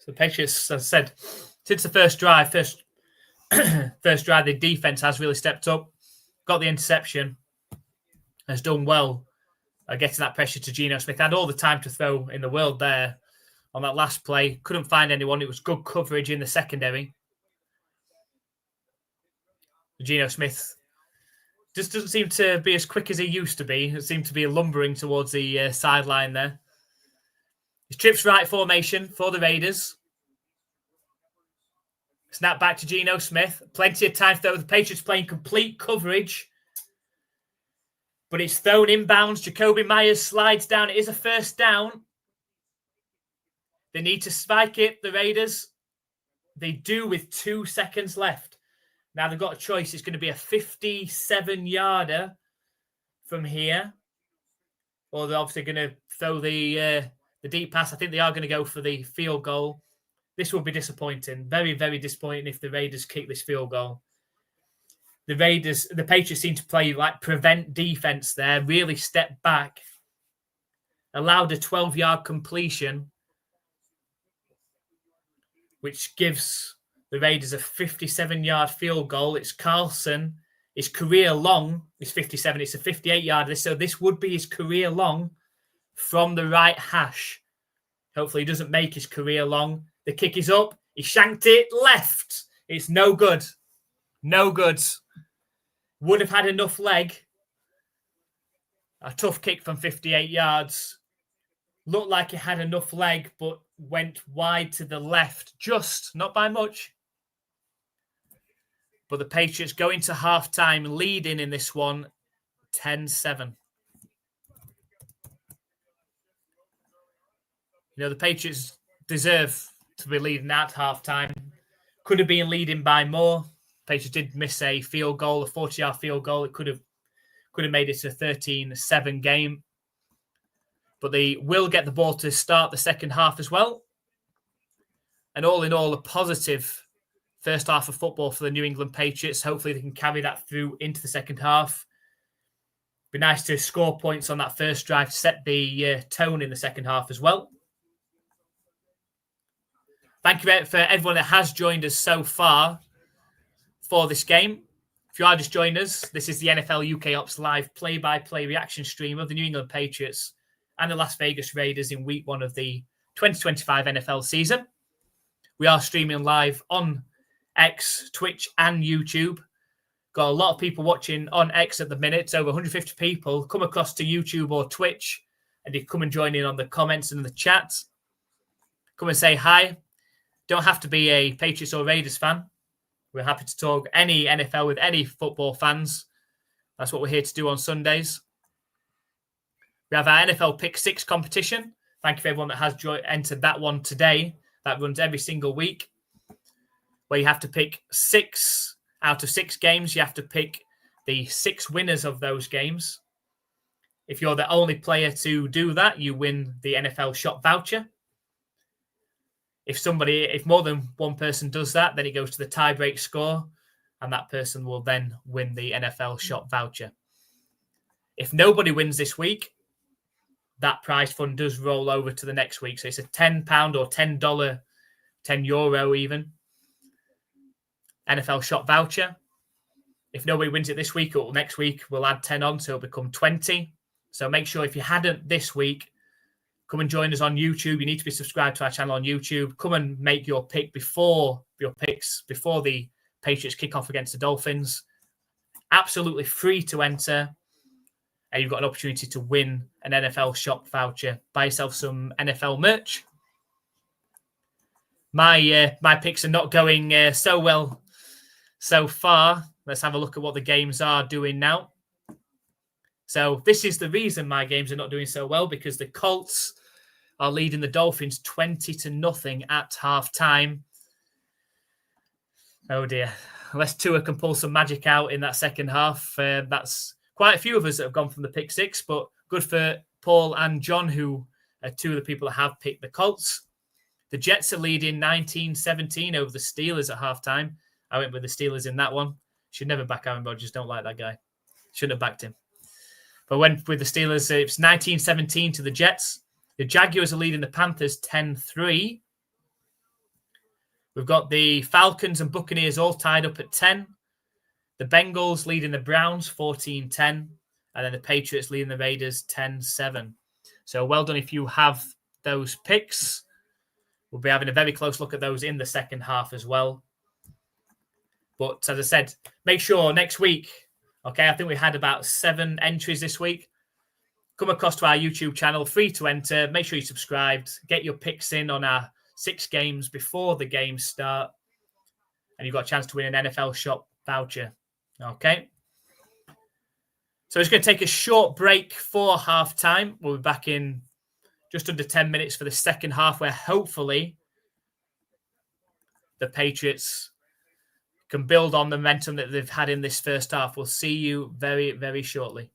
So the Patriots, as I said, since the first drive, the defense has really stepped up, got the interception, has done well getting that pressure to Geno Smith. Had all the time to throw in the world there on that last play. Couldn't find anyone. It was good coverage in the secondary. Geno Smith just doesn't seem to be as quick as he used to be. It seemed to be lumbering towards the sideline there. His trips right formation for the Raiders. Snap back to Geno Smith. Plenty of time to throw. The Patriots playing complete coverage. But it's thrown inbounds. Jacoby Myers slides down. It is a first down. They need to spike it, the Raiders. They do with 2 seconds left. Now they've got a choice. It's going to be a 57-yarder from here. Or they're obviously going to throw the deep pass. I think they are going to go for the field goal. This will be disappointing. Very, very disappointing if the Raiders kick this field goal. The Patriots seem to play like prevent defense there. Really step back. Allowed a 12-yard completion, which gives the Raiders a 57-yard field goal. It's Carlson. His career long is 57. It's a 58-yarder. So this would be his career long from the right hash. Hopefully he doesn't make his career long. The kick is up. He shanked it left. It's no good. No good. Would have had enough leg. A tough kick from 58 yards. Looked like he had enough leg, but went wide to the left. Just, not by much. But the Patriots go into halftime leading in this one 10-7. The Patriots deserve to be leading at halftime. Could have been leading by more. Patriots did miss a field goal, a 40-yard field goal. It could have made it a 13-7 game. But they will get the ball to start the second half as well. And all in all, a positive first half of football for the New England Patriots. Hopefully they can carry that through into the second half. Be nice to score points on that first drive to set the tone in the second half as well. Thank you for everyone that has joined us so far for this game. If you are just joining us, this is the NFL UK Ops Live play-by-play reaction stream of the New England Patriots and the Las Vegas Raiders in week 1 of the 2025 NFL season. We are streaming live on X, Twitch, and YouTube. Got a lot of people watching on X at the minute. Over 150 people. Come across to YouTube or Twitch and you come and join in on the comments and the chat. Come and say hi. Don't have to be a Patriots or Raiders fan. We're happy to talk any NFL with any football fans. That's what we're here to do on Sundays. We have our NFL Pick 6 competition. Thank you for everyone that has entered that one today. That runs every single week, where you have to pick 6 out of 6 games. You have to pick the 6 winners of those games. If you're the only player to do that, you win the NFL shop voucher. If more than one person does that, then it goes to the tie-break score, and that person will then win the NFL shop voucher. If nobody wins this week, that prize fund does roll over to the next week. So it's a £10 or $10, €10 even, NFL shop voucher. If nobody wins it this week or next week, we'll add 10 on, so it'll become 20. So make sure if you hadn't this week, come and join us on YouTube. You need to be subscribed to our channel on YouTube. Come and make your pick before the Patriots kick off against the Dolphins. Absolutely free to enter. And you've got an opportunity to win an NFL shop voucher. Buy yourself some NFL merch. My picks are not going so well so far. Let's have a look at what the games are doing now. So this is the reason my games are not doing so well, because the Colts are leading the Dolphins 20-0 at half-time. Oh dear. Unless Tua can pull some magic out in that second half, that's quite a few of us that have gone from the pick six, but good for Paul and John, who are two of the people that have picked the Colts. The Jets are leading 19-17 over the Steelers at halftime. I went with the Steelers in that one. Should never back Aaron Rodgers. Don't like that guy. Shouldn't have backed him. But went with the Steelers. It's 19-17 to the Jets. The Jaguars are leading the Panthers 10-3. We've got the Falcons and Buccaneers all tied up at 10. The Bengals leading the Browns 14-10. And then the Patriots leading the Raiders 10-7. So well done if you have those picks. We'll be having a very close look at those in the second half as well. But as I said, make sure next week, okay, I think we had about 7 entries this week. Come across to our YouTube channel, free to enter. Make sure you're subscribed. Get your picks in on our 6 games before the games start. And you've got a chance to win an NFL shop voucher. Okay. So it's going to take a short break for halftime. We'll be back in just under 10 minutes for the second half, where hopefully the Patriots can build on the momentum that they've had in this first half. We'll see you very, very shortly.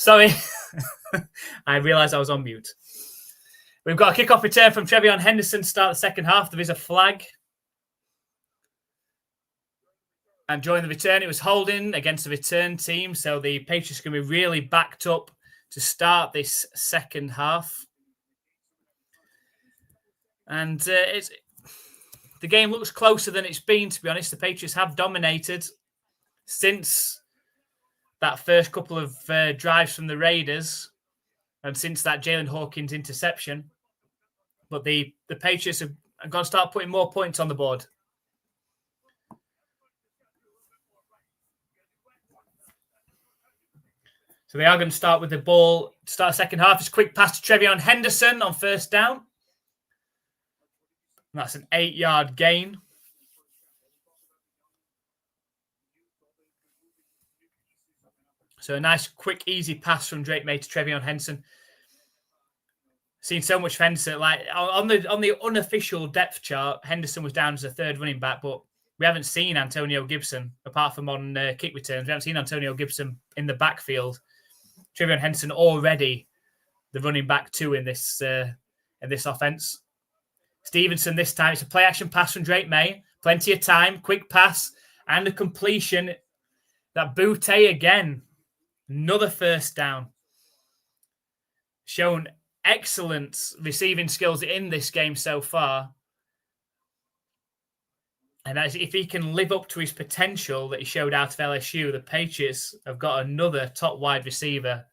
Sorry. I realised I was on mute. We've got a kickoff return from Trevion Henderson to start the second half. There is a flag. And during the return, it was holding against the return team. So the Patriots are going to be really backed up to start this second half. And the game looks closer than it's been, to be honest. The Patriots have dominated since that first couple of drives from the Raiders and since that Jalen Hawkins interception. But the Patriots have got to start putting more points on the board. So they are going to start with the ball to start the second half. It's a quick pass to Trevion Henderson on first down. And that's an 8-yard gain. So a nice, quick, easy pass from Drake May to Trevion Henderson. Seen so much of Henderson. Like on the unofficial depth chart, Henderson was down as a third running back, but we haven't seen Antonio Gibson, apart from on kick returns. We haven't seen Antonio Gibson in the backfield. Trevion Henderson already the running back 2 in this offense. Stevenson this time. It's a play action pass from Drake May. Plenty of time, quick pass, and a completion. That Boutte again. Another first down. Shown excellent receiving skills in this game so far. And if he can live up to his potential that he showed out of LSU, the Patriots have got another top wide receiver.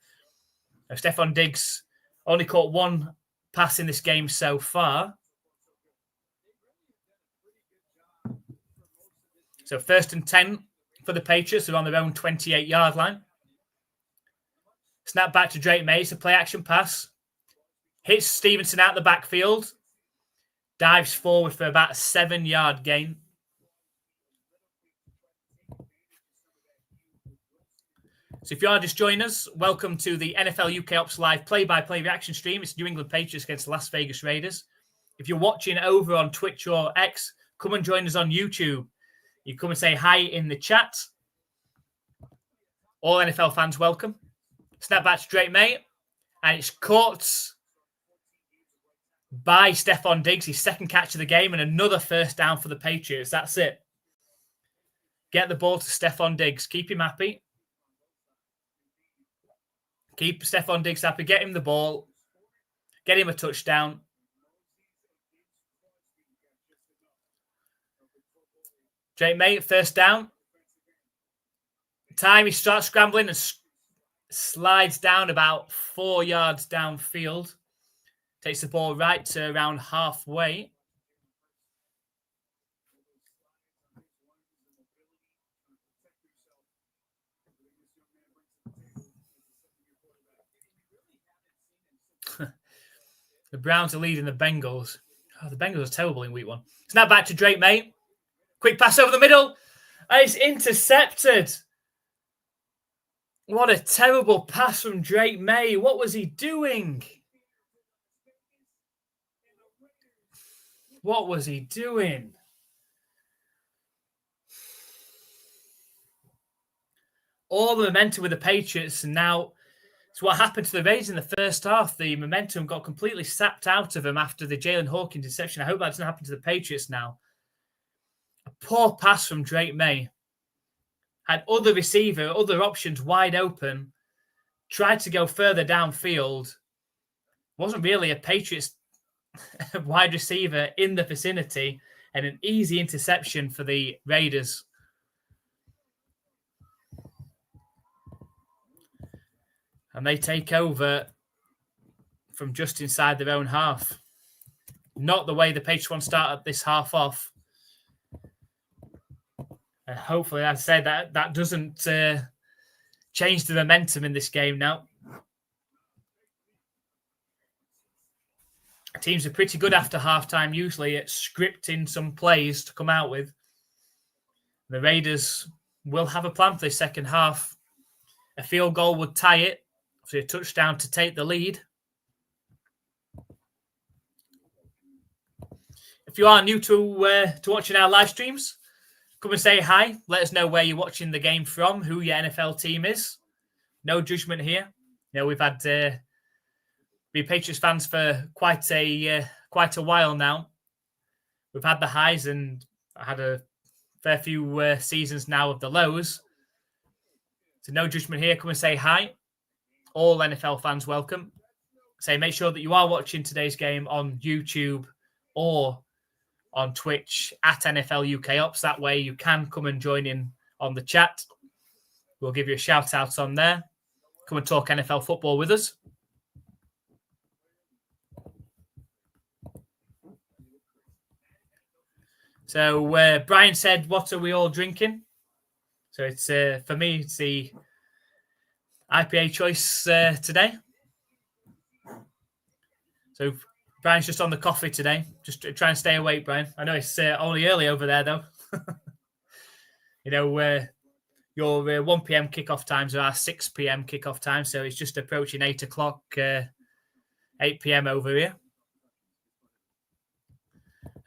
Now, Stephon Diggs only caught 1 pass in this game so far. So 1st and 10 for the Patriots. They're on their own 28-yard line. Snap back to Drake May. It's a play-action pass. Hits Stevenson out the backfield. Dives forward for about a 7-yard gain. So if you are just joining us, welcome to the NFL UK Ops Live play-by-play reaction stream. It's New England Patriots against the Las Vegas Raiders. If you're watching over on Twitch or X, come and join us on YouTube. You come and say hi in the chat. All NFL fans welcome. Snap back to Drake May. And it's caught by Stephon Diggs, his second catch of the game, and another first down for the Patriots. That's it. Get the ball to Stephon Diggs. Keep him happy. Keep Stephon Diggs happy. Get him the ball. Get him a touchdown. Drake May, first down. Time he starts scrambling and slides down about 4 yards downfield. Takes the ball right to around halfway. The Browns are leading the Bengals. Oh, the Bengals are terrible in week 1. Snap back to Drake May. Quick pass over the middle. And it's intercepted. What a terrible pass from Drake May. What was he doing? What was he doing? All the momentum with the Patriots, and now it's what happened to the Raiders in the first half. The momentum got completely sapped out of them after the Jalen Hawkins interception. I hope that doesn't happen to the Patriots now. A poor pass from Drake May. Had other receiver, other options wide open. Tried to go further downfield. Wasn't really a Patriots wide receiver in the vicinity. And an easy interception for the Raiders. And they take over from just inside their own half. Not the way the Patriots want to start this half off. And hopefully, as I said, that doesn't change the momentum in this game now. Teams are pretty good after halftime, usually at scripting some plays to come out with. The Raiders will have a plan for this second half. A field goal would tie it. So a touchdown to take the lead. If you are new to watching our live streams, come and say hi. Let us know where you're watching the game from, who your NFL team is. No judgment here. we've had been Patriots fans for quite a while now. We've had the highs and had a fair few seasons now of the lows. So no judgment here. Come and say hi. All NFL fans welcome. Make sure that you are watching today's game on YouTube or on Twitch at NFL UK Ops. That way you can come and join in on the chat. We'll give you a shout out on there. Come and talk NFL football with us. So Brian said, what are we all drinking? So it's for me, it's the IPA choice today. So Brian's just on the coffee today. Just try and stay awake, Brian. I know it's only early over there, though. Your 1 p.m. kickoff times are our 6 p.m. kickoff time, so it's just approaching 8 o'clock, 8 p.m. over here.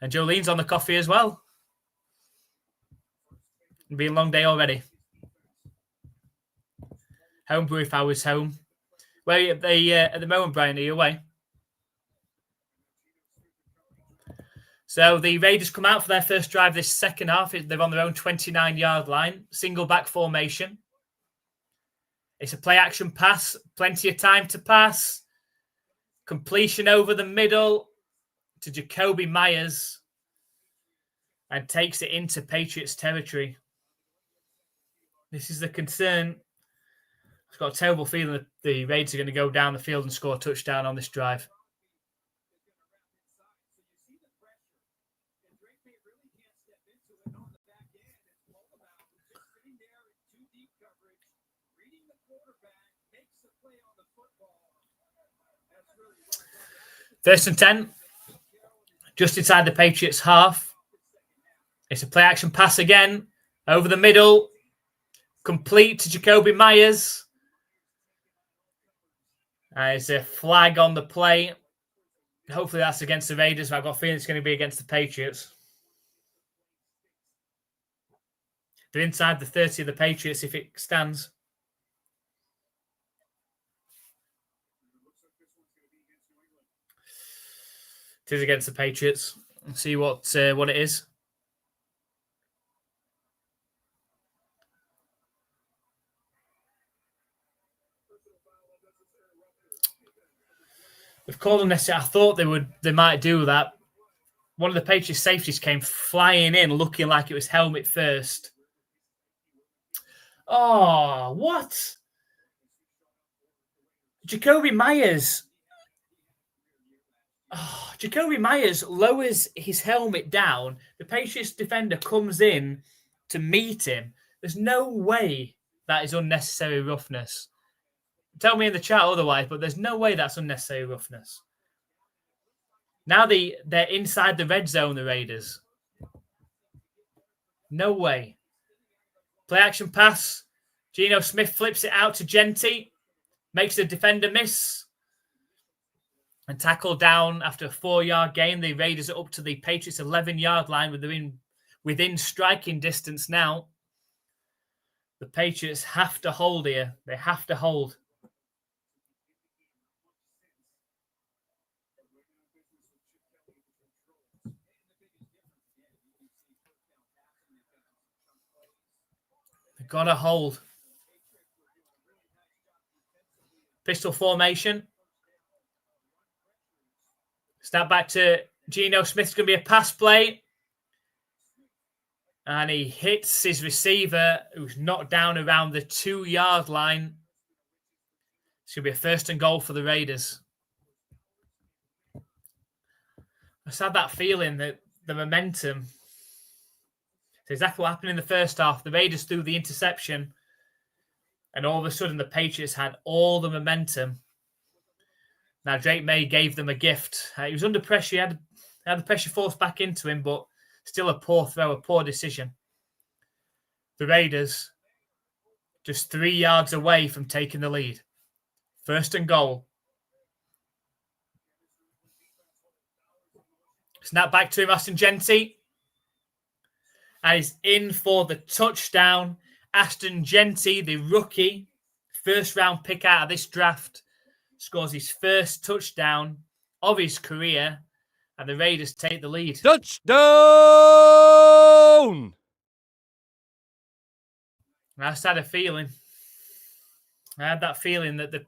And Jolene's on the coffee as well. It'll be a long day already. Homebrew if I was home. Where are you at the moment, Brian? Are you away? So the Raiders come out for their first drive this second half. They're on their own 29-yard line. Single back formation. It's a play-action pass. Plenty of time to pass. Completion over the middle to Jacoby Myers. And takes it into Patriots territory. This is the concern. I've got a terrible feeling that the Raiders are going to go down the field and score a touchdown on this drive. First and 10, just inside the Patriots half. It's a play action pass again, over the middle, complete to Jacoby Myers. There's a flag on the play. Hopefully that's against the Raiders, but I've got a feeling it's going to be against the Patriots. They're inside the 30 of the Patriots if it stands. It is against the Patriots. Let's see what it is. We've called them necessary. I thought they might do that. One of the Patriots safeties came flying in, looking like it was helmet first. Oh, what? Jacoby Myers. Oh, Jacoby Myers lowers his helmet down. The Patriots defender comes in to meet him. There's no way that is unnecessary roughness. Tell me in the chat otherwise, but there's no way that's unnecessary roughness. Now they're inside the red zone, the Raiders. No way. Play action pass. Geno Smith flips it out to Genty. Makes the defender miss. And tackle down after a 4-yard gain. The Raiders are up to the Patriots 11-yard line within striking distance now. The Patriots have to hold here. They have to hold. They've got to hold. Pistol formation. Snap back to Geno Smith. It's going to be a pass play. And he hits his receiver, who's knocked down around the 2-yard line. It's going to be a first and goal for the Raiders. I just had that feeling that the momentum. It's exactly what happened in the first half. The Raiders threw the interception. And all of a sudden, the Patriots had all the momentum. Now, Drake May gave them a gift. He was under pressure. He had the pressure forced back into him, but still a poor throw, a poor decision. The Raiders just 3 yards away from taking the lead. First and goal. Snap back to him, Aston Genty. And he's in for the touchdown. Aston Genty, the rookie, first round pick out of this draft, scores his first touchdown of his career, and the Raiders take the lead. Touchdown! I just had a feeling. I had that feeling that the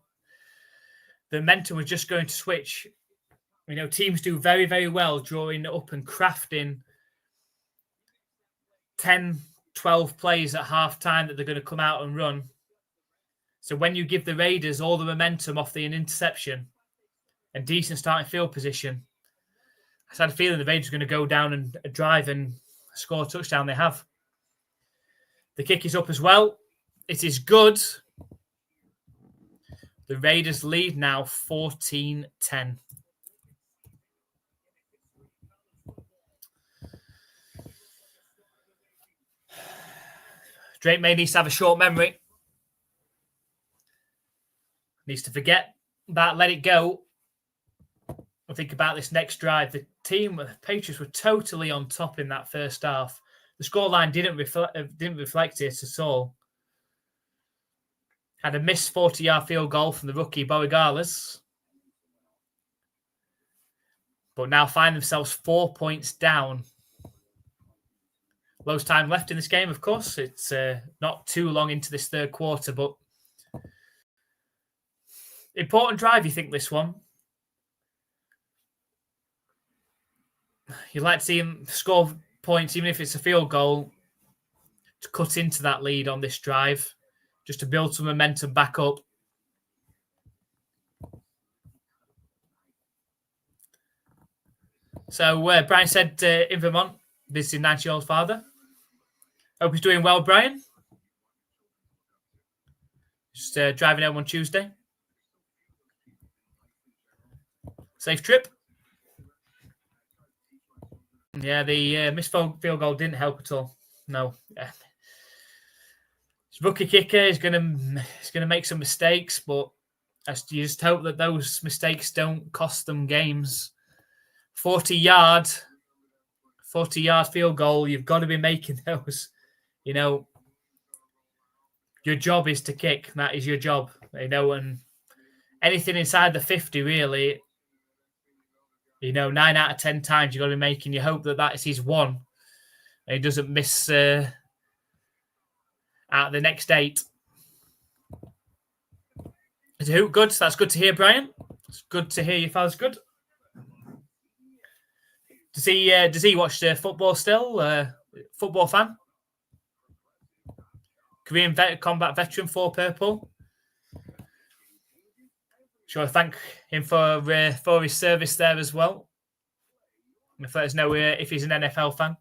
momentum was just going to switch. You know, teams do very, very well drawing up and crafting 10, 12 plays at half time that they're going to come out and run. So when you give the Raiders all the momentum off the interception and decent starting field position, I just had a feeling the Raiders are going to go down and drive and score a touchdown. They have. The kick is up as well. It is good. The Raiders lead now 14-10. Drake May needs to have a short memory. Needs to forget that, let it go. I think about this next drive. The Patriots were totally on top in that first half. The scoreline didn't reflect it at all. Had a missed 40-yard field goal from the rookie Borregales. But now find themselves 4 points down. Lowest time left in this game, of course. It's not too long into this third quarter, but important drive, you think, this one? You'd like to see him score points, even if it's a field goal, to cut into that lead on this drive, just to build some momentum back up. So Brian said in Vermont, visiting 90-year-old father. Hope he's doing well, Brian. Just driving home on Tuesday. Safe trip. Yeah, the missed field goal didn't help at all. No. His rookie kicker is gonna make some mistakes, but you just hope that those mistakes don't cost them games. 40-yard field goal, you've got to be making those. You know, your job is to kick. That is your job. You know, and anything inside the 50, really, you know, 9 out of 10 times you've got to be making. You hope that is his one, and he doesn't miss out the next 8. Is it good? So that's good to hear, Brian. It's good to hear your father's good. Does he watch football still? Football fan? Korean combat veteran, 4 purple. Sure, thank him for his service there as well. And let us know if he's an NFL fan.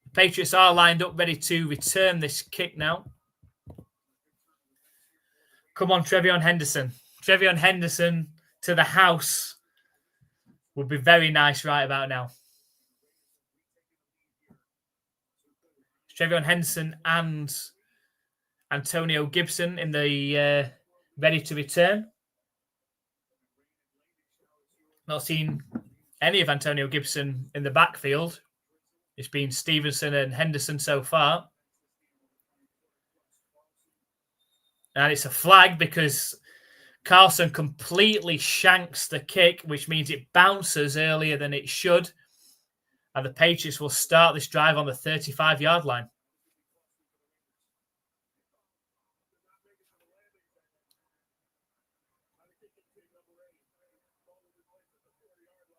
The Patriots are lined up, ready to return this kick now. Come on, Trevion Henderson. Trevion Henderson to the house would be very nice right about now. Trevion Henderson and Antonio Gibson in the ready to return. Not seen any of Antonio Gibson in the backfield. It's been Stevenson and Henderson so far. And it's a flag because Carlson completely shanks the kick, which means it bounces earlier than it should. And the Patriots will start this drive on the 35-yard line.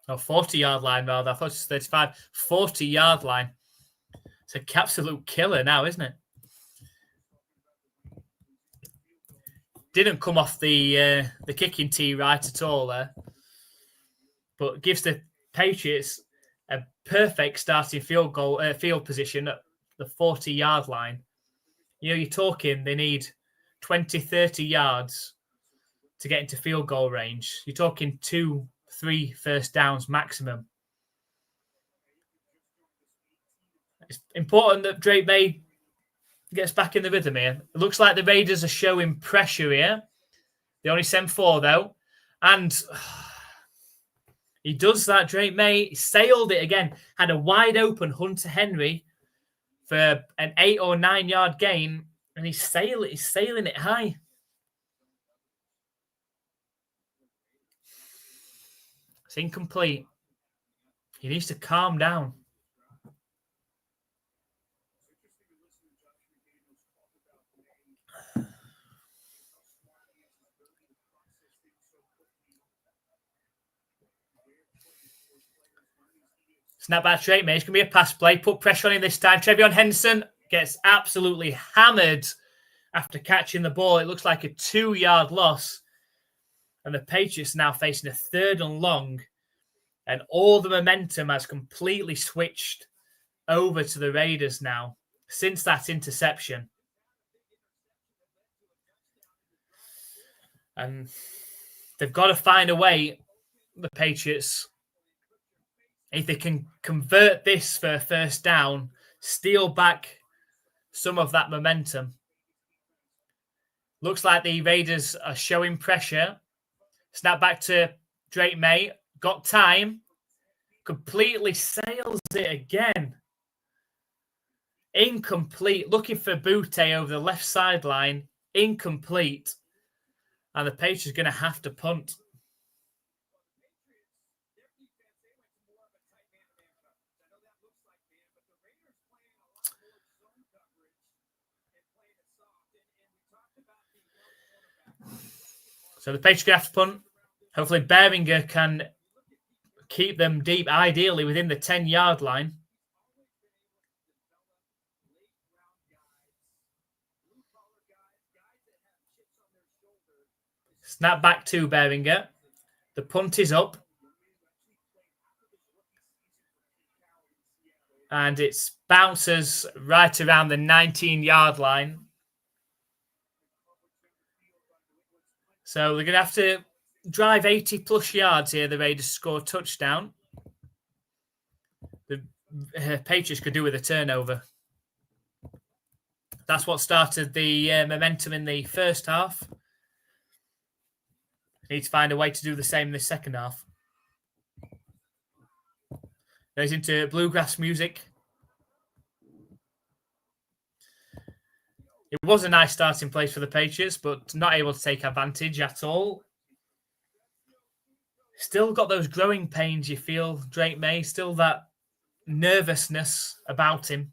Oh, 40-yard line, rather. I thought it was 35. 40-yard line. It's an absolute killer now, isn't it? Didn't come off the kicking tee right at all there. But gives the Patriots a perfect starting field position at the 40-yard line. You know, you're talking they need 20, 30 yards to get into field goal range. You're talking 2-3 first downs maximum. It's important that Drake May gets back in the rhythm here. It looks like the Raiders are showing pressure here. They only send 4, though. And he does that, Drake May. Sailed it again. Had a wide open Hunter Henry for an 8 or 9 yard gain. And he's sailing it high. It's incomplete. He needs to calm down. Snap back straight, mate. It's going to be a pass play. Put pressure on him this time. Trevion Henson gets absolutely hammered after catching the ball. It looks like a 2-yard loss. And the Patriots now facing a 3rd and long. And all the momentum has completely switched over to the Raiders now since that interception. And they've got to find a way, the Patriots, if they can convert this for a first down, steal back some of that momentum. Looks like the Raiders are showing pressure. Snap back to Drake May. Got time. Completely sails it again. Incomplete. Looking for Butte over the left sideline. Incomplete. And the Patriots are going to have to punt. So the Patriots are going to have to punt. Hopefully Beringer can keep them deep, ideally within the 10-yard line. Snap back to Beringer. The punt is up. And it bounces right around the 19-yard line. So they're going to have to drive 80-plus yards here. The Raiders score a touchdown. The Patriots could do with a turnover. That's what started the momentum in the first half. Need to find a way to do the same in the second half. Goes into bluegrass music. It was a nice starting place for the Patriots, but not able to take advantage at all. Still got those growing pains, you feel, Drake May. Still that nervousness about him.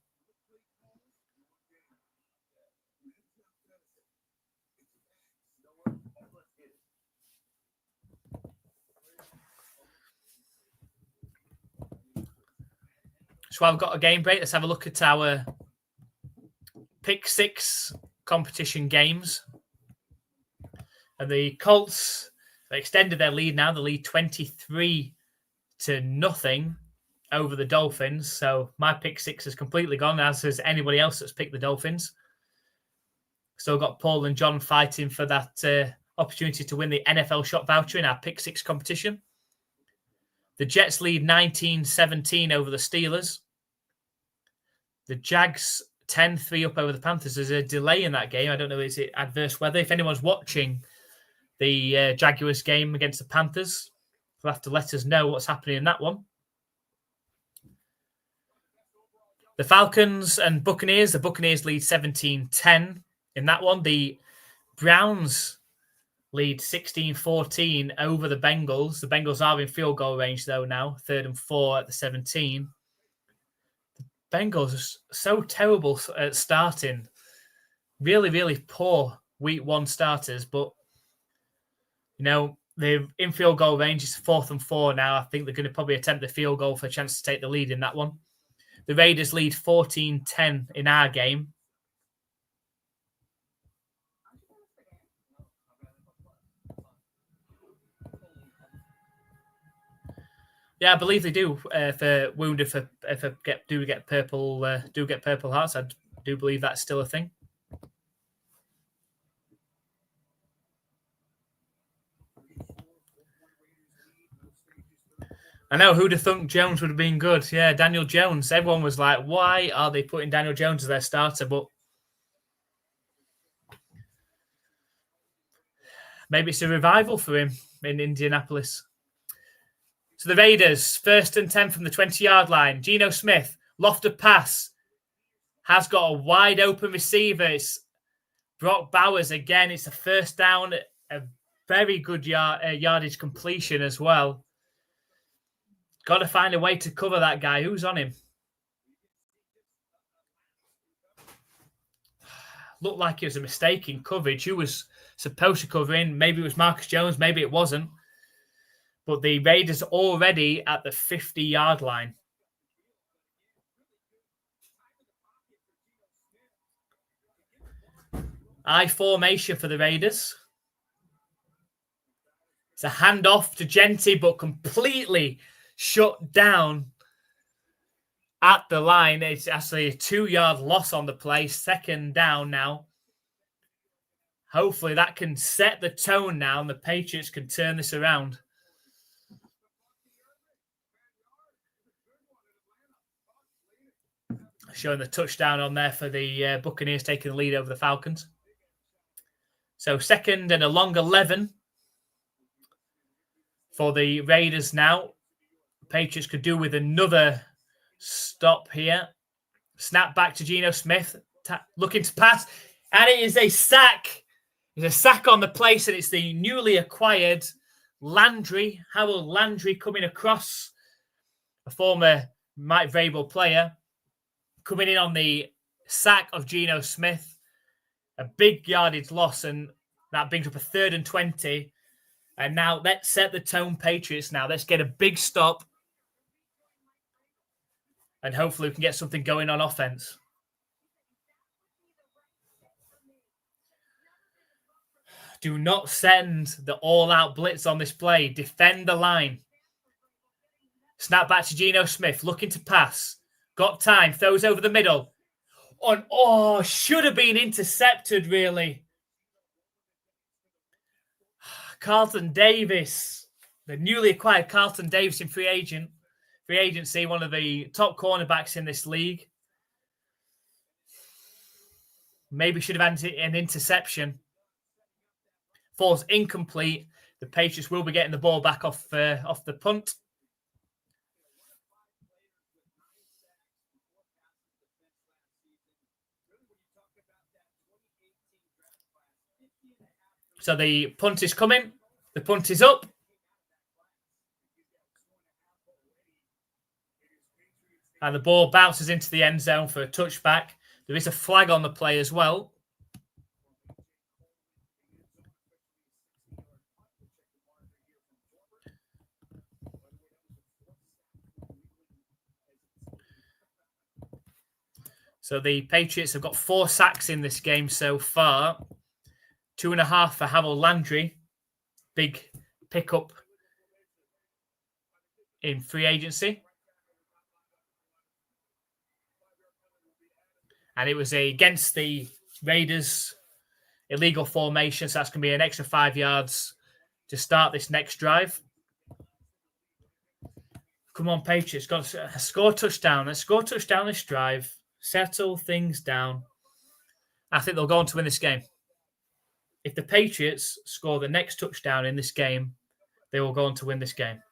So I've got a game break. Let's have a look at our Pick 6 competition games. And the Colts have extended their lead now. They lead 23-0 over the Dolphins. So my Pick 6 is completely gone, as has anybody else that's picked the Dolphins. Still got Paul and John fighting for that opportunity to win the NFL shop voucher in our Pick 6 competition. The Jets lead 19-17 over the Steelers. The Jags 10-3 up over the Panthers. There's a delay in that game. I don't know, is it adverse weather? If anyone's watching the Jaguars game against the Panthers, they'll have to let us know what's happening in that one. The Falcons and Buccaneers. The Buccaneers lead 17-10 in that one. The Browns lead 16-14 over the Bengals. The Bengals are in field goal range, though, now. 3rd and 4 at the 17. The Bengals are so terrible at starting. Really, really poor week 1 starters. But, you know, they're in field goal range. It's 4th and 4 now. I think they're going to probably attempt the field goal for a chance to take the lead in that one. The Raiders lead 14-10 in our game. Yeah, I believe they do. For wounded, get purple hearts. I do believe that's still a thing. I know, who'd have thunk Jones would have been good. Yeah, Daniel Jones. Everyone was like, why are they putting Daniel Jones as their starter? But maybe it's a revival for him in Indianapolis. So the Raiders, 1st and 10 from the 20-yard line. Geno Smith, lofted pass. Has got a wide open receiver. It's Brock Bowers again. It's a first down, a very good yardage completion as well. Got to find a way to cover that guy. Who's on him? Looked like it was a mistake in coverage. Who was supposed to cover in? Maybe it was Marcus Jones. Maybe it wasn't. But the Raiders already at the 50-yard line. I formation for the Raiders. It's a handoff to Genty, but completely shut down at the line. It's actually a 2-yard loss on the play. Second down now. Hopefully that can set the tone now and the Patriots can turn this around. Showing the touchdown on there for the Buccaneers taking the lead over the Falcons. So second and a long 11 for the Raiders now. Patriots could do with another stop here. Snap back to Geno Smith. Looking to pass. And it is a sack. There's a sack on the place, and it's the newly acquired Landry. Harold Landry coming across, a former Mike Vrabel player, coming in on the sack of Geno Smith. A big yardage loss, and that brings up a 3rd and 20. And now let's set the tone, Patriots. Now let's get a big stop. And hopefully we can get something going on offense. Do not send the all-out blitz on this play. Defend the line. Snap back to Geno Smith. Looking to pass. Got time. Throws over the middle. Should have been intercepted, really. Carlton Davis. The newly acquired Carlton Davis in free agency. One of the top cornerbacks in this league. Maybe should have had an interception. Falls incomplete. The Patriots will be getting the ball back off the punt. So the punt is coming. The punt is up. And the ball bounces into the end zone for a touchback. There is a flag on the play as well. So the Patriots have got 4 sacks in this game so far. 2.5 for Harold Landry. Big pickup in free agency. And it was against the Raiders' illegal formation. So that's going to be an extra 5 yards to start this next drive. Come on, Patriots. Got to score a touchdown. Let's score a touchdown this drive. Settle things down. I think they'll go on to win this game. If the Patriots score the next touchdown in this game, they will go on to win this game.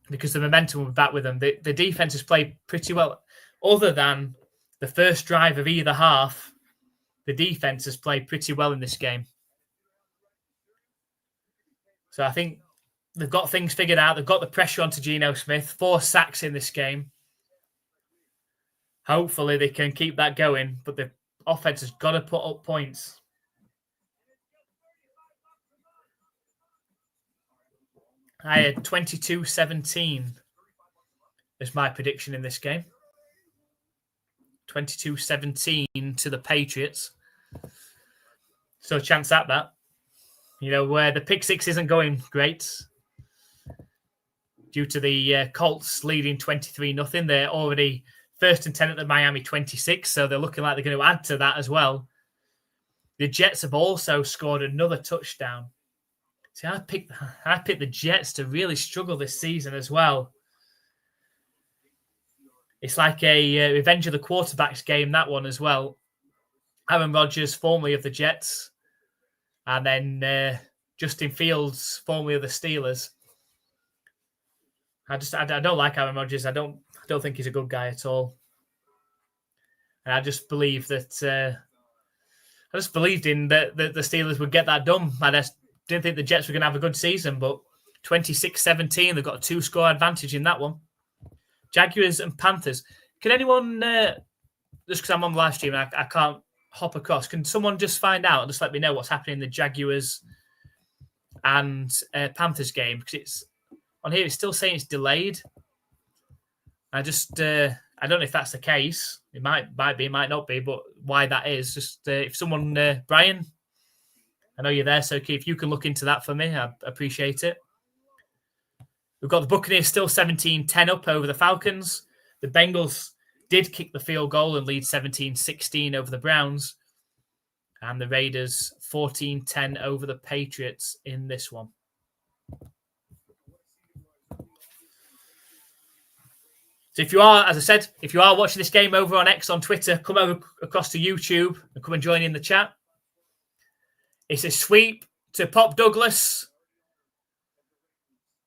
Because the momentum will be back with them. The defense has played pretty well. Other than the first drive of either half, the defense has played pretty well in this game. So I think they've got things figured out. They've got the pressure onto Geno Smith. 4 sacks in this game. Hopefully they can keep that going, but the offense has got to put up points. I had 22-17 as my prediction in this game. 22-17 to the Patriots. So a chance at that. You know, where the pick six isn't going great due to the Colts leading 23-0. They're already 1st and 10 at the Miami 26, so they're looking like they're going to add to that as well. The Jets have also scored another touchdown. See, I picked the Jets to really struggle this season as well. It's like a revenge of the quarterbacks game, that one as well. Aaron Rodgers, formerly of the Jets, and then Justin Fields, formerly of the Steelers. I don't like Aaron Rodgers. I don't think he's a good guy at all. And I just believe that I just believed in that the Steelers would get that done. I just didn't think the Jets were going to have a good season, but 26-17, they've got a 2-score advantage in that one. Jaguars and Panthers. Can anyone, just because I'm on the live stream and I can't hop across, can someone just find out and just let me know what's happening in the Jaguars and Panthers game? Because it's on here, it's still saying it's delayed. I just, I don't know if that's the case. It might be, it might not be, but why that is, just if someone, Brian, I know you're there, so if you can look into that for me, I appreciate it. We've got the Buccaneers still 17-10 up over the Falcons. The Bengals did kick the field goal and lead 17-16 over the Browns. And the Raiders 14-10 over the Patriots in this one. So if you are, as I said, if you are watching this game over on X on Twitter, come over across to YouTube and come and join in the chat. It's a sweep to Pop Douglas.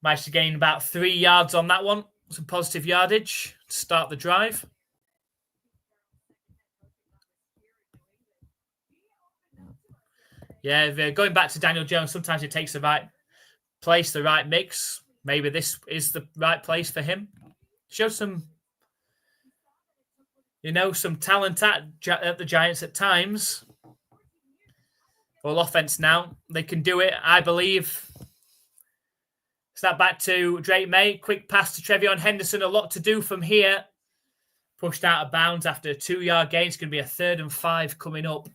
Managed to gain about 3 yards on that one. Some positive yardage to start the drive. Yeah, going back to Daniel Jones, sometimes it takes the right place, the right mix. Maybe this is the right place for him. Showed some, some talent at the Giants at times. All offense now. They can do it, I believe. Snap back to Drake May. Quick pass to Trevion Henderson. A lot to do from here. Pushed out of bounds after a 2-yard gain. It's going to be a 3rd and 5 coming up.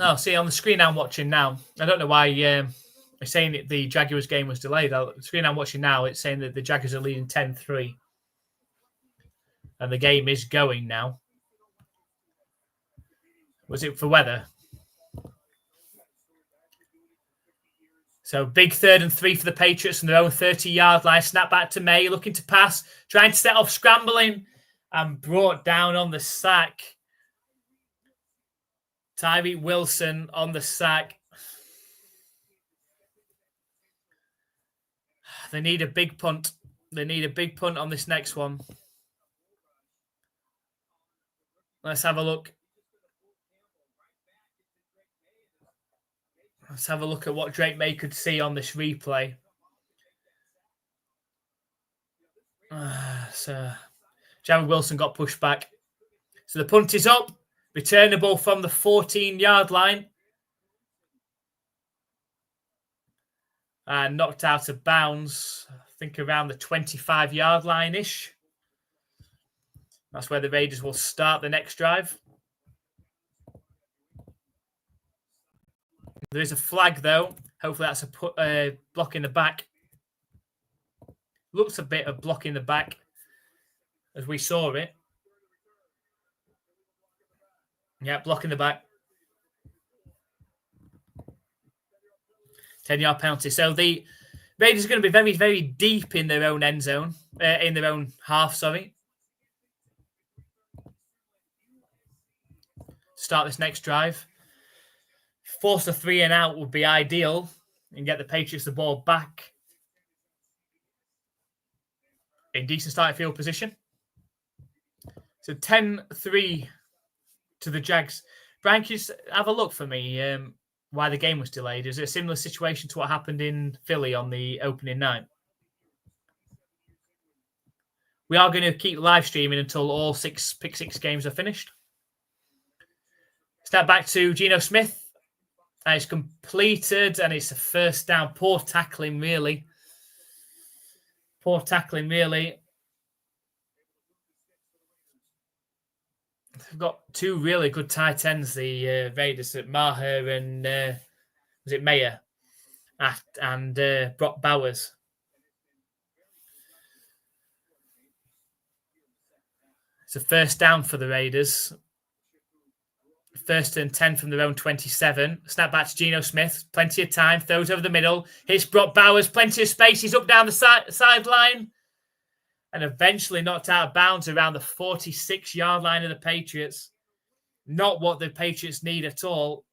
Oh, see, on the screen I'm watching now, I don't know why it's saying that the Jaguars game was delayed. The screen I'm watching now, it's saying that the Jaguars are leading 10-3. And the game is going now. Was it for weather? So big 3rd and 3 for the Patriots on their own 30-yard line. Snap back to May, looking to pass, trying to set off, scrambling, and brought down on the sack. Tyreek Wilson on the sack. They need a big punt. They need a big punt on this next one. Let's have a look. Let's have a look at what Drake May could see on this replay. So Jared Wilson got pushed back. So the punt is up. Returnable from the 14-yard line. And knocked out of bounds, I think around the 25-yard line-ish. That's where the Raiders will start the next drive. There is a flag, though. Hopefully that's a block in the back. Looks a bit of block in the back as we saw it. Yeah, block in the back. 10-yard penalty. So the Raiders are going to be very, very deep in their own end zone. In their own half, sorry. Start this next drive. Force a 3 and out would be ideal and get the Patriots the ball back in decent starting field position. So 10-3 to the Jags. Brian, can you have a look for me why the game was delayed? Is it a similar situation to what happened in Philly on the opening night? We are going to keep live streaming until all 6 Pick 6 games are finished. Step back to Geno Smith. And it's completed and it's a 1st down. Poor tackling, really. Poor tackling, really. They've got 2 really good tight ends, the Raiders, Maher and was it Mayer? And Brock Bowers. It's a 1st down for the Raiders. 1st and 10 from their own 27. Snap back to Geno Smith. Plenty of time. Throws over the middle. Hits Brock Bowers. Plenty of space. He's up down the sideline. And eventually knocked out of bounds around the 46-yard line of the Patriots. Not what the Patriots need at all.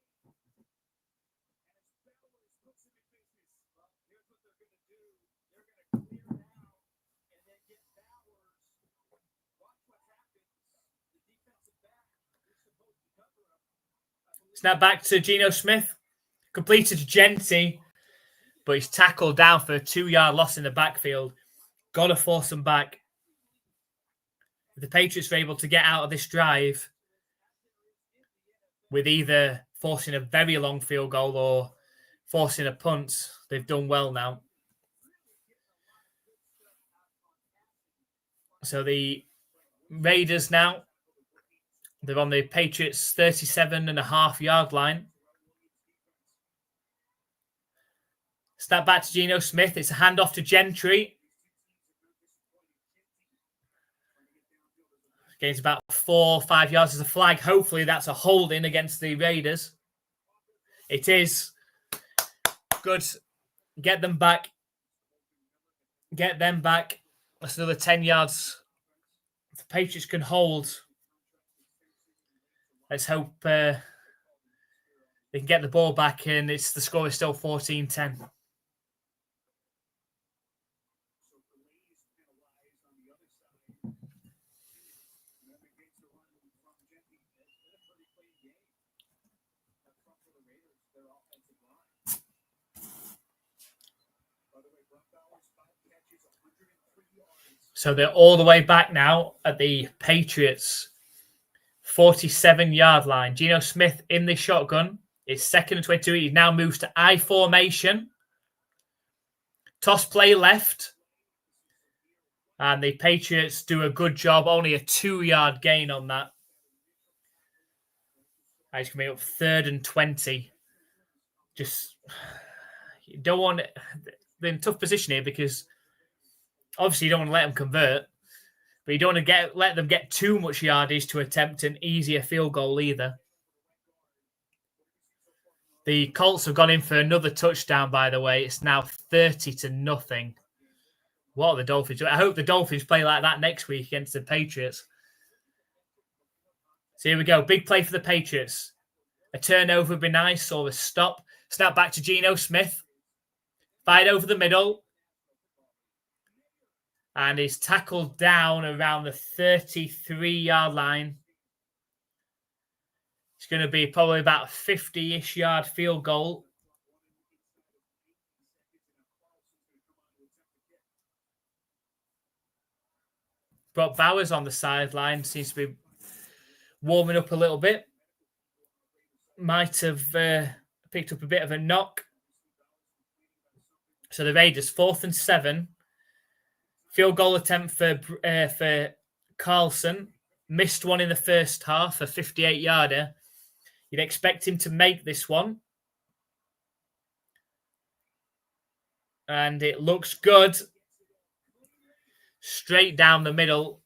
Snap back to Geno Smith. Completed to Genty, but he's tackled down for a 2-yard loss in the backfield. Got to force them back. If the Patriots are able to get out of this drive with either forcing a very long field goal or forcing a punt, they've done well now. So the Raiders now, they're on the Patriots' 37.5-yard line. Snap back to Geno Smith. It's a handoff to Gentry. Gains about 4 or 5 yards as a flag. Hopefully that's a holding against the Raiders. It is. Good. Get them back. Get them back. That's another 10 yards. If the Patriots can hold, let's hope they can get the ball back, and the score is still 14-10. So they're all the way back now at the Patriots' 47-yard line. Geno Smith in the shotgun. It's 2nd and 22. He now moves to I formation. Toss play left. And the Patriots do a good job. Only a 2-yard gain on that. He's coming up 3rd and 20. Just, you don't want it. They're in a tough position here because obviously you don't want to let them convert, but you don't want to let them get too much yardage to attempt an easier field goal either. The Colts have gone in for another touchdown, by the way. It's now 30-0. What are the Dolphins doing? I hope the Dolphins play like that next week against the Patriots. So here we go. Big play for the Patriots. A turnover would be nice, or a stop. Snap back to Geno Smith. Fired over the middle. And he's tackled down around the 33-yard line. It's going to be probably about a 50-ish yard field goal. Brock Bowers on the sideline. Seems to be warming up a little bit. Might have picked up a bit of a knock. So the Raiders, 4th and 7. Field goal attempt for Carlson. Missed one in the first half, a 58-yarder. You'd expect him to make this one. And it looks good. Straight down the middle.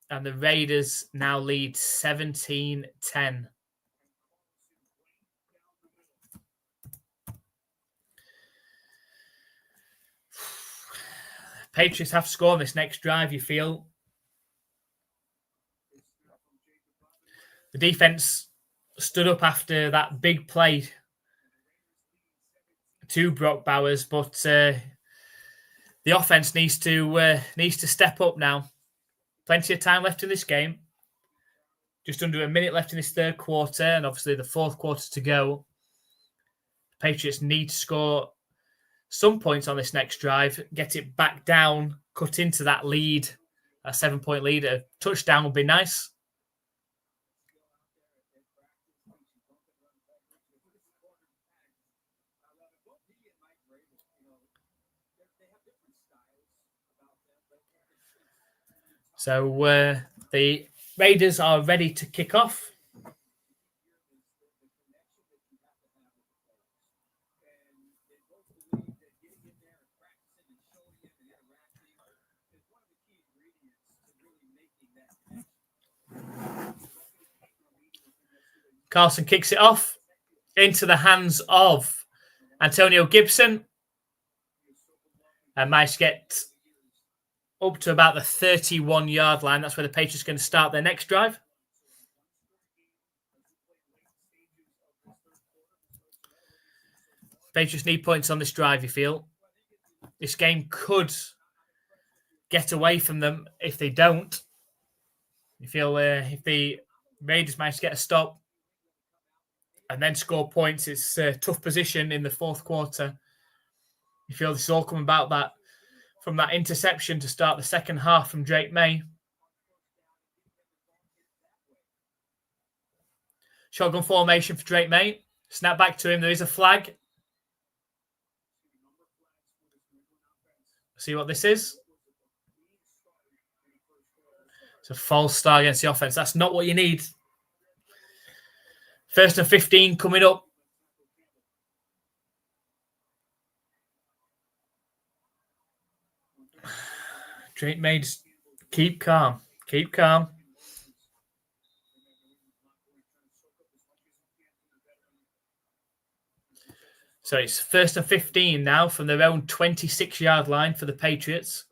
And the Raiders now lead 17-10. Patriots have to score on this next drive, you feel. The defense stood up after that big play to Brock Bowers, but the offense needs to step up now. Plenty of time left in this game. Just under a minute left in this third quarter, and obviously the fourth quarter to go. The Patriots need to score some points on this next drive, get it back down, cut into that lead, a 7-point lead. A touchdown would be nice. So the Raiders are ready to kick off. Carlson kicks it off into the hands of Antonio Gibson. And managed to get up to about the 31-yard line. That's where the Patriots are going to start their next drive. Patriots need points on this drive, you feel. This game could get away from them if they don't. You feel if the Raiders manage to get a stop, and then score points. It's a tough position in the fourth quarter. You feel this is all coming about that from that interception to start the second half from Drake May. Shotgun formation for Drake May. Snap back to him. There is a flag. See what this is? It's a false start against the offense. That's not what you need. 1st and 15 coming up. Drake May, just keep calm. Keep calm. So it's 1st and 15 now from their own 26-yard line for the Patriots.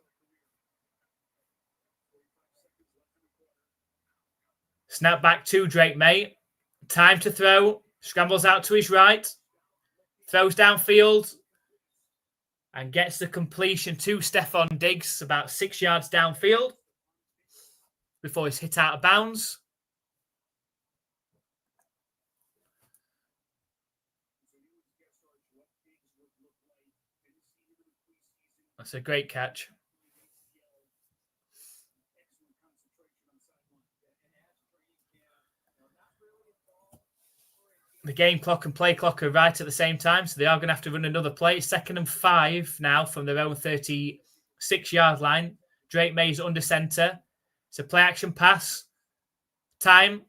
Snap back to Drake May. Time to throw. Scrambles out to his right. Throws downfield. And gets the completion to Stephon Diggs, about 6 yards downfield. Before he's hit out of bounds. That's a great catch. The game clock and play clock are right at the same time, so they are going to have to run another play. 2nd and 5 now from their own 36-yard line. Drake May's under center. It's a play-action pass. Time.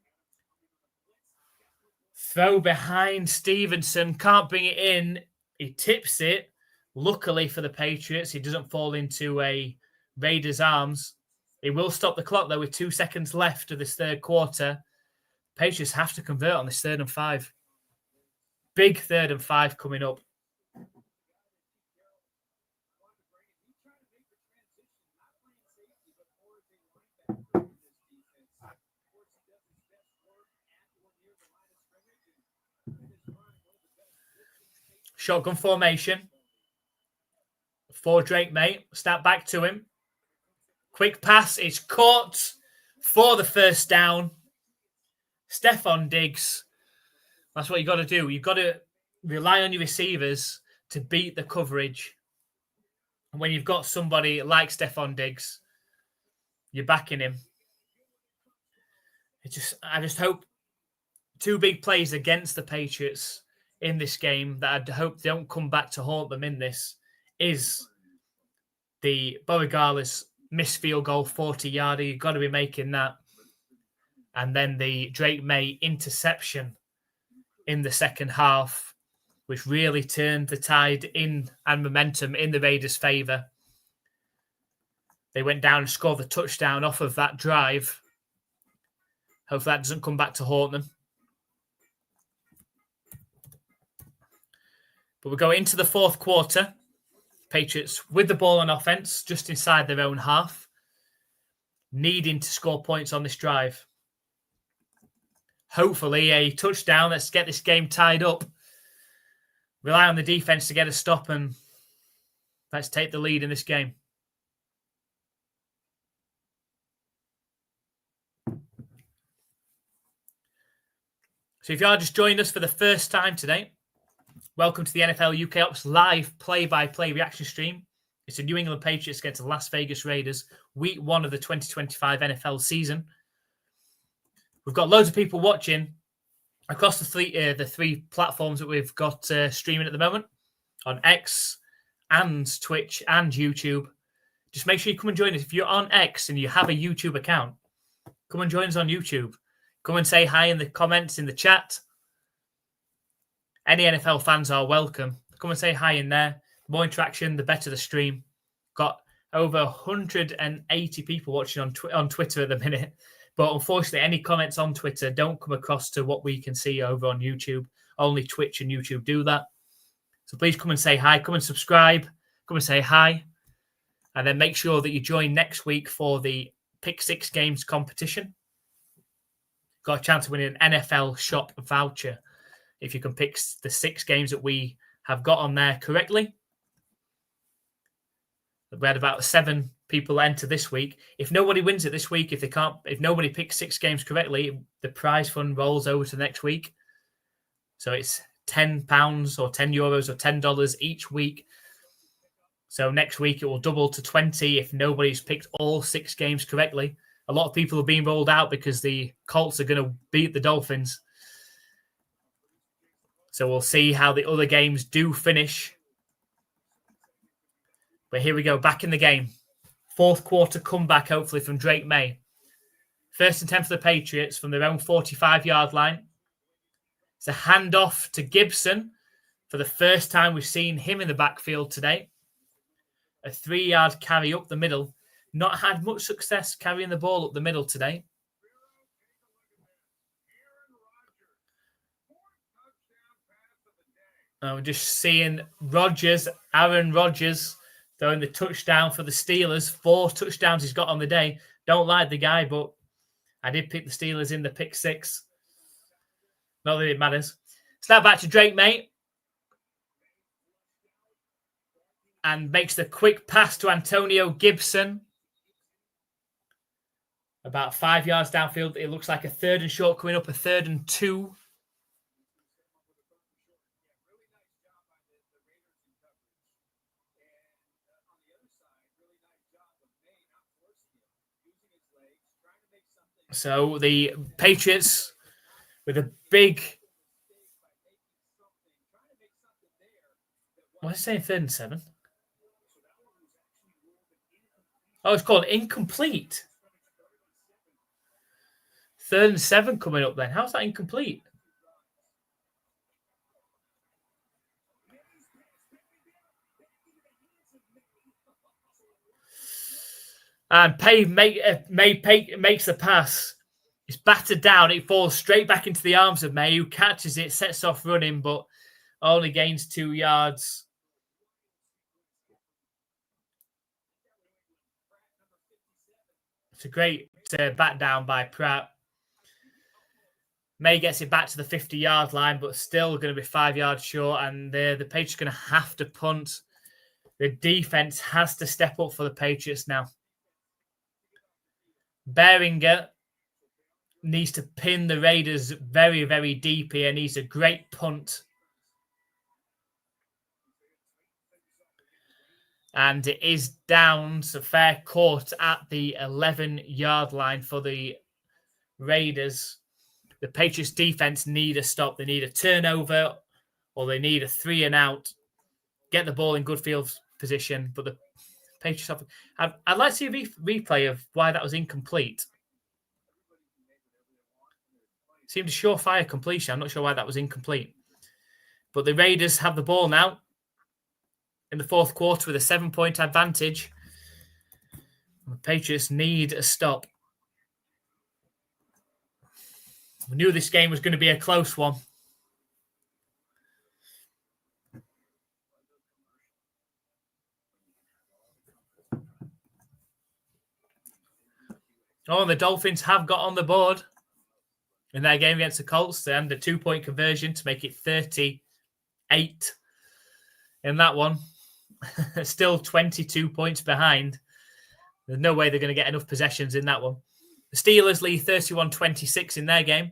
Throw behind Stevenson. Can't bring it in. He tips it. Luckily for the Patriots, he doesn't fall into a Raiders' arms. He will stop the clock, though, with 2 seconds left of this third quarter. Patriots have to convert on this 3rd and 5. Big 3rd and 5 coming up. Shotgun formation for Drake May. Snap back to him. Quick pass. It's caught for the first down. Stephon Diggs. That's what you got to do. You've got to rely on your receivers to beat the coverage. And when you've got somebody like Stephon Diggs, you're backing him. I just hope 2 big plays against the Patriots in this game that I hope don't come back to haunt them in this is the Borregales missed field goal 40-yarder. You've got to be making that. And then the Drake May interception in the second half, which really turned the tide in and momentum in the Raiders' favour. They went down and scored the touchdown off of that drive. Hopefully that doesn't come back to haunt them. But we go into the fourth quarter. Patriots with the ball on offense, just inside their own half, needing to score points on this drive. Hopefully a touchdown. Let's get this game tied up. Rely on the defense to get a stop and let's take the lead in this game. So if you are just joining us for the first time today, welcome to the NFL UK Ops live play-by-play reaction stream. It's the New England Patriots against the Las Vegas Raiders, week 1 of the 2025 NFL season. We've got loads of people watching across the three platforms that we've got streaming at the moment, on X and Twitch and YouTube. Just make sure you come and join us. If you're on X and you have a YouTube account, come and join us on YouTube. Come and say hi in the comments, in the chat. Any NFL fans are welcome. Come and say hi in there. The more interaction, the better the stream. Got over 180 people watching on Twitter at the minute. But unfortunately, any comments on Twitter don't come across to what we can see over on YouTube. Only Twitch and YouTube do that. So please come and say hi. Come and subscribe. Come and say hi. And then make sure that you join next week for the Pick 6 Games competition. Got a chance of winning an NFL shop voucher if you can pick the 6 games that we have got on there correctly. We had about 7 people enter this week. If nobody wins it this week, if nobody picks 6 games correctly, the prize fund rolls over to next week. So it's £10 or €10 or $10 each week. So next week it will double to 20 if nobody's picked all 6 games correctly. A lot of people are being rolled out because the Colts are going to beat the Dolphins. So we'll see how the other games do finish. But here we go, back in the game. Fourth quarter comeback, hopefully, from Drake May. 1st and 10 for the Patriots from their own 45-yard line. It's a handoff to Gibson. For the first time, we've seen him in the backfield today. A 3-yard carry up the middle. Not had much success carrying the ball up the middle today. I'm just seeing Aaron Rodgers, throwing the touchdown for the Steelers. 4 touchdowns he's got on the day. Don't like the guy, but I did pick the Steelers in the pick 6. Not that it matters. Snap back to Drake May. And makes the quick pass to Antonio Gibson. About 5 yards downfield. It looks like a 3rd and short coming up, a 3rd and 2. So the Patriots with a big... What is it saying, 3rd and 7? Oh, it's called incomplete. 3rd and 7 coming up then. How's that incomplete? And May makes the pass. It's battered down. It falls straight back into the arms of May, who catches it, sets off running, but only gains 2 yards. It's a great bat down by Pratt. May gets it back to the 50-yard line, but still going to be 5 yards short, and the Patriots are going to have to punt. The defense has to step up for the Patriots now. Behringer needs to pin the Raiders very, very deep here. Needs a great punt. And it is down, so fair court at the 11-yard line for the Raiders. The Patriots defense need a stop. They need a turnover or they need a 3 and out. Get the ball in good field position. But the Patriots have... I'd like to see a replay of why that was incomplete. Seemed a surefire completion. I'm not sure why that was incomplete. But the Raiders have the ball now in the fourth quarter with a 7-point advantage. The Patriots need a stop. We knew this game was going to be a close one. Oh, and the Dolphins have got on the board in their game against the Colts. They had a 2-point conversion to make it 38 in that one. Still 22 points behind. There's no way they're going to get enough possessions in that one. The Steelers lead 31-26 in their game.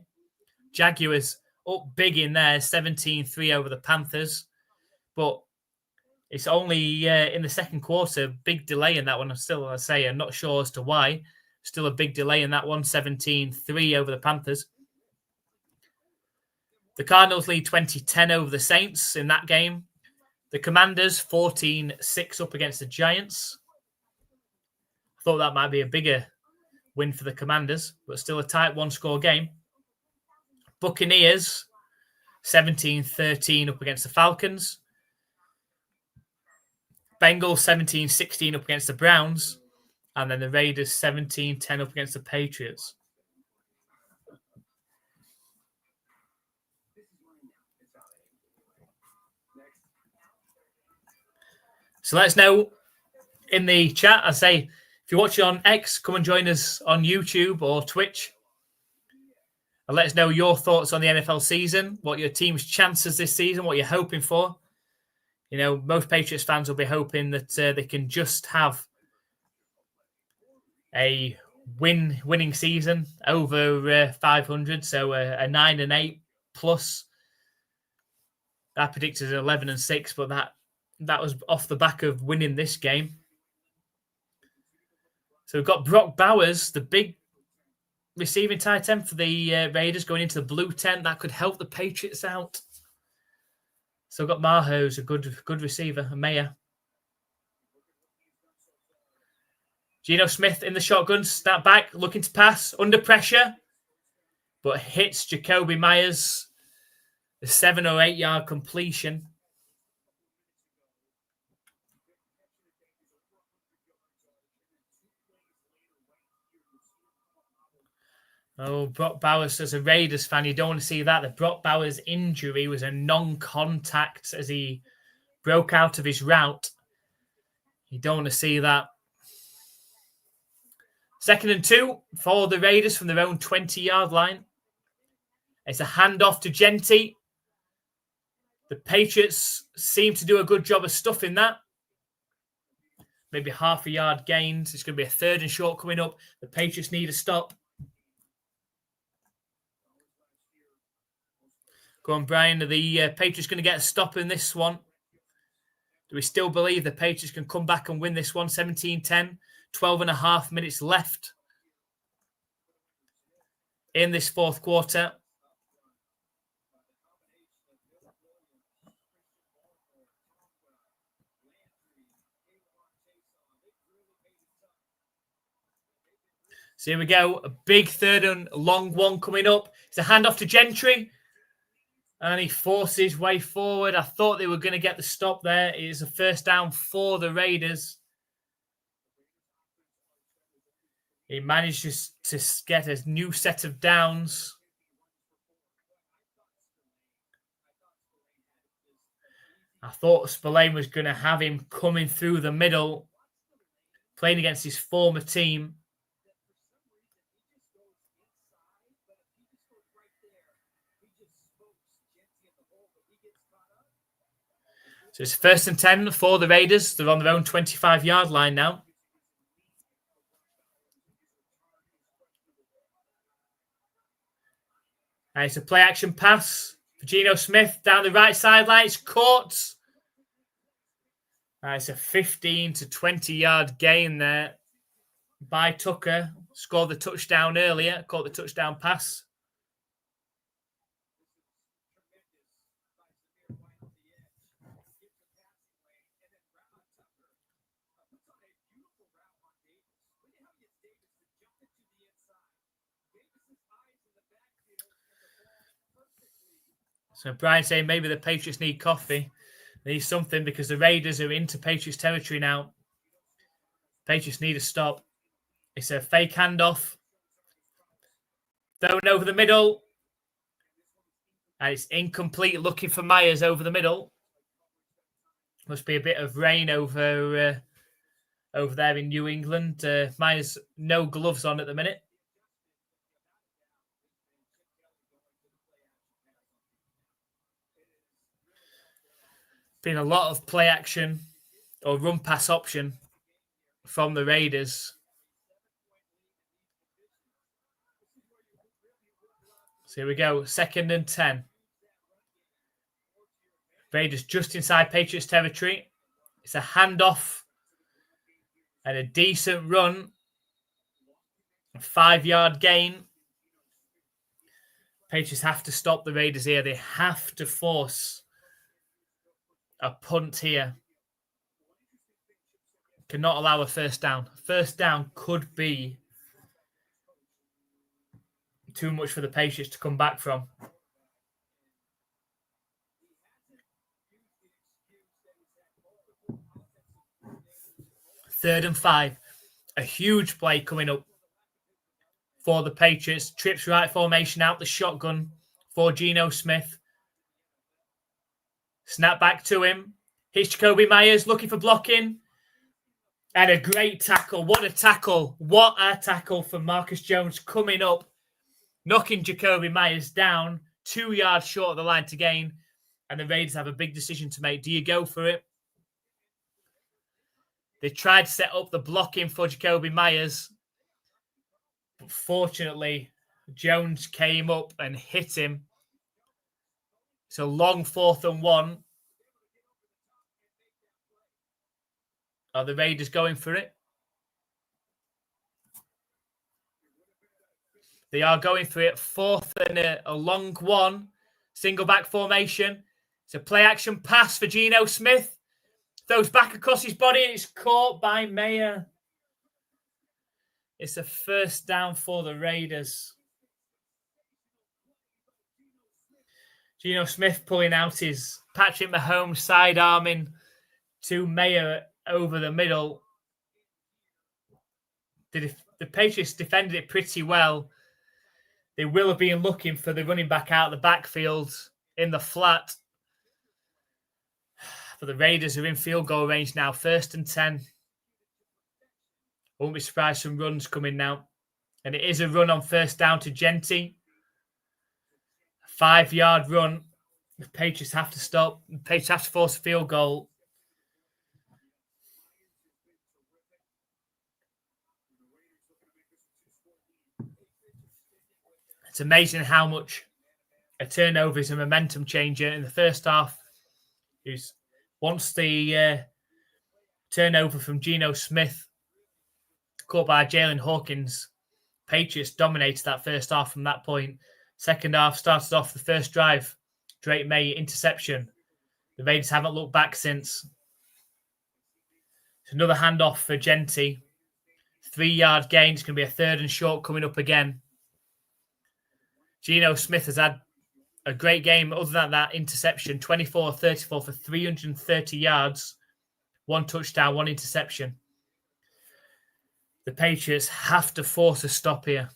Jaguars up big in there, 17-3 over the Panthers. But it's only in the second quarter, big delay in that one. Still, I say, I'm not sure as to why. Still a big delay in that one, 17-3 over the Panthers. The Cardinals lead 20-10 over the Saints in that game. The Commanders 14-6 up against the Giants. I thought that might be a bigger win for the Commanders, but still a tight 1-score game. Buccaneers 17-13 up against the Falcons. Bengals 17-16 up against the Browns. And then the Raiders 17-10 up against the Patriots. So let us know in the chat. I say, if you're watching on X, come and join us on YouTube or Twitch. And let us know your thoughts on the NFL season, what your team's chances this season, what you're hoping for. You know, most Patriots fans will be hoping that they can just have a winning season over 500, so a 9-8 plus I predicted 11-6, but that was off the back of winning this game. So we've got Brock Bowers, the big receiving tight end for the Raiders, going into the blue tent. That could help the Patriots out. So we've got Maho, who's a good receiver, and Mayer. Geno Smith in the shotgun, snap back, looking to pass, under pressure, but hits Jacoby Myers. A 7 or 8 yard completion. Oh, Brock Bowers, as a Raiders fan, you don't want to see that. The Brock Bowers injury was a non-contact as he broke out of his route. You don't want to see that. 2nd and 2 for the Raiders from their own 20-yard line. It's a handoff to Genty. The Patriots seem to do a good job of stuffing that. Maybe half a yard gained. It's going to be a 3rd and short coming up. The Patriots need a stop. Go on, Brian. Are the Patriots going to get a stop in this one? Do we still believe the Patriots can come back and win this one? 17-10, 12.5 minutes left in this 4th quarter. So here we go. A big 3rd and long one coming up. It's a handoff to Gentry. And he forces his way forward. I thought they were going to get the stop there. It is a 1st down for the Raiders. He manages to get a new set of downs. I thought Spillane was going to have him coming through the middle, playing against his former team. So it's 1st and 10 for the Raiders. They're on their own 25-yard line now. And it's a play-action pass for Geno Smith down the right sideline. It's caught. It's a 15 to 20-yard gain there by Tucker. Scored the touchdown earlier. Caught the touchdown pass. So Brian saying maybe the Patriots need coffee. They need something because the Raiders are into Patriots territory now. Patriots need a stop. It's a fake handoff. Thrown over the middle. And it's incomplete, looking for Myers over the middle. Must be a bit of rain over there in New England. Myers, no gloves on at the minute. Been a lot of play action or run pass option from the Raiders. So here we go. 2nd and 10. Raiders just inside Patriots territory. It's a handoff and a decent run. A 5-yard gain. Patriots have to stop the Raiders here. They have to force a punt here. Cannot allow a 1st down. 1st down could be too much for the Patriots to come back from. 3rd and 5. A huge play coming up for the Patriots. Trips right formation out the shotgun for Geno Smith. Snap back to him. Here's Jacoby Myers looking for blocking. And a great tackle. What a tackle. What a tackle from Marcus Jones coming up. Knocking Jacoby Myers down. 2 yards short of the line to gain. And the Raiders have a big decision to make. Do you go for it? They tried to set up the blocking for Jacoby Myers. But fortunately, Jones came up and hit him. It's a long 4th and 1. Are the Raiders going for it? They are going for it. 4th and a long 1. Single back formation. It's a play action pass for Geno Smith. Throws back across his body. It's caught by Mayer. It's a first down for the Raiders. Geno Smith pulling out his Patrick Mahomes sidearming to Mayer over the middle. The Patriots defended it pretty well. They will have been looking for the running back out of the backfield in the flat. But the Raiders are in field goal range now. 1st and 10. Won't be surprised some runs coming now. And it is a run on 1st down to Genty. 5-yard run. The Patriots have to stop. The Patriots have to force a field goal. It's amazing how much a turnover is a momentum changer. In the first half, once the turnover from Geno Smith caught by Jalen Hawkins, Patriots dominated that first half from that point. Second half started off the first drive. Drake May interception. The Raiders haven't looked back since. It's another handoff for Genty. 3-yard gain. It's going to be a 3rd and short coming up again. Geno Smith has had a great game other than that interception. 24-34 for 330 yards. 1 touchdown, 1 interception. The Patriots have to force a stop here.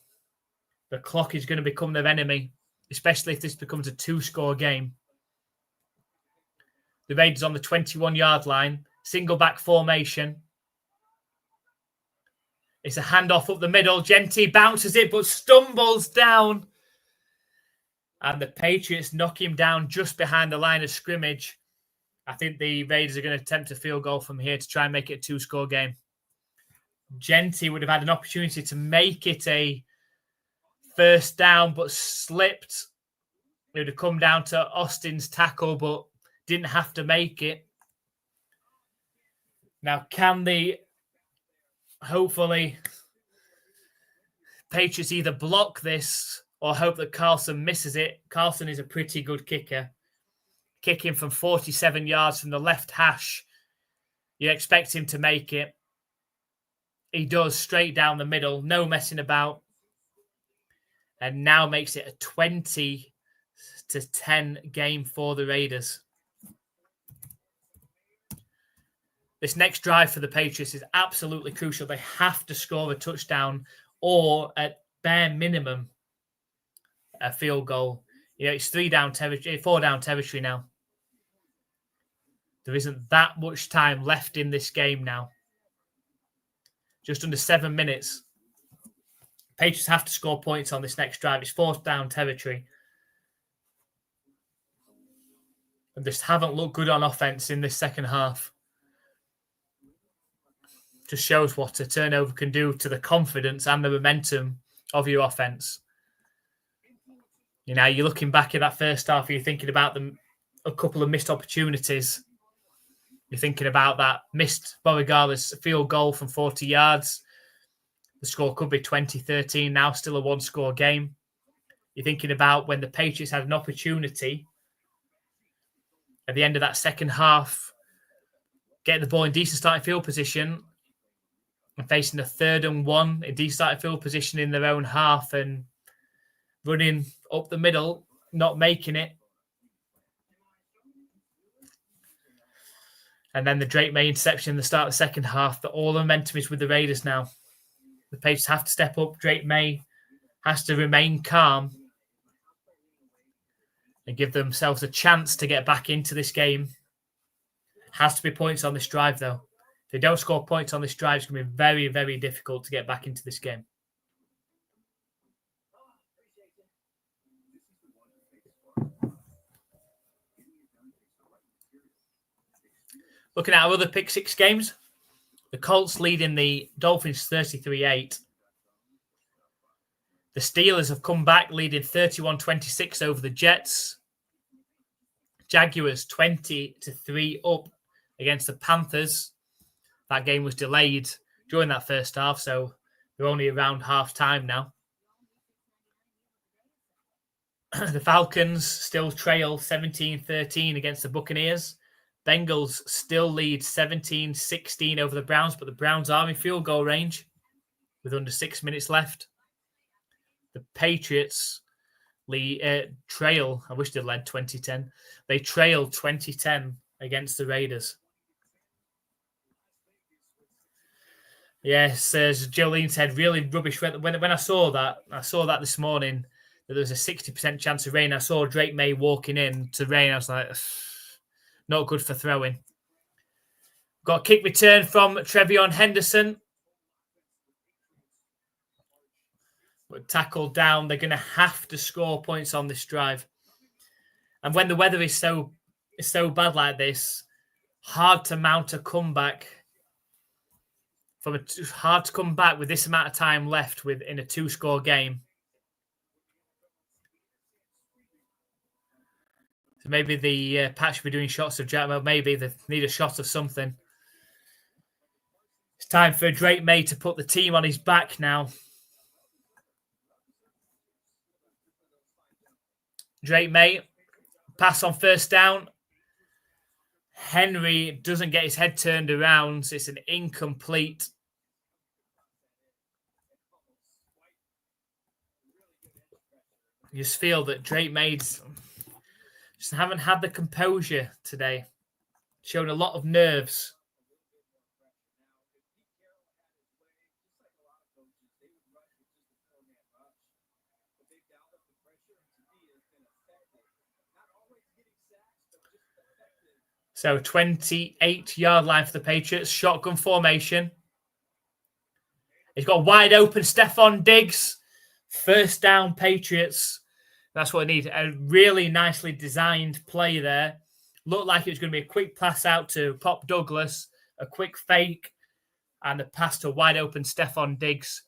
The clock is going to become their enemy, especially if this becomes a 2-score game. The Raiders on the 21-yard line. Single back formation. It's a handoff up the middle. Genty bounces it but stumbles down. And the Patriots knock him down just behind the line of scrimmage. I think the Raiders are going to attempt a field goal from here to try and make it a 2-score game. Genty would have had an opportunity to make it a 1st down, but slipped. It would have come down to Austin's tackle, but didn't have to make it. Now, can hopefully Patriots either block this or hope that Carlson misses it? Carlson is a pretty good kicker. Kicking from 47 yards from the left hash. You expect him to make it. He does, straight down the middle. No messing about. And now makes it a 20-10 game for the Raiders. This next drive for the Patriots is absolutely crucial. They have to score a touchdown or, at bare minimum, a field goal. It's 4-down territory now. There isn't that much time left in this game now. Just under 7 minutes. Patriots have to score points on this next drive. It's 4th-down territory. And just haven't looked good on offense in this second half. Just shows what a turnover can do to the confidence and the momentum of your offense. You're looking back at that first half and you're thinking about a couple of missed opportunities. You're thinking about that missed Beauregard's field goal from 40 yards. The score could be 20-13 now, still a 1-score game. You're thinking about when the Patriots had an opportunity at the end of that second half, getting the ball in decent starting field position and facing a 3rd and 1 in decent starting field position in their own half and running up the middle, not making it. And then the Drake May interception in the start of the second half. But all the momentum is with the Raiders now. The Patriots have to step up. Drake May has to remain calm and give themselves a chance to get back into this game. Has to be points on this drive, though. If they don't score points on this drive, it's going to be very, very difficult to get back into this game. Looking at our other pick six games, the Colts leading the Dolphins 33-8. The Steelers have come back leading 31-26 over the Jets. Jaguars 20-3 up against the Panthers. That game was delayed during that first half, so we're only around half time now. The Falcons still trail 17-13 against the Buccaneers. Bengals still lead 17-16 over the Browns, but the Browns are in field goal range with under 6 minutes left. The Patriots trail, I wish they led 2010. They trail 2010 against the Raiders. Yes, as Jolene said, really rubbish. When I saw that this morning, that there was a 60% chance of rain. I saw Drake May walking in to rain. I was like, not good for throwing. Got a kick return from Trevion Henderson. But tackled down. They're going to have to score points on this drive. And when the weather is so bad like this, hard to mount a comeback. Hard to come back with this amount of time left in a 2-score game. So maybe the Pats should be doing shots of Jackpot. Maybe they need a shot of something. It's time for Drake May to put the team on his back now. Drake May, pass on first down. Henry doesn't get his head turned around. So it's an incomplete. You just feel that Drake May just haven't had the composure today. Shown a lot of nerves. So 28-yard line for the Patriots. Shotgun formation. He's got wide open Stephon Diggs. First down, Patriots. That's what I need. A really nicely designed play there. Looked like it was going to be a quick pass out to Pop Douglas, a quick fake, and a pass to wide open Stephon Diggs.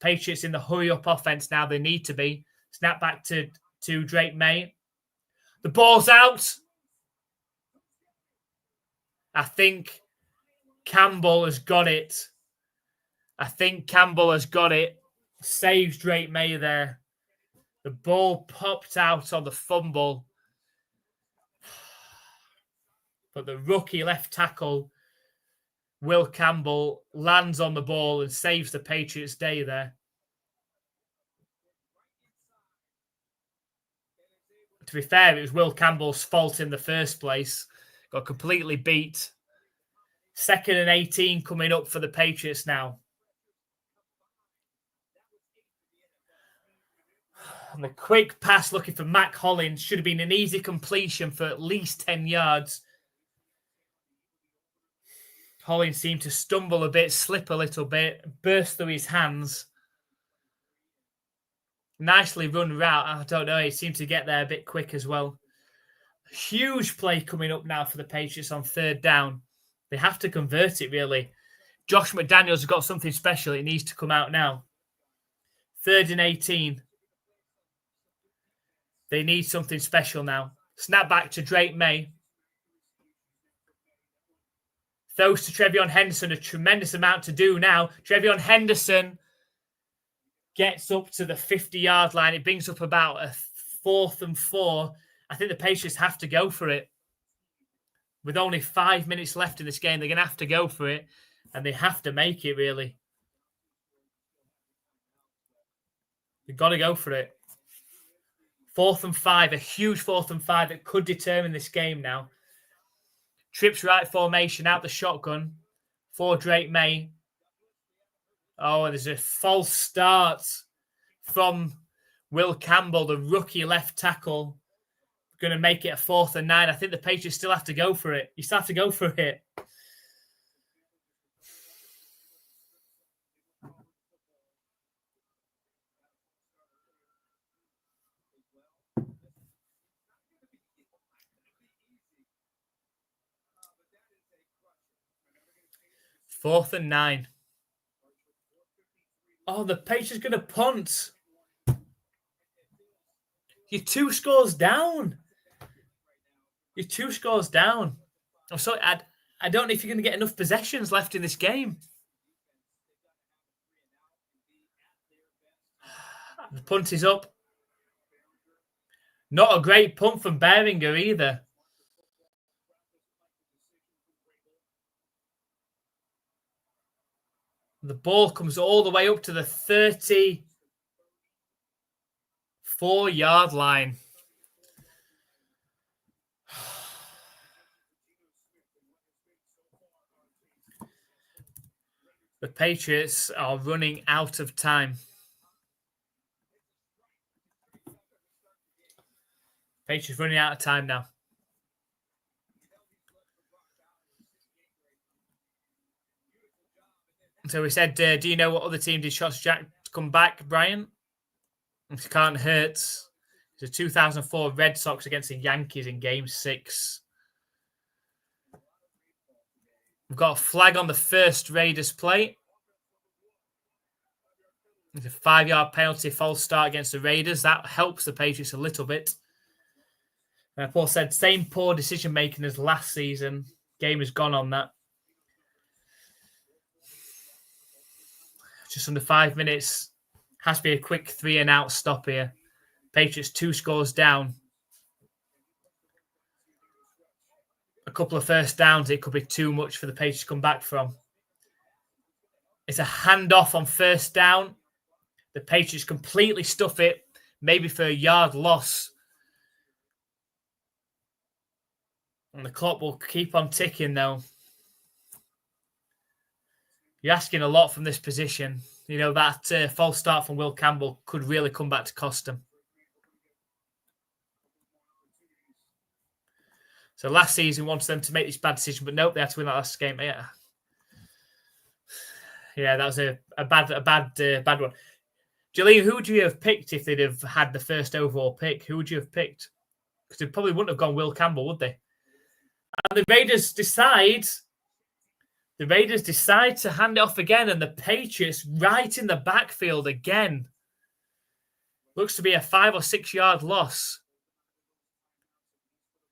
Patriots in the hurry-up offense now. They need to be. Snap back to Drake May. The ball's out. I think Campbell has got it. Saves Drake May there. The ball popped out on the fumble. But the rookie left tackle, Will Campbell, lands on the ball and saves the Patriots' day there. To be fair, it was Will Campbell's fault in the first place. Got completely beat. 2nd and 18 coming up for the Patriots now. And the quick pass looking for Mac Hollins should have been an easy completion for at least 10 yards. Hollins seemed to stumble a bit, slip a little bit, burst through his hands. Nicely run route. I don't know. He seemed to get there a bit quick as well. Huge play coming up now for the Patriots on 3rd down. They have to convert it, really. Josh McDaniels has got something special. It needs to come out now. 3rd and 18. They need something special now. Snap back to Drake May. Throws to Trevion Henderson. A tremendous amount to do now. Trevion Henderson gets up to the 50-yard line. It brings up about a 4th and 4. I think the Patriots have to go for it. With only 5 minutes left in this game, they're going to have to go for it. And they have to make it, really. They've got to go for it. 4th and 5, a huge 4th and 5 that could determine this game now. Trips right formation out the shotgun for Drake May. Oh, and there's a false start from Will Campbell, the rookie left tackle. Going to make it a 4th and 9. I think the Patriots still have to go for it. You still have to go for it. Fourth and 9. Oh, the Patriots going to punt. You're 2 scores down. You're 2 scores down. I'm sorry, I don't know if you're going to get enough possessions left in this game. The punt is up. Not a great punt from Beringer either. The ball comes all the way up to the 34-yard line. The Patriots are running out of time. Patriots running out of time now. So we said, do you know what other team did shots Jack to come back, Brian? It can't hurt. It's the 2004 Red Sox against the Yankees in Game 6. We've got a flag on the first Raiders play. It's a 5-yard penalty, false start against the Raiders. That helps the Patriots a little bit. Paul said, same poor decision-making as last season. Game has gone on that. Just under 5 minutes. Has to be a quick 3-and-out stop here. Patriots 2 scores down. A couple of first downs, it could be too much for the Patriots to come back from. It's a handoff on first down. The Patriots completely stuff it, maybe for a yard loss. And the clock will keep on ticking, though. You're asking a lot from this position. You know, that false start from Will Campbell could really come back to cost them. So last season, we wanted them to make this bad decision, but nope, they had to win that last game. Yeah, that was a bad one. Jaleel, who would you have picked if they'd have had the first overall pick? Who would you have picked? Because they probably wouldn't have gone Will Campbell, would they? And the Raiders decide to hand it off again, and the Patriots right in the backfield again. Looks to be a 5 or 6 yard loss.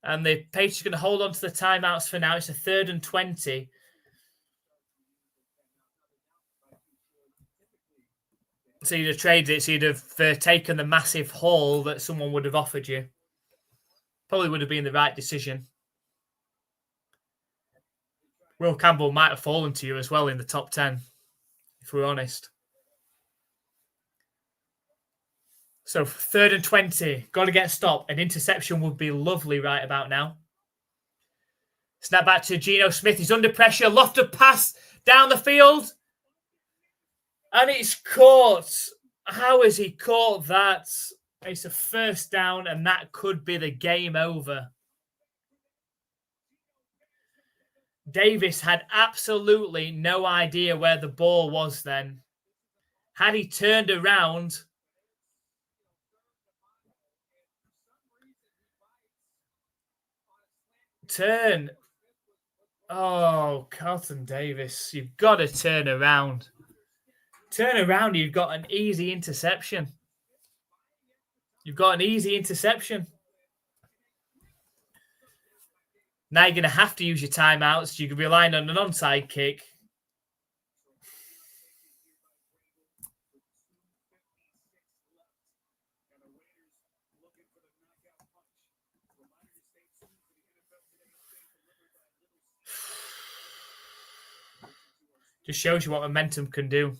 And the Patriots are going to hold on to the timeouts for now. It's a 3rd and 20. So you'd have traded it, so you'd have taken the massive haul that someone would have offered you. Probably would have been the right decision. Will Campbell might have fallen to you as well in the top 10, if we're honest. So 3rd and 20. Got to get a stop. An interception would be lovely right about now. Snap back to Geno Smith. He's under pressure. Lofted pass down the field. And it's caught. How has he caught that? It's a first down, and that could be the game over. Davis had absolutely no idea where the ball was then. Had he turned around, Oh, Carlton Davis, you've got to turn around. Turn around, you've got an easy interception. Now you're going to have to use your timeouts. You're relying on an onside kick. Just shows you what momentum can do.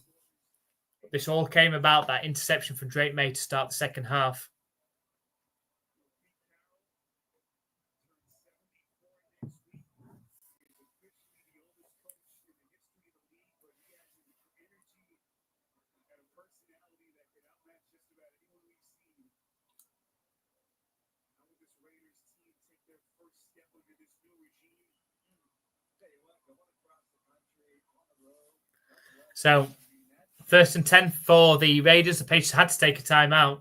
This all came about that interception from Drake May to start the second half. So, 1st and 10 for the Raiders. The Patriots had to take a timeout.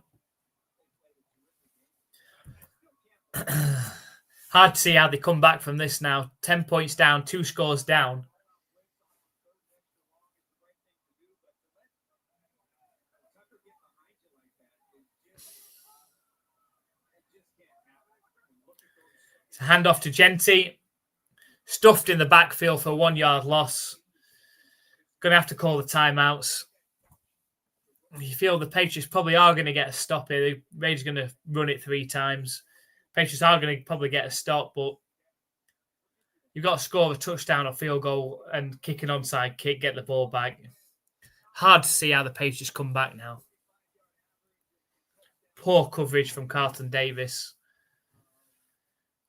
Hard to see how they come back from this now. 10 points down, 2 scores down. It's a handoff to Genty. Stuffed in the backfield for a 1 yard loss. Going to have to call the timeouts. You feel the Patriots probably are going to get a stop here. The Raiders are going to run it 3 times. Patriots are going to probably get a stop, but you've got to score a touchdown or field goal and kick an onside kick, get the ball back. Hard to see how the Patriots come back now. Poor coverage from Carlton Davis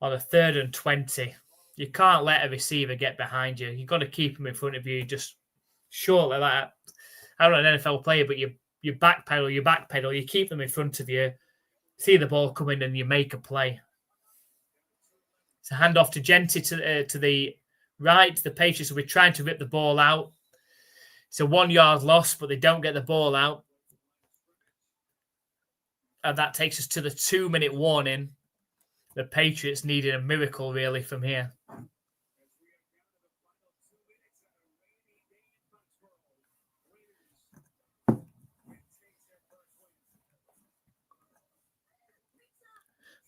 on a 3rd and 20. You can't let a receiver get behind you. You've got to keep him in front of you. Just shortly like that. I'm not an NFL player, but you backpedal, you keep them in front of you, see the ball coming, and you make a play. It's a handoff to Genty to the right. The Patriots will be trying to rip the ball out. It's a 1 yard loss, but they don't get the ball out. And that takes us to the 2-minute warning. The Patriots needed a miracle, really, from here.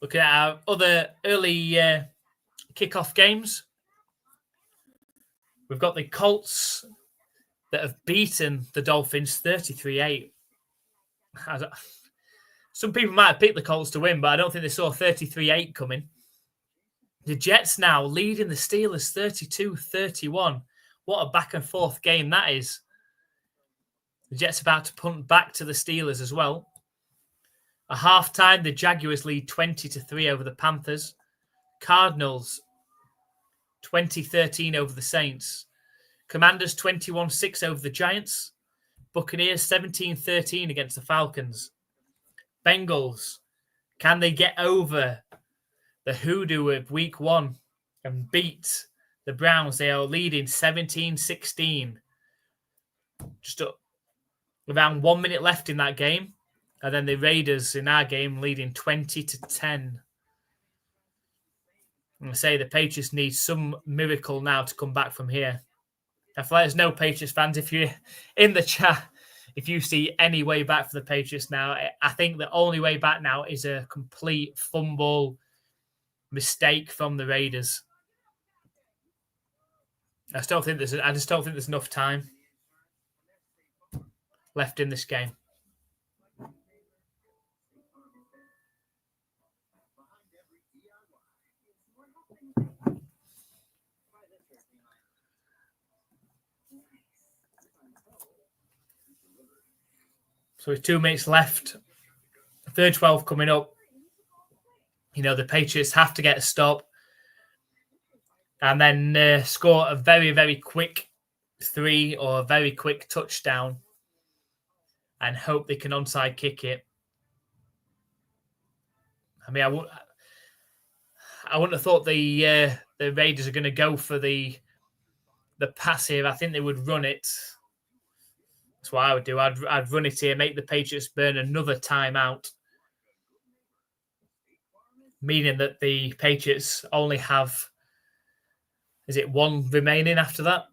Looking at our other early kickoff games, we've got the Colts that have beaten the Dolphins 33-8. Some people might have picked the Colts to win, but I don't think they saw 33-8 coming. The Jets now leading the Steelers 32-31. What a back-and-forth game that is. The Jets about to punt back to the Steelers as well. At halftime, the Jaguars lead 20-3 over the Panthers. Cardinals 20-13 over the Saints. Commanders 21-6 over the Giants. Buccaneers 17-13 against the Falcons. Bengals, can they get over the hoodoo of week 1 and beat the Browns? They are leading 17-16. Just around 1 minute left in that game. And then the Raiders in our game leading 20-10. I say the Patriots need some miracle now to come back from here. Now, let us know, Patriots fans, if you're in the chat, if you see any way back for the Patriots now. I think the only way back now is a complete fumble mistake from the Raiders. I just don't think there's enough time left in this game. So with 2 minutes left, third 12 coming up. You know, the Patriots have to get a stop and then score a very, very quick 3 or a very quick touchdown and hope they can onside kick it. I mean, I wouldn't have thought the Raiders are going to go for the pass here. I think they would run it. That's what I would do. I'd run it here, make the Patriots burn another timeout, meaning that the Patriots only have, is it 1 remaining after that?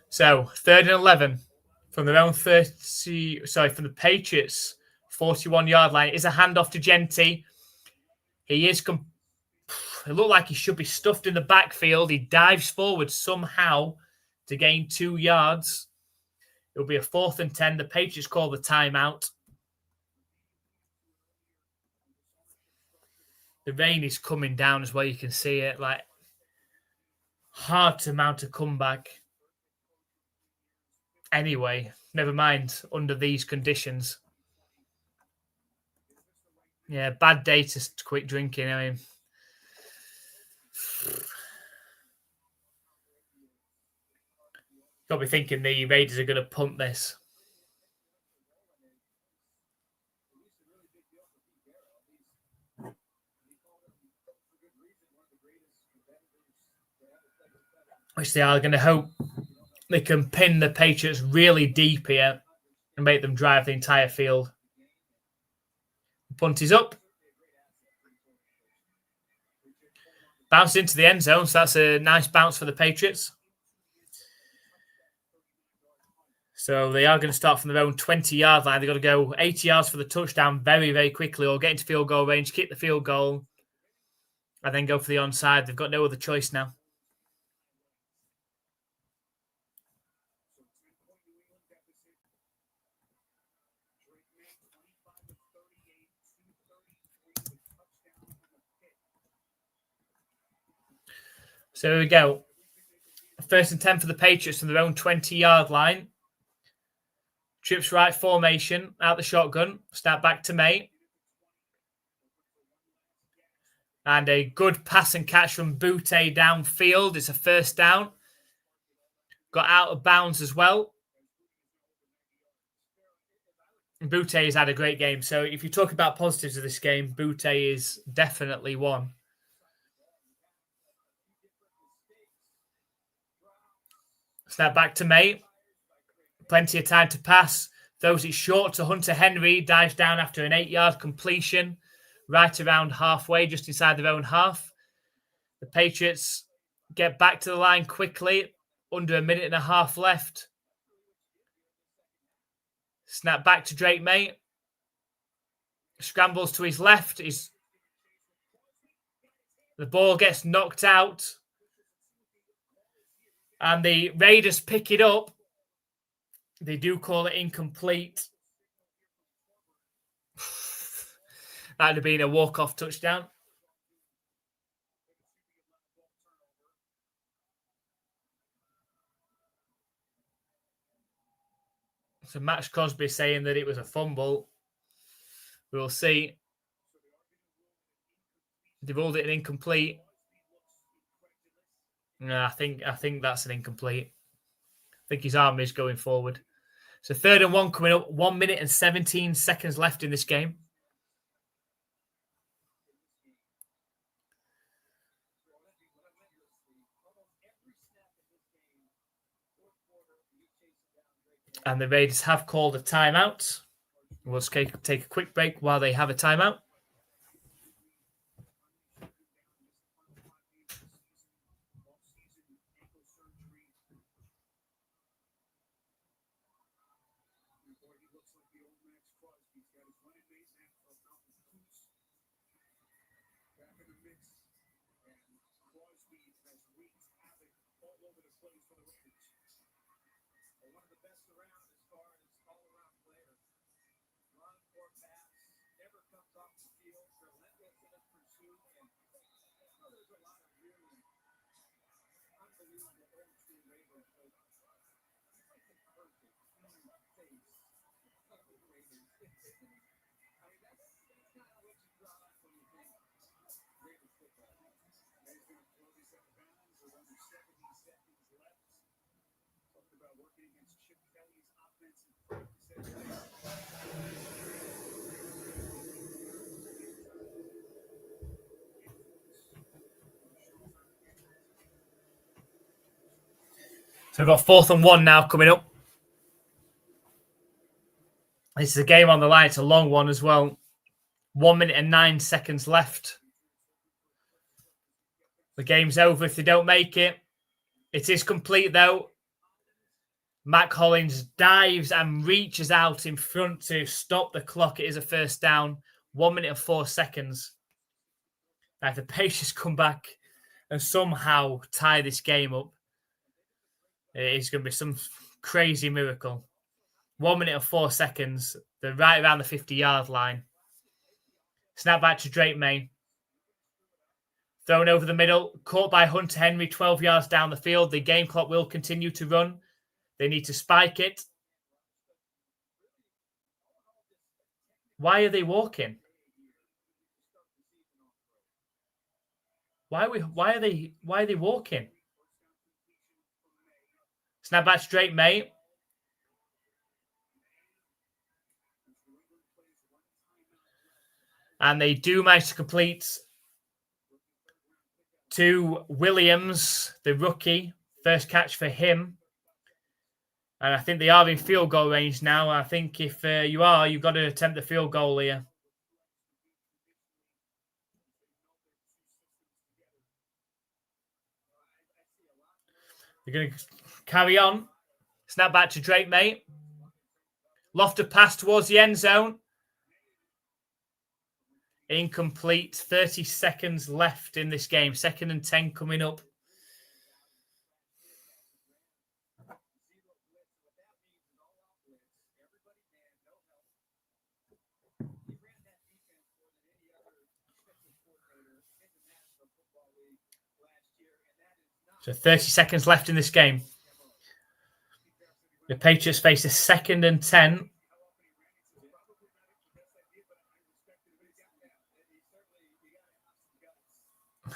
So 3rd and 11 from their own from the Patriots 41-yard line. It is a handoff to Genty. He is it looked like he should be stuffed in the backfield. He dives forward somehow to gain 2 yards. It'll be a 4th and 10. The Patriots call the timeout. The rain is coming down as well. You can see it. Like, hard to mount a comeback. Anyway, never mind under these conditions. Yeah, bad day to quit drinking. I mean, got to be thinking the Raiders are going to punt this. Which they are going to hope they can pin the Patriots really deep here and make them drive the entire field. The punt is up. Bounced into the end zone, so that's a nice bounce for the Patriots. So they are going to start from their own 20-yard line. They've got to go 80 yards for the touchdown very, very quickly, or get into field goal range, kick the field goal, and then go for the onside. They've got no other choice now. So here we go. 1st and 10 for the Patriots from their own 20-yard line. Trips right formation, out the shotgun. Snap back to May. And a good pass and catch from Boutte downfield. It's a 1st down. Got out of bounds as well. Boutte has had a great game. So if you talk about positives of this game, Boutte is definitely one. Snap back to May. Plenty of time to pass. Throws it short to Hunter Henry. Dives down after an 8-yard completion. Right around halfway, just inside their own half. The Patriots get back to the line quickly. Under a minute and a half left. Snap back to Drake May. Scrambles to his left. The ball gets knocked out. And the Raiders pick it up. They do call it incomplete. That would have been a walk-off touchdown. So Max Crosby saying that it was a fumble. We'll see. They ruled it an incomplete. No, I think that's an incomplete. I think his arm is going forward. So 3rd and 1 coming up. 1 minute and 17 seconds left in this game. And the Raiders have called a timeout. We'll just take a quick break while they have a timeout. So we've got 4th and 1 now coming up. This is a game on the line. It's a long one as well. 1 minute and 9 seconds left. The game's over if they don't make it. It is complete though. Mac Hollins dives and reaches out in front to stop the clock. It is a 1st down. 1 minute and 4 seconds. Now if the Patriots come back and somehow tie this game up, it's going to be some crazy miracle. 1 minute and 4 seconds. They're right around the 50-yard line. Snap back to Drake May. Thrown over the middle. Caught by Hunter Henry 12 yards down the field. The game clock will continue to run. They need to spike it. Why are they walking? Why are they walking? Snap back to Drake May. And they do manage to complete to Williams, the rookie. 1st catch for him. And I think they are in field goal range now. I think if you are, you've got to attempt the field goal here. They're going to carry on. Snap back to Drake, mate. Lofted pass towards the end zone. Incomplete. 30 seconds left in this game. 2nd and 10 coming up. So 30 seconds left in this game. The Patriots face a 2nd and 10.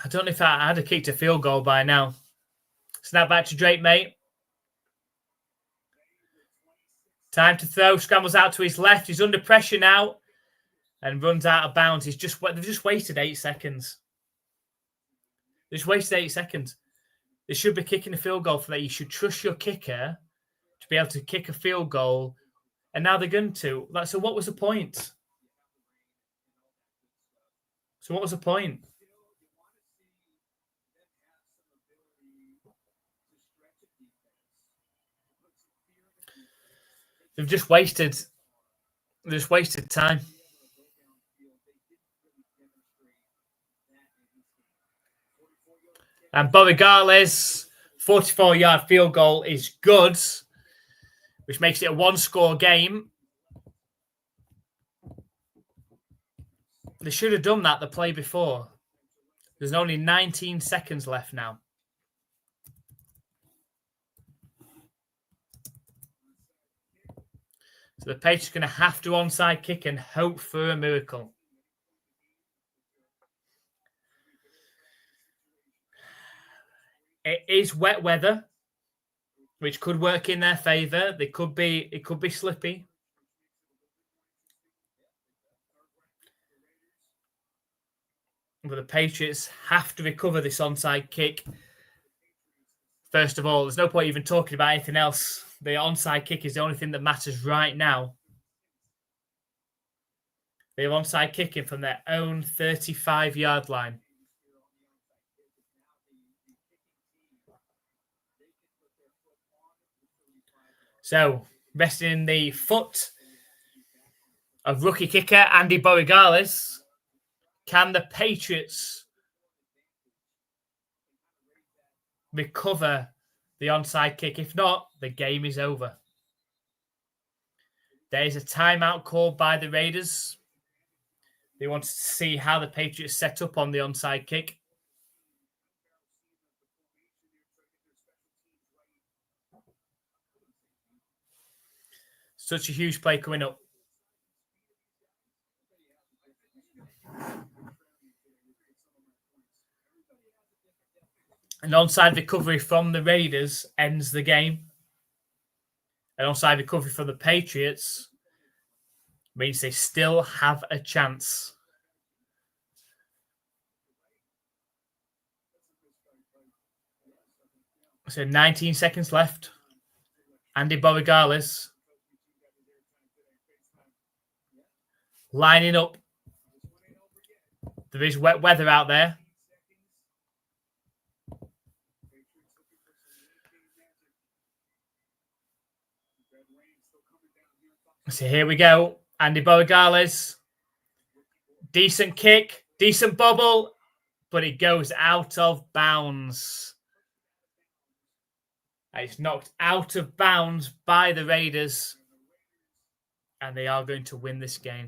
I don't know if I had kicked a field goal by now. Snap back to Drake, mate. Time to throw. Scrambles out to his left. He's under pressure now and runs out of bounds. They've just wasted 8 seconds. They just wasted 8 seconds. They should be kicking a field goal for that. You should trust your kicker to be able to kick a field goal. And now they're going to. So what was the point? So what was the point? They've just wasted time. And Borregales, 44-yard field goal is good, which makes it a 1-score game. They should have done that the play before. There's only 19 seconds left now. So the Patriots are going to have to onside kick and hope for a miracle. It is wet weather, which could work in their favour. It could be slippy. But the Patriots have to recover this onside kick. First of all, there's no point even talking about anything else. The onside kick is the only thing that matters right now. They're onside kicking from their own 35-yard line. So, resting in the foot of rookie kicker Andy Borregales, can the Patriots recover the onside kick? If not, the game is over. There is a timeout called by the Raiders. They wanted to see how the Patriots set up on the onside kick. Such a huge play coming up. An onside recovery from the Raiders ends the game. An onside recovery from the Patriots means they still have a chance. So 19 seconds left. Andy Borregales lining up. There is wet weather out there. So here we go. Andy Borregales. Decent kick. Decent bobble. But it goes out of bounds. It's knocked out of bounds by the Raiders. And they are going to win this game.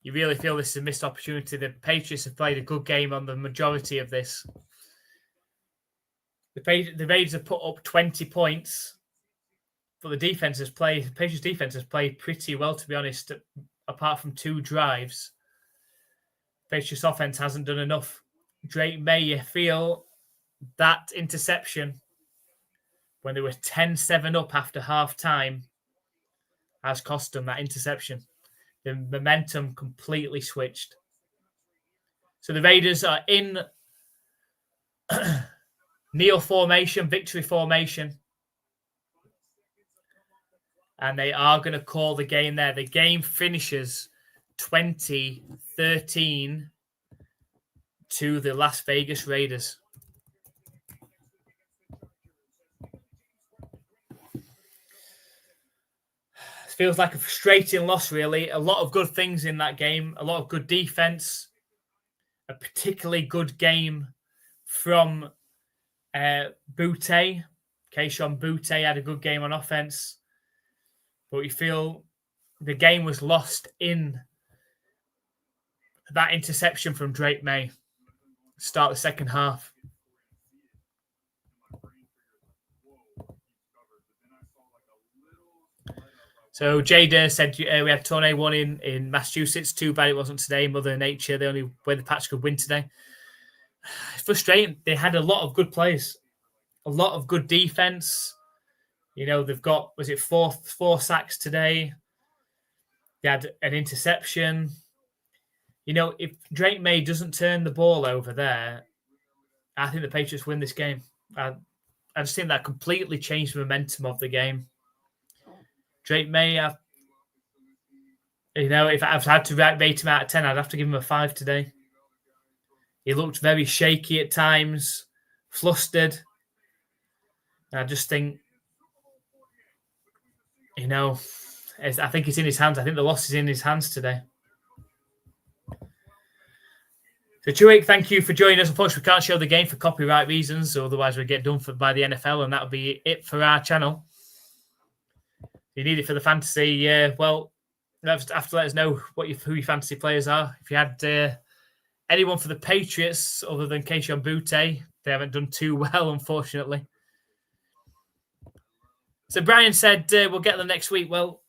You really feel this is a missed opportunity. The Patriots have played a good game on the majority of this. The Raiders have put up 20 points, but the Patriots defense has played pretty well, to be honest, apart from 2 drives. Patriots offense hasn't done enough. Drake May, you feel that interception when they were 10-7 up after half time has cost them that interception. The momentum completely switched. So the Raiders are in kneel formation, victory formation. And they are going to call the game there. The game finishes 20-13 to the Las Vegas Raiders. It feels like a frustrating loss, really. A lot of good things in that game, a lot of good defense, a particularly good game from Butte. Keishon Butte had a good game on offense, but we feel the game was lost in that interception from Drake May. Start the second half. So Jada said we had Tornado 1 in Massachusetts. Too bad it wasn't today. Mother Nature, the only way the Pats could win today. It's frustrating. They had a lot of good players, a lot of good defense. You know, they've got, was it four sacks today? They had an interception. You know, if Drake May doesn't turn the ball over there, I think the Patriots win this game. I just think that completely changed the momentum of the game. Drake May, if I've had to rate him out of 10, I'd have to give him a 5 today. He looked very shaky at times, flustered. And I just think, I think it's in his hands. I think the loss is in his hands today. So, Chuik, thank you for joining us. Unfortunately, we can't show the game for copyright reasons, otherwise we'd get done by the NFL, and that would be it for our channel. If you need it for the fantasy, well, you have to let us know who your fantasy players are. If you had anyone for the Patriots other than Keishon Butte, they haven't done too well, unfortunately. So Brian said we'll get them next week. Well,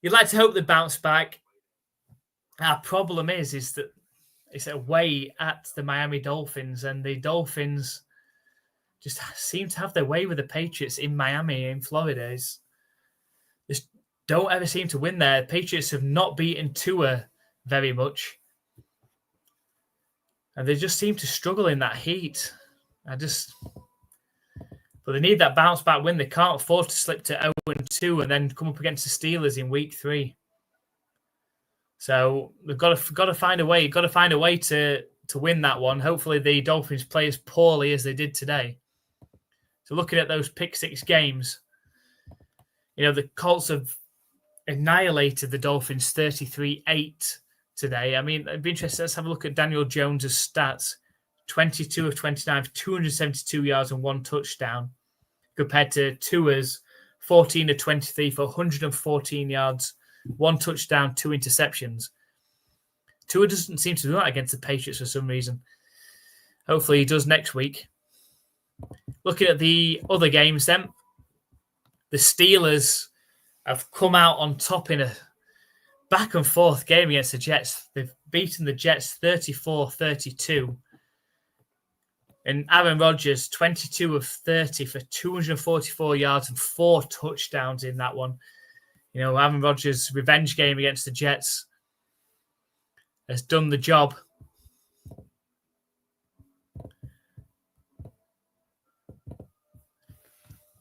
you'd like to hope they bounce back. Our problem is that it's away at the Miami Dolphins, and the Dolphins just seem to have their way with the Patriots in Miami, in Florida. Just don't ever seem to win there. The Patriots have not beaten Tua very much, and they just seem to struggle in that heat. But they need that bounce back win. They can't afford to slip to 0-2 and then come up against the Steelers in week 3. So they've got to find a way. You've got to find a way to win that one. Hopefully the Dolphins play as poorly as they did today. So looking at those pick 6 games, the Colts have annihilated the Dolphins 33-8 today. I mean, it'd be interesting. Let's have a look at Daniel Jones's stats. 22 of 29 for 272 yards and 1 touchdown, compared to Tua's 14 of 23 for 114 yards, 1 touchdown, 2 interceptions. Tua doesn't seem to do that against the Patriots for some reason. Hopefully he does next week. Looking at the other games then, the Steelers have come out on top in a back and forth game against the Jets. They've beaten the Jets 34-32. And Aaron Rodgers, 22 of 30 for 244 yards and 4 touchdowns in that one. Aaron Rodgers' revenge game against the Jets has done the job.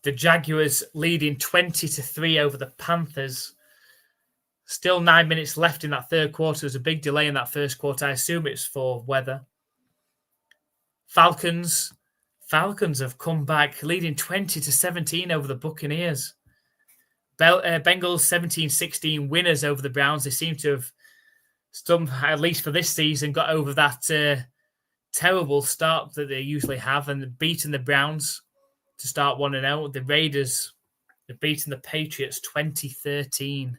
The Jaguars leading 20-3 over the Panthers. Still 9 minutes left in that third quarter. There's a big delay in that first quarter. I assume it's for weather. Falcons have come back, leading 20-17 over the Buccaneers. Bengals 17-16 winners over the Browns. They seem to have, at least for this season, got over that terrible start that they usually have and beaten the Browns to start 1-0. The Raiders have beaten the Patriots 20-13.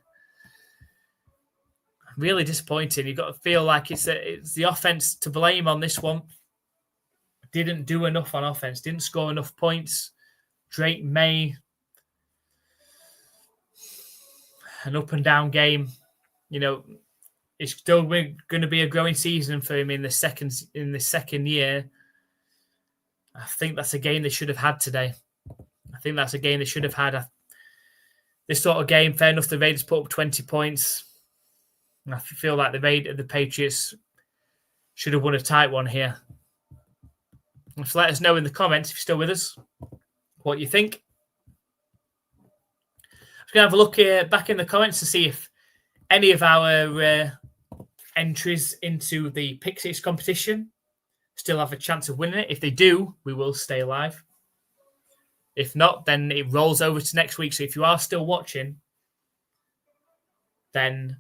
Really disappointing. You've got to feel like it's the offense to blame on this one. Didn't do enough on offense. Didn't score enough points. Drake May, an up and down game. It's still going to be a growing season for him in the second year. I think that's a game they should have had today. This sort of game, fair enough, the Raiders put up 20 points. I feel like the Patriots should have won a tight one here. So let us know in the comments, if you're still with us, what you think. I'm going to have a look here back in the comments to see if any of our entries into the Pick 6 competition still have a chance of winning it. If they do, we will stay alive. If not, then it rolls over to next week. So if you are still watching, then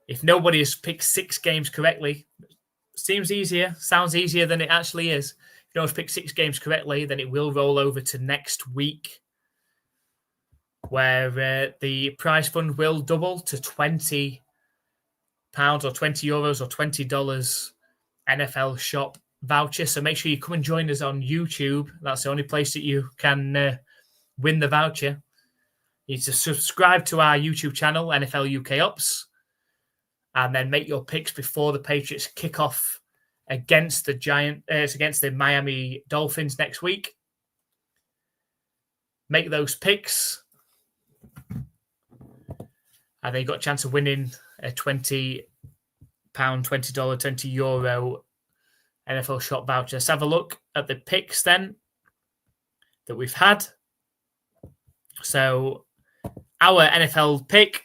if nobody has picked 6 games correctly, sounds easier than it actually is. If you don't pick 6 games correctly, then it will roll over to next week, where the prize fund will double to £20 or €20 or $20 NFL shop voucher. So make sure you come and join us on YouTube. That's the only place that you can win the voucher. You need to subscribe to our YouTube channel, NFL UK Ops, and then make your picks before the Patriots kick off against the Miami Dolphins next week. Make those picks, and then you've got a chance of winning a £20, $20, €20 NFL shop voucher. Let's have a look at the picks then that we've had. So our NFL pick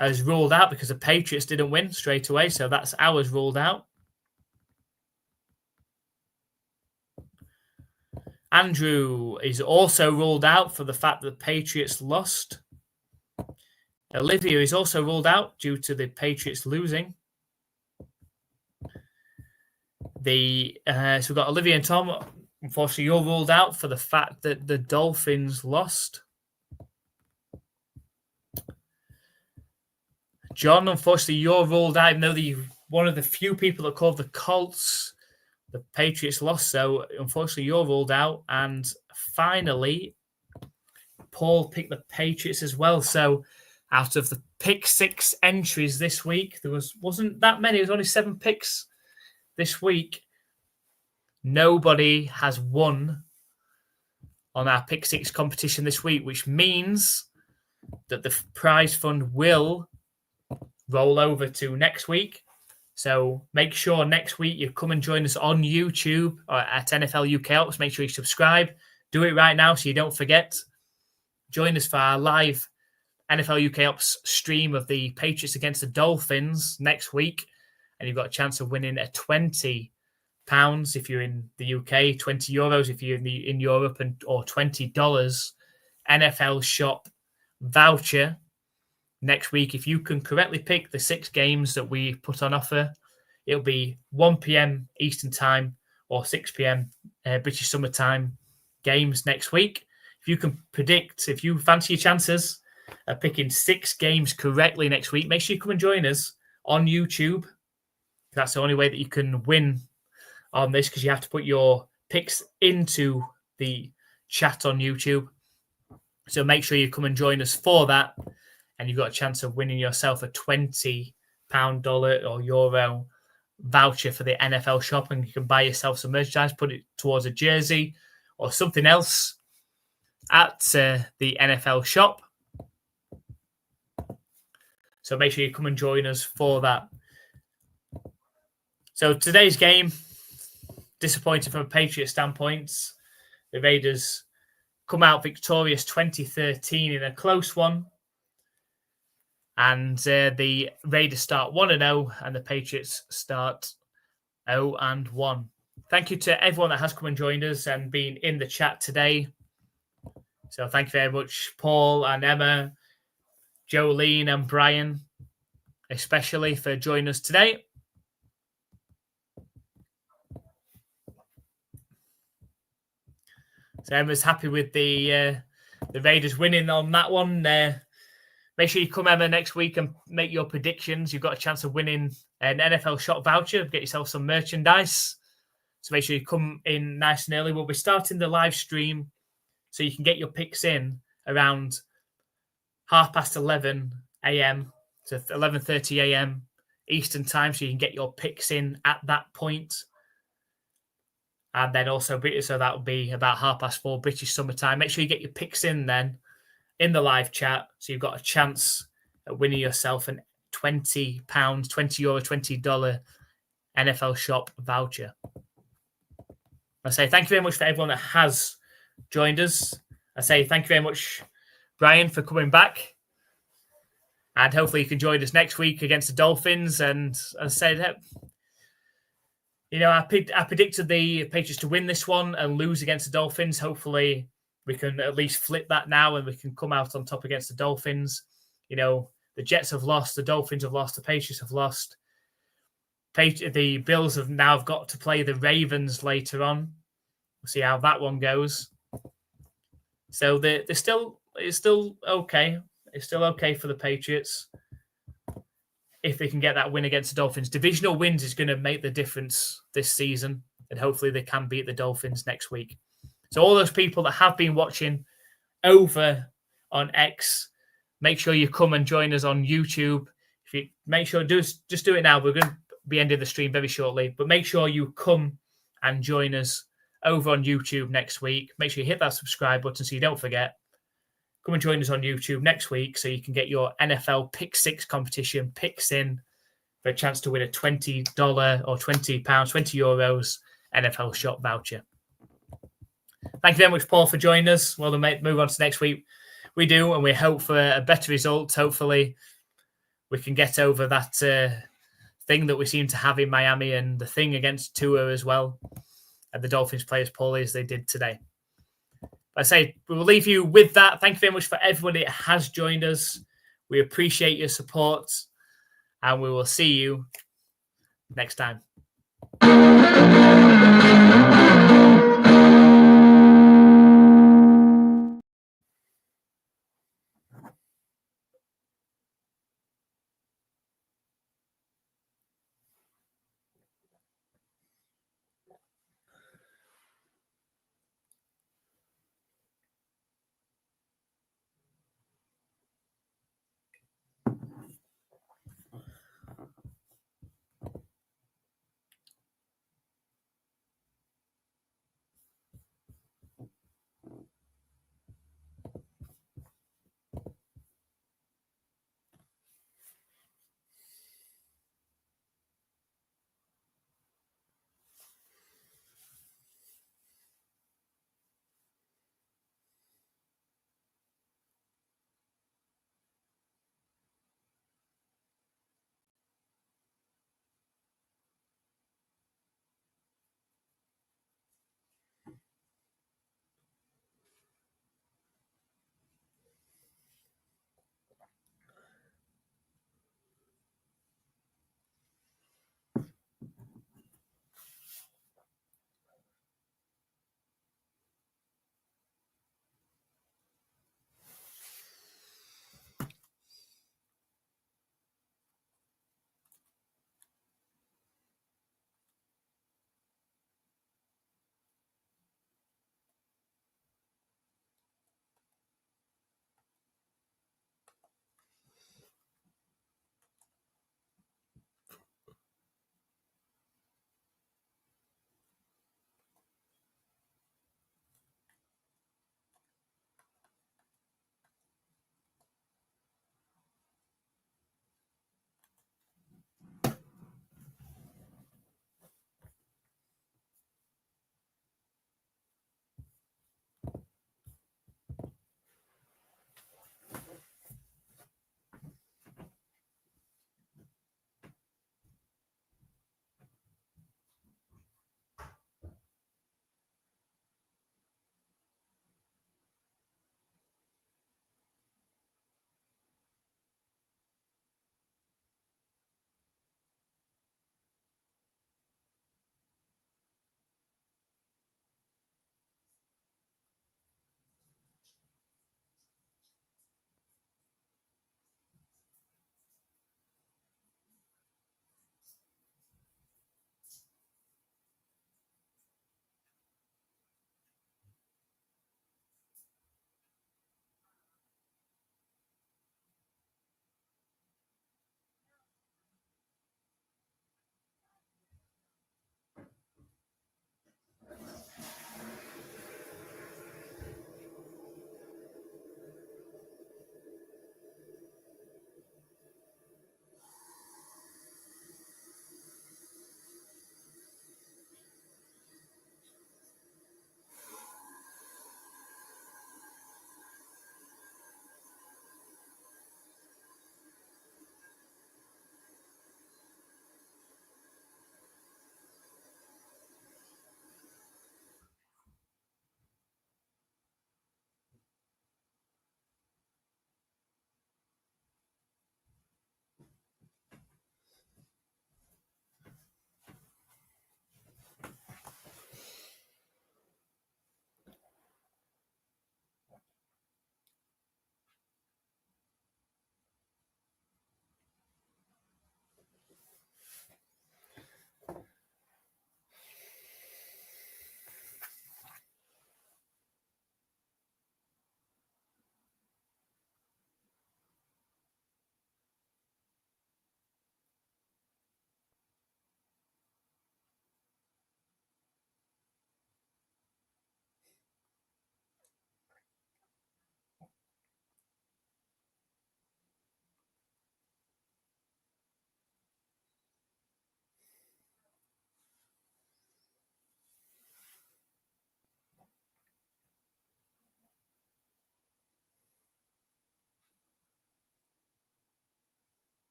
is ruled out because the Patriots didn't win straight away. So that's ours ruled out. Andrew is also ruled out for the fact that the Patriots lost. Olivia is also ruled out due to the Patriots losing. So we've got Olivia and Tom. Unfortunately, you're ruled out for the fact that the Dolphins lost. John, unfortunately, you're ruled out, even though one of the few people that called the Colts, the Patriots lost. So unfortunately, you're ruled out. And finally, Paul picked the Patriots as well. So out of the pick 6 entries this week, there wasn't that many. It was only 7 picks this week. Nobody has won on our pick 6 competition this week, which means that the prize fund will roll over to next week. So make sure next week you come and join us on YouTube or at NFL UK Ops. Make sure you subscribe. Do it right now so you don't forget. Join us for our live NFL UK Ops stream of the Patriots against the Dolphins next week. And you've got a chance of winning a £20 if you're in the UK, €20 if you're in Europe, or $20 NFL shop voucher next week. If you can correctly pick the 6 games that we put on offer, it'll be 1 p.m. Eastern Time or 6 p.m. British Summer Time games next week. If you can predict, if you fancy your chances of picking 6 games correctly next week, make sure you come and join us on YouTube. That's the only way that you can win on this, because you have to put your picks into the chat on YouTube. So make sure you come and join us for that, and you've got a chance of winning yourself a £20 or euro voucher for the NFL shop, and you can buy yourself some merchandise, put it towards a jersey or something else at the NFL shop. So make sure you come and join us for that. So today's game, disappointing from a Patriots standpoint. The Raiders come out victorious 20-13 in a close one. And the Raiders start 1-0 and the Patriots start 0-1. Thank you to everyone that has come and joined us and been in the chat today. So thank you very much, Paul and Emma, Jolene and Brian, especially for joining us today. So Emma's happy with the Raiders winning on that one. Make sure you come, Emma, next week and make your predictions. You've got a chance of winning an NFL shop voucher. Get yourself some merchandise. So make sure you come in nice and early. We'll be starting the live stream so you can get your picks in around 11:30 a.m. to 11:30 a.m. Eastern time, so you can get your picks in at that point. And then also, so that will be about 4:30 British Summer Time. Make sure you get your picks in then in the live chat, so you've got a chance at winning yourself an £20, €20, $20 NFL shop voucher. I say thank you very much for everyone that has joined us. I say thank you very much, Brian, for coming back. And hopefully you can join us next week against the Dolphins. And as I said, I predicted the Patriots to win this one and lose against the Dolphins. Hopefully we can at least flip that now and we can come out on top against the Dolphins. The Jets have lost, the Dolphins have lost, the Patriots have lost. The Bills have now got to play the Ravens later on. We'll see how that one goes. So it's still okay. It's still okay for the Patriots if they can get that win against the Dolphins. Divisional wins is going to make the difference this season, and hopefully they can beat the Dolphins next week. So all those people that have been watching over on X, make sure you come and join us on YouTube. If you make sure, just do it now. We're going to be ending the stream very shortly, but make sure you come and join us over on YouTube next week. Make sure you hit that subscribe button so you don't forget. Come and join us on YouTube next week so you can get your NFL Pick 6 competition picks in for a chance to win a $20 or £20, €20 NFL shop voucher. Thank you very much, Paul, for joining us. Well, move on to next week. We do, and we hope for a better result. Hopefully, we can get over that thing that we seem to have in Miami and the thing against Tua as well. And the Dolphins play as poorly as they did today. I say we will leave you with that. Thank you very much for everybody that has joined us. We appreciate your support, and we will see you next time.